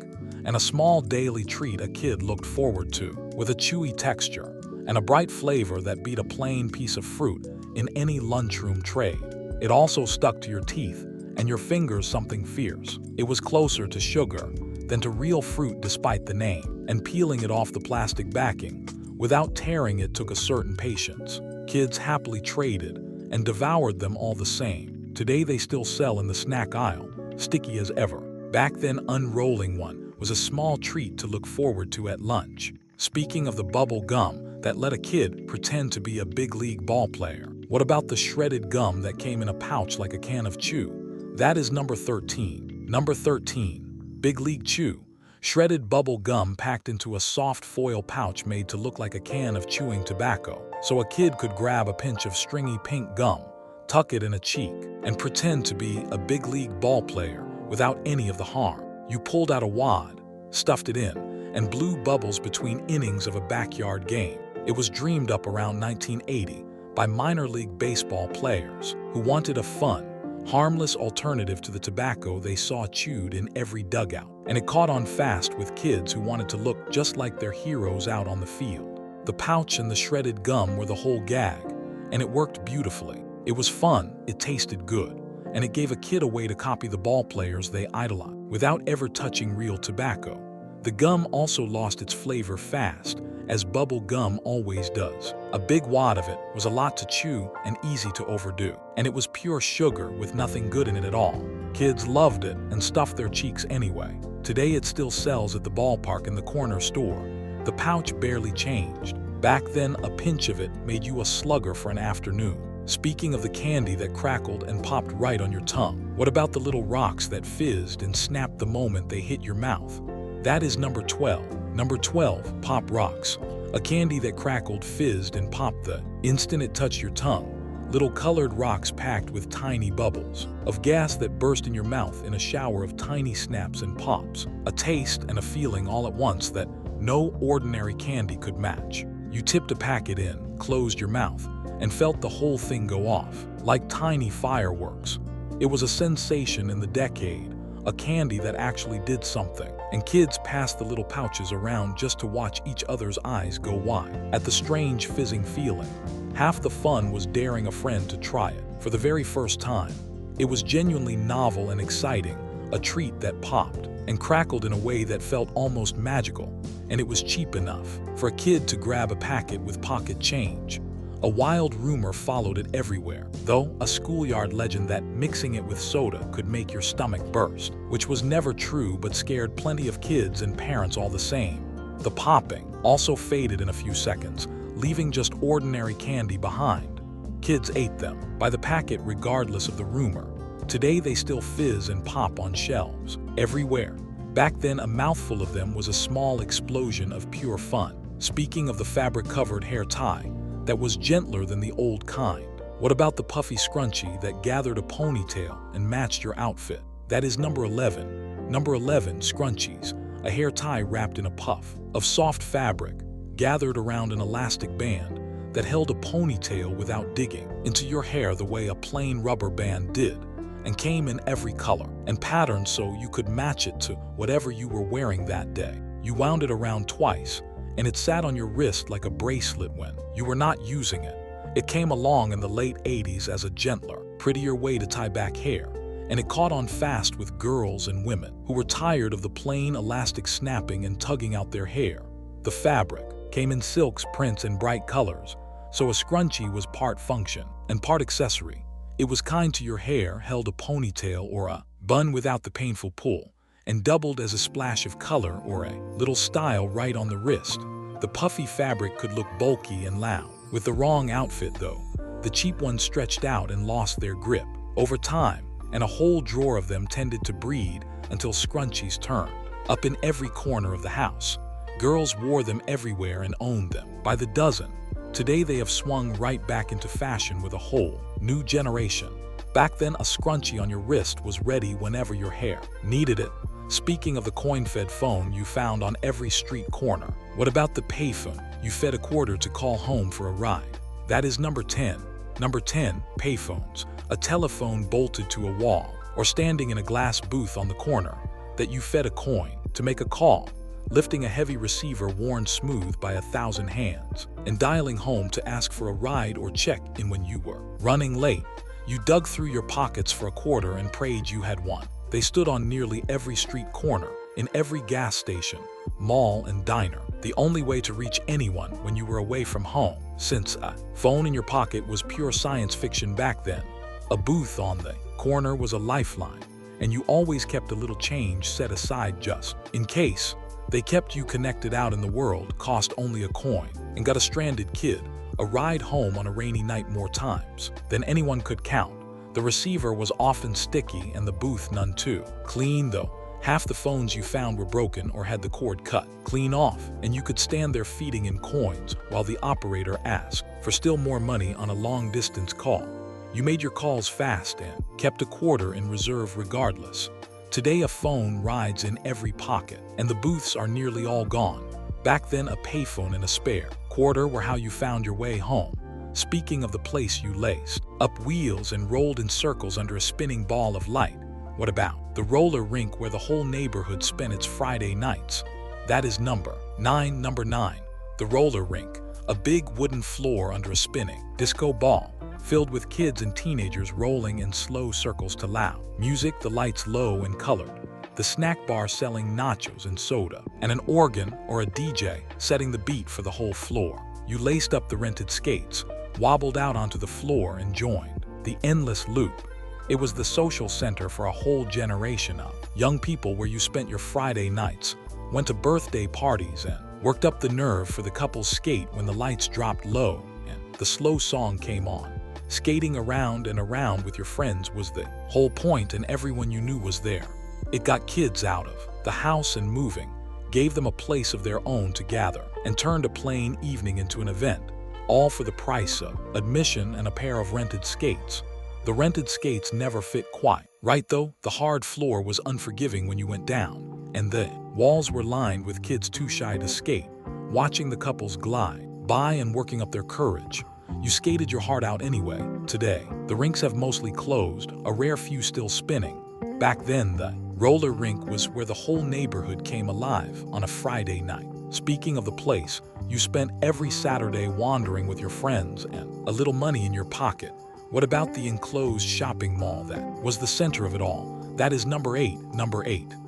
and a small daily treat a kid looked forward to, with a chewy texture and a bright flavor that beat a plain piece of fruit in any lunchroom trade. It also stuck to your teeth and your fingers something fierce. It was closer to sugar than to real fruit despite the name, and peeling it off the plastic backing without tearing it took a certain patience. Kids happily traded and devoured them all the same. Today they still sell in the snack aisle, sticky as ever. Back then, unrolling one was a small treat to look forward to at lunch. Speaking of the bubble gum that let a kid pretend to be a big league ball player, what about the shredded gum that came in a pouch like a can of chew? That is number 13. Number 13, Big League Chew. Shredded bubble gum packed into a soft foil pouch made to look like a can of chewing tobacco, so a kid could grab a pinch of stringy pink gum, tuck it in a cheek, and pretend to be a big league ball player without any of the harm. You pulled out a wad, stuffed it in, and blew bubbles between innings of a backyard game. It was dreamed up around 1980 by minor league baseball players who wanted a fun, harmless alternative to the tobacco they saw chewed in every dugout. And it caught on fast with kids who wanted to look just like their heroes out on the field. The pouch and the shredded gum were the whole gag, and it worked beautifully. It was fun, it tasted good, and it gave a kid a way to copy the ball players they idolized without ever touching real tobacco. The gum also lost its flavor fast, as bubble gum always does. A big wad of it was a lot to chew and easy to overdo, and it was pure sugar with nothing good in it at all. Kids loved it and stuffed their cheeks anyway. Today it still sells at the ballpark in the corner store. The pouch barely changed. Back then, a pinch of it made you a slugger for an afternoon. Speaking of the candy that crackled and popped right on your tongue, what about the little rocks that fizzed and snapped the moment they hit your mouth? That is number 12. Number 12, Pop Rocks. A candy that crackled, fizzed, and popped the instant it touched your tongue. Little colored rocks packed with tiny bubbles of gas that burst in your mouth in a shower of tiny snaps and pops. A taste and a feeling all at once that no ordinary candy could match. You tipped a packet in, closed your mouth, and felt the whole thing go off, like tiny fireworks. It was a sensation in the decade, a candy that actually did something, and kids passed the little pouches around just to watch each other's eyes go wide at the strange fizzing feeling. Half the fun was daring a friend to try it for the very first time. It was genuinely novel and exciting, a treat that popped and crackled in a way that felt almost magical, and it was cheap enough for a kid to grab a packet with pocket change. A wild rumor followed it everywhere, though, a schoolyard legend that mixing it with soda could make your stomach burst, which was never true but scared plenty of kids and parents all the same. The popping also faded in a few seconds, leaving just ordinary candy behind. Kids ate them by the packet regardless of the rumor. Today they still fizz and pop on shelves everywhere. Back then, a mouthful of them was a small explosion of pure fun. Speaking of the fabric-covered hair tie, that was gentler than the old kind. What about the puffy scrunchie that gathered a ponytail and matched your outfit? That is number 11. Number 11, scrunchies, a hair tie wrapped in a puff of soft fabric, gathered around an elastic band that held a ponytail without digging into your hair the way a plain rubber band did, and came in every color and pattern so you could match it to whatever you were wearing that day. You wound it around twice, and it sat on your wrist like a bracelet when you were not using it. It came along in the late 80s as a gentler, prettier way to tie back hair, and it caught on fast with girls and women who were tired of the plain elastic snapping and tugging out their hair. The fabric came in silks, prints, and bright colors, so a scrunchie was part function and part accessory. It was kind to your hair, held a ponytail or a bun without the painful pull, and doubled as a splash of color or a little style right on the wrist. The puffy fabric could look bulky and loud. With the wrong outfit, though, the cheap ones stretched out and lost their grip over time, and a whole drawer of them tended to breed until scrunchies turned up in every corner of the house. Girls wore them everywhere and owned them by the dozen. Today they have swung right back into fashion with a whole new generation. Back then, a scrunchie on your wrist was ready whenever your hair needed it. Speaking of the coin-fed phone you found on every street corner, what about the payphone you fed a quarter to call home for a ride? That is number 10. Number 10, payphones, a telephone bolted to a wall or standing in a glass booth on the corner that you fed a coin to make a call, lifting a heavy receiver worn smooth by 1,000 hands, and dialing home to ask for a ride or check in when you were running late. You dug through your pockets for a quarter and prayed you had one. They stood on nearly every street corner, in every gas station, mall, and diner. The only way to reach anyone when you were away from home, since a phone in your pocket was pure science fiction back then. A booth on the corner was a lifeline, and you always kept a little change set aside just in case. They kept you connected out in the world, cost only a coin, and got a stranded kid a ride home on a rainy night more times than anyone could count. The receiver was often sticky and the booth none too clean, though. Half the phones you found were broken or had the cord cut clean off, and you could stand there feeding in coins while the operator asked for still more money on a long-distance call. You made your calls fast and kept a quarter in reserve regardless. Today a phone rides in every pocket, and the booths are nearly all gone. Back then, a payphone and a spare quarter were how you found your way home. Speaking of the place you laced up wheels and rolled in circles under a spinning ball of light, what about the roller rink where the whole neighborhood spent its Friday nights? That is number 9. Number 9, the roller rink, a big wooden floor under a spinning disco ball, filled with kids and teenagers rolling in slow circles to loud music, the lights low and colored, the snack bar selling nachos and soda, and an organ or a DJ setting the beat for the whole floor. You laced up the rented skates, wobbled out onto the floor, and joined the endless loop. It was the social center for a whole generation of young people where you spent your Friday nights, went to birthday parties, and worked up the nerve for the couple's skate when the lights dropped low and the slow song came on. Skating around and around with your friends was the whole point, and everyone you knew was there. It got kids out of the house and moving, gave them a place of their own to gather, and turned a plain evening into an event, all for the price of admission and a pair of rented skates. The rented skates never fit quite right though. The hard floor was unforgiving when you went down, and the walls were lined with kids too shy to skate, watching the couples glide by and working up their courage. You skated your heart out anyway. Today, the rinks have mostly closed, a rare few still spinning. Back then, the roller rink was where the whole neighborhood came alive on a Friday night. Speaking of the place, you spent every Saturday wandering with your friends and a little money in your pocket. What about the enclosed shopping mall that was the center of it all? That is number 8,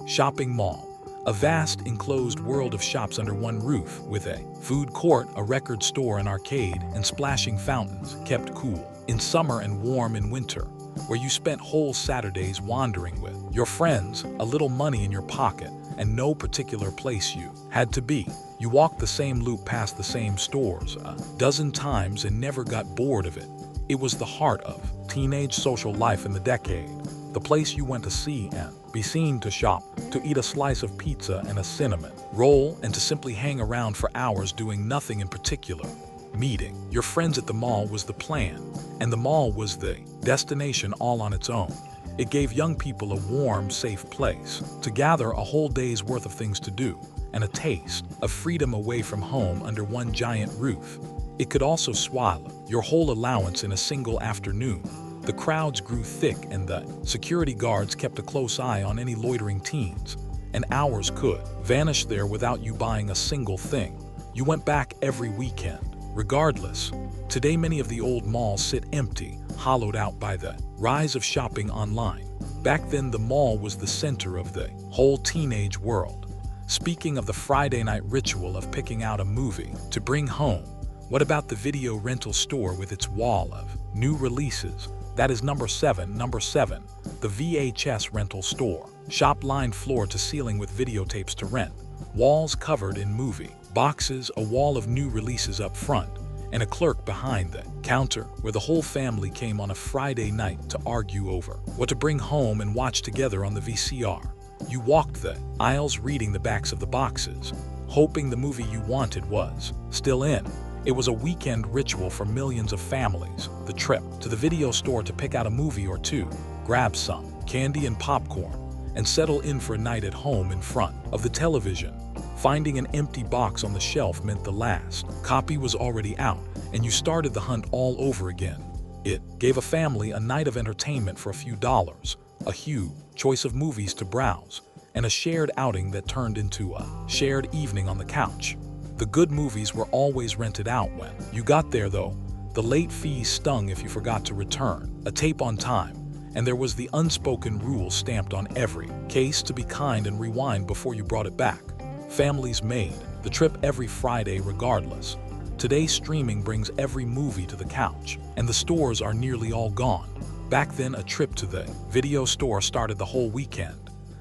shopping mall. A vast enclosed world of shops under one roof, with a food court, a record store, an arcade, and splashing fountains, kept cool in summer and warm in winter, where you spent whole Saturdays wandering with your friends, a little money in your pocket, and no particular place you had to be. You walked the same loop past the same stores a dozen times and never got bored of it. It was the heart of teenage social life in the decade, the place you went to see and be seen, to shop, to eat a slice of pizza and a cinnamon roll, and to simply hang around for hours doing nothing in particular. Meeting your friends at the mall was the plan, and the mall was the destination all on its own. It gave young people a warm, safe place to gather, a whole day's worth of things to do, and a taste of freedom away from home under one giant roof. It could also swallow your whole allowance in a single afternoon. The crowds grew thick, and the security guards kept a close eye on any loitering teens, and hours could vanish there without you buying a single thing. You went back every weekend, regardless. Today, many of the old malls sit empty, hollowed out by the rise of shopping online. Back then, the mall was the center of the whole teenage world. Speaking of the Friday night ritual of picking out a movie to bring home, what about the video rental store with its wall of new releases? That is number 7, the VHS rental store. Shop lined floor to ceiling with videotapes to rent. Walls covered in movie boxes, a wall of new releases up front, and a clerk behind the counter where the whole family came on a Friday night to argue over what to bring home and watch together on the VCR. You walked the aisles reading the backs of the boxes, hoping the movie you wanted was still in. It was a weekend ritual for millions of families, the trip to the video store to pick out a movie or two, grab some candy and popcorn, and settle in for a night at home in front of the television. Finding an empty box on the shelf meant the last copy was already out, and you started the hunt all over again. It gave a family a night of entertainment for a few dollars, a huge choice of movies to browse, and a shared outing that turned into a shared evening on the couch. The good movies were always rented out when you got there, though. The late fees stung if you forgot to return a tape on time, and there was the unspoken rule stamped on every case to be kind and rewind before you brought it back. Families made the trip every Friday regardless. Today, streaming brings every movie to the couch, and the stores are nearly all gone. Back then, a trip to the video store started the whole weekend.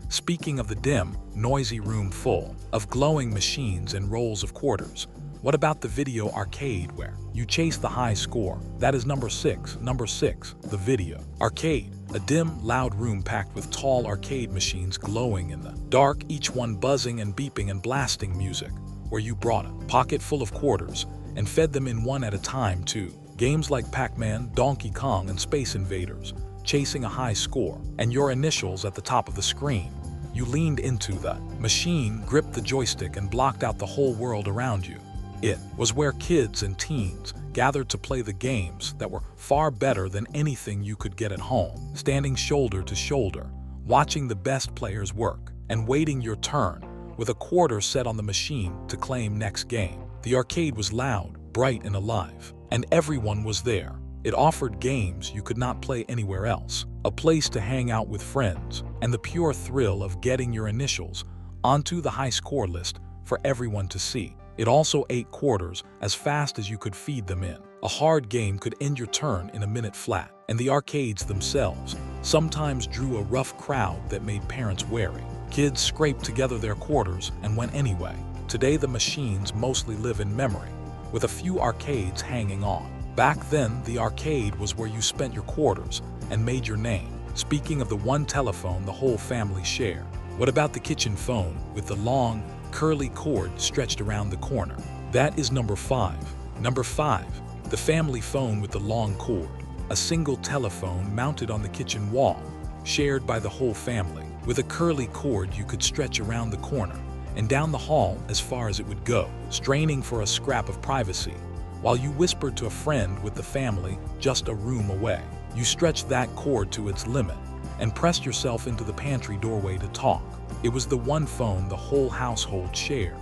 Speaking of the dim, noisy room full of glowing machines and rolls of quarters, what about the video arcade where you chase the high score? That is number 6, the video arcade. A dim, loud room packed with tall arcade machines glowing in the dark, each one buzzing and beeping and blasting music, where you brought a pocket full of quarters and fed them in one at a time to games like Pac-Man, Donkey Kong, and Space Invaders, chasing a high score, and your initials at the top of the screen. You leaned into the machine, gripped the joystick, and blocked out the whole world around you. It was where kids and teens gathered to play the games that were far better than anything you could get at home, standing shoulder to shoulder, watching the best players work, and waiting your turn with a quarter set on the machine to claim next game. The arcade was loud, bright, and alive, and everyone was there. It offered games you could not play anywhere else, a place to hang out with friends, and the pure thrill of getting your initials onto the high score list for everyone to see. It also ate quarters as fast as you could feed them in. A hard game could end your turn in a minute flat, and the arcades themselves sometimes drew a rough crowd that made parents wary. Kids scraped together their quarters and went anyway. Today the machines mostly live in memory, with a few arcades hanging on. Back then, the arcade was where you spent your quarters and made your name. Speaking of the one telephone the whole family shared, what about the kitchen phone with the long, curly cord stretched around the corner? That is number 5. Number 5, the family phone with the long cord, a single telephone mounted on the kitchen wall, shared by the whole family. With a curly cord you could stretch around the corner and down the hall as far as it would go, straining for a scrap of privacy, while you whispered to a friend with the family just a room away. You stretched that cord to its limit and pressed yourself into the pantry doorway to talk. It was the one phone the whole household shared,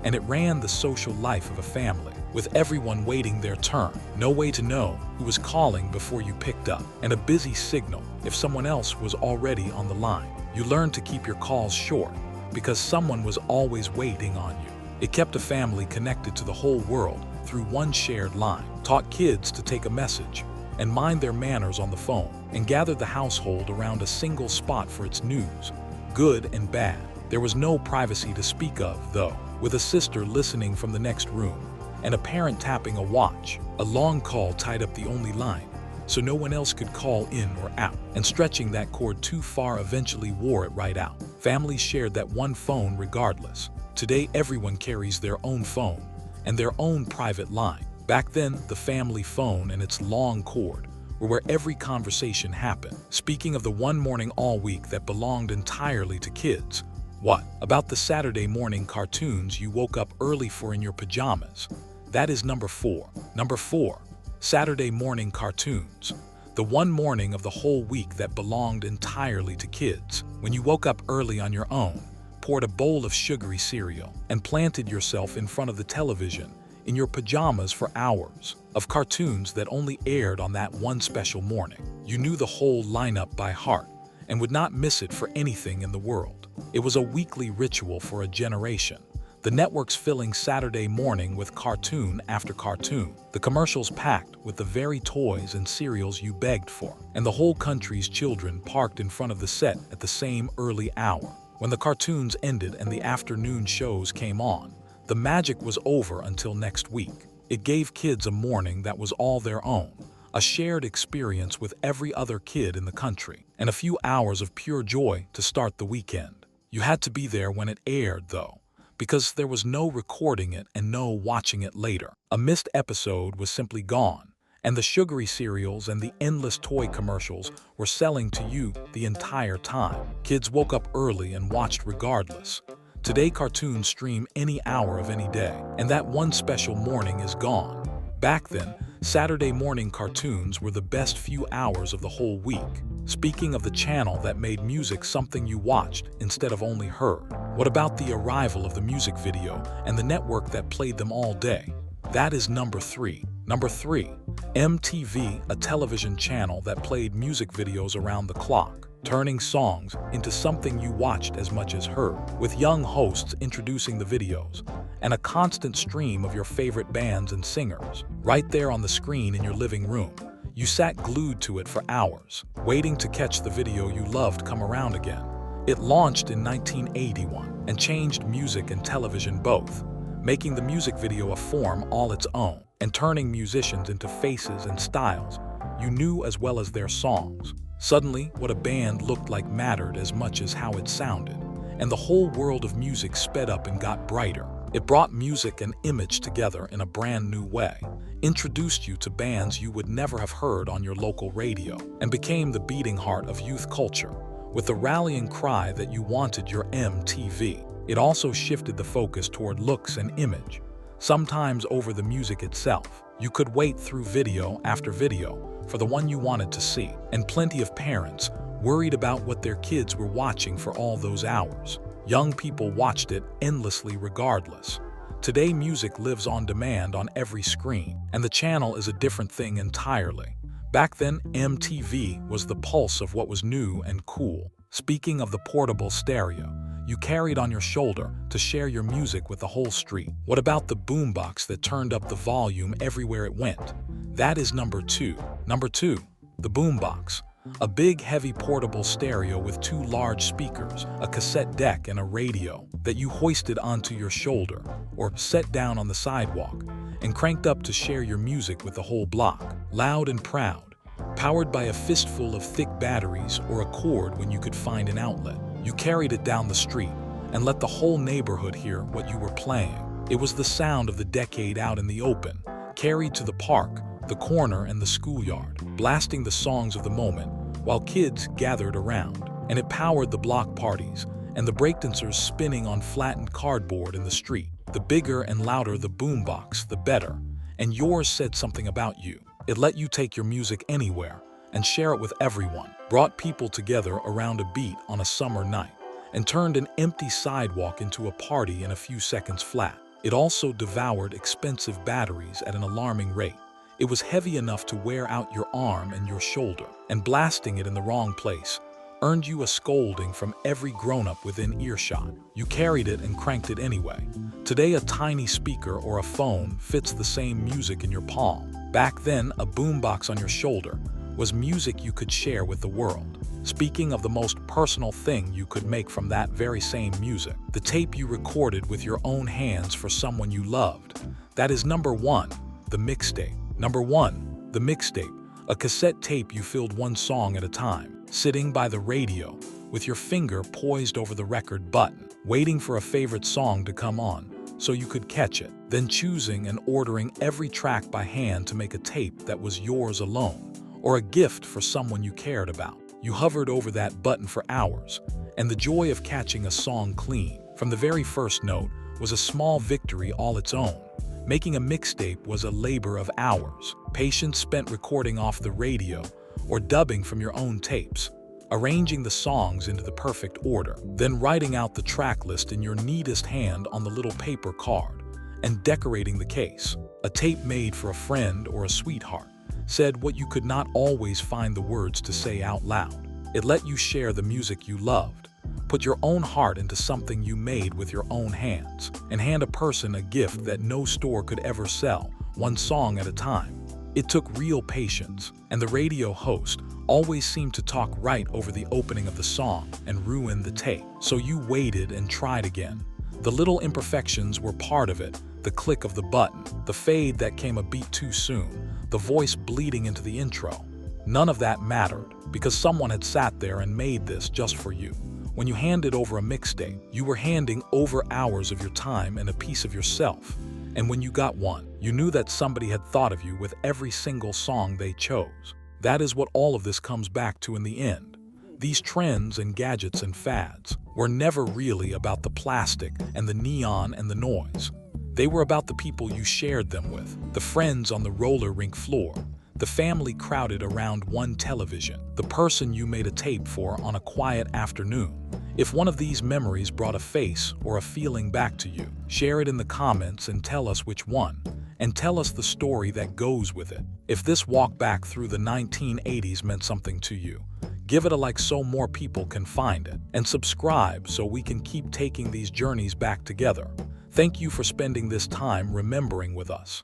and it ran the social life of a family, with everyone waiting their turn. No way to know who was calling before you picked up, and a busy signal if someone else was already on the line. You learned to keep your calls short because someone was always waiting on you. It kept a family connected to the whole world through one shared line, taught kids to take a message and mind their manners on the phone, and gathered the household around a single spot for its news, good and bad. There was no privacy to speak of, though, with a sister listening from the next room and a parent tapping a watch. A long call tied up the only line, so no one else could call in or out, and stretching that cord too far eventually wore it right out. Families shared that one phone regardless. Today everyone carries their own phone and their own private line. Back then, the family phone and its long cord were where every conversation happened. Speaking of the one morning all week that belonged entirely to kids, what about the Saturday morning cartoons you woke up early for in your pajamas? That is number 4. Number 4, Saturday morning cartoons. The one morning of the whole week that belonged entirely to kids, when you woke up early on your own, poured a bowl of sugary cereal, and planted yourself in front of the television in your pajamas for hours of cartoons that only aired on that one special morning. You knew the whole lineup by heart and would not miss it for anything in the world. It was a weekly ritual for a generation, the networks filling Saturday morning with cartoon after cartoon, the commercials packed with the very toys and cereals you begged for, and the whole country's children parked in front of the set at the same early hour. When the cartoons ended and the afternoon shows came on, the magic was over until next week. It gave kids a morning that was all their own, a shared experience with every other kid in the country, and a few hours of pure joy to start the weekend. You had to be there when it aired, though, because there was no recording it and no watching it later. A missed episode was simply gone, and the sugary cereals and the endless toy commercials were selling to you the entire time. Kids woke up early and watched regardless. Today cartoons stream any hour of any day, and that one special morning is gone. Back then, Saturday morning cartoons were the best few hours of the whole week. Speaking of the channel that made music something you watched instead of only heard, what about the arrival of the music video and the network that played them all day? That is number 3. Number 3, MTV, a television channel that played music videos around the clock, turning songs into something you watched as much as heard, with young hosts introducing the videos, and a constant stream of your favorite bands and singers, right there on the screen in your living room. You sat glued to it for hours, waiting to catch the video you loved come around again. It launched in 1981 and changed music and television both, making the music video a form all its own, and turning musicians into faces and styles you knew as well as their songs. Suddenly, what a band looked like mattered as much as how it sounded, and the whole world of music sped up and got brighter. It brought music and image together in a brand new way, introduced you to bands you would never have heard on your local radio, and became the beating heart of youth culture, with the rallying cry that you wanted your MTV. It also shifted the focus toward looks and image, sometimes over the music itself. You could wait through video after video for the one you wanted to see, and plenty of parents worried about what their kids were watching for all those hours. Young people watched it endlessly regardless. Today music lives on demand on every screen, and the channel is a different thing entirely. Back then, MTV was the pulse of what was new and cool. Speaking of the portable stereo you carried on your shoulder to share your music with the whole street, what about the boombox that turned up the volume everywhere it went? That is number 2. Number 2, the boombox, A big, heavy portable stereo with 2 large speakers, a cassette deck, and a radio that you hoisted onto your shoulder or set down on the sidewalk and cranked up to share your music with the whole block. Loud and proud, powered by a fistful of thick batteries or a cord when you could find an outlet. You carried it down the street and let the whole neighborhood hear what you were playing. It was the sound of the decade out in the open, carried to the park, the corner, and the schoolyard, blasting the songs of the moment while kids gathered around. And it powered the block parties and the breakdancers spinning on flattened cardboard in the street. The bigger and louder the boombox, the better. And yours said something about you. It let you take your music anywhere and share it with everyone, brought people together around a beat on a summer night, and turned an empty sidewalk into a party in a few seconds flat. It also devoured expensive batteries at an alarming rate. It was heavy enough to wear out your arm and your shoulder, and blasting it in the wrong place earned you a scolding from every grown-up within earshot. You carried it and cranked it anyway. Today, a tiny speaker or a phone fits the same music in your palm. Back then, a boombox on your shoulder was music you could share with the world. Speaking of the most personal thing you could make from that very same music, the tape you recorded with your own hands for someone you loved. That is number 1, the mixtape. Number 1, the mixtape, a cassette tape you filled one song at a time, sitting by the radio with your finger poised over the record button, waiting for a favorite song to come on so you could catch it, then choosing and ordering every track by hand to make a tape that was yours alone, or a gift for someone you cared about. You hovered over that button for hours, and the joy of catching a song clean from the very first note was a small victory all its own. Making a mixtape was a labor of hours, patience spent recording off the radio or dubbing from your own tapes, arranging the songs into the perfect order, then writing out the track list in your neatest hand on the little paper card, and decorating the case. A tape made for a friend or a sweetheart said what you could not always find the words to say out loud. It let you share the music you loved, put your own heart into something you made with your own hands, and hand a person a gift that no store could ever sell, one song at a time. It took real patience, and the radio host always seemed to talk right over the opening of the song and ruin the tape. So you waited and tried again. The little imperfections were part of it, the click of the button, the fade that came a beat too soon, the voice bleeding into the intro. None of that mattered, because someone had sat there and made this just for you. When you handed over a mixtape, you were handing over hours of your time and a piece of yourself. And when you got one, you knew that somebody had thought of you with every single song they chose. That is what all of this comes back to in the end. These trends and gadgets and fads were never really about the plastic and the neon and the noise. They were about the people you shared them with, the friends on the roller rink floor, the family crowded around one television, the person you made a tape for on a quiet afternoon. If one of these memories brought a face or a feeling back to you, share it in the comments and tell us which one, and tell us the story that goes with it. If this walk back through the 1980s meant something to you, give it a like so more people can find it, and subscribe so we can keep taking these journeys back together. Thank you for spending this time remembering with us.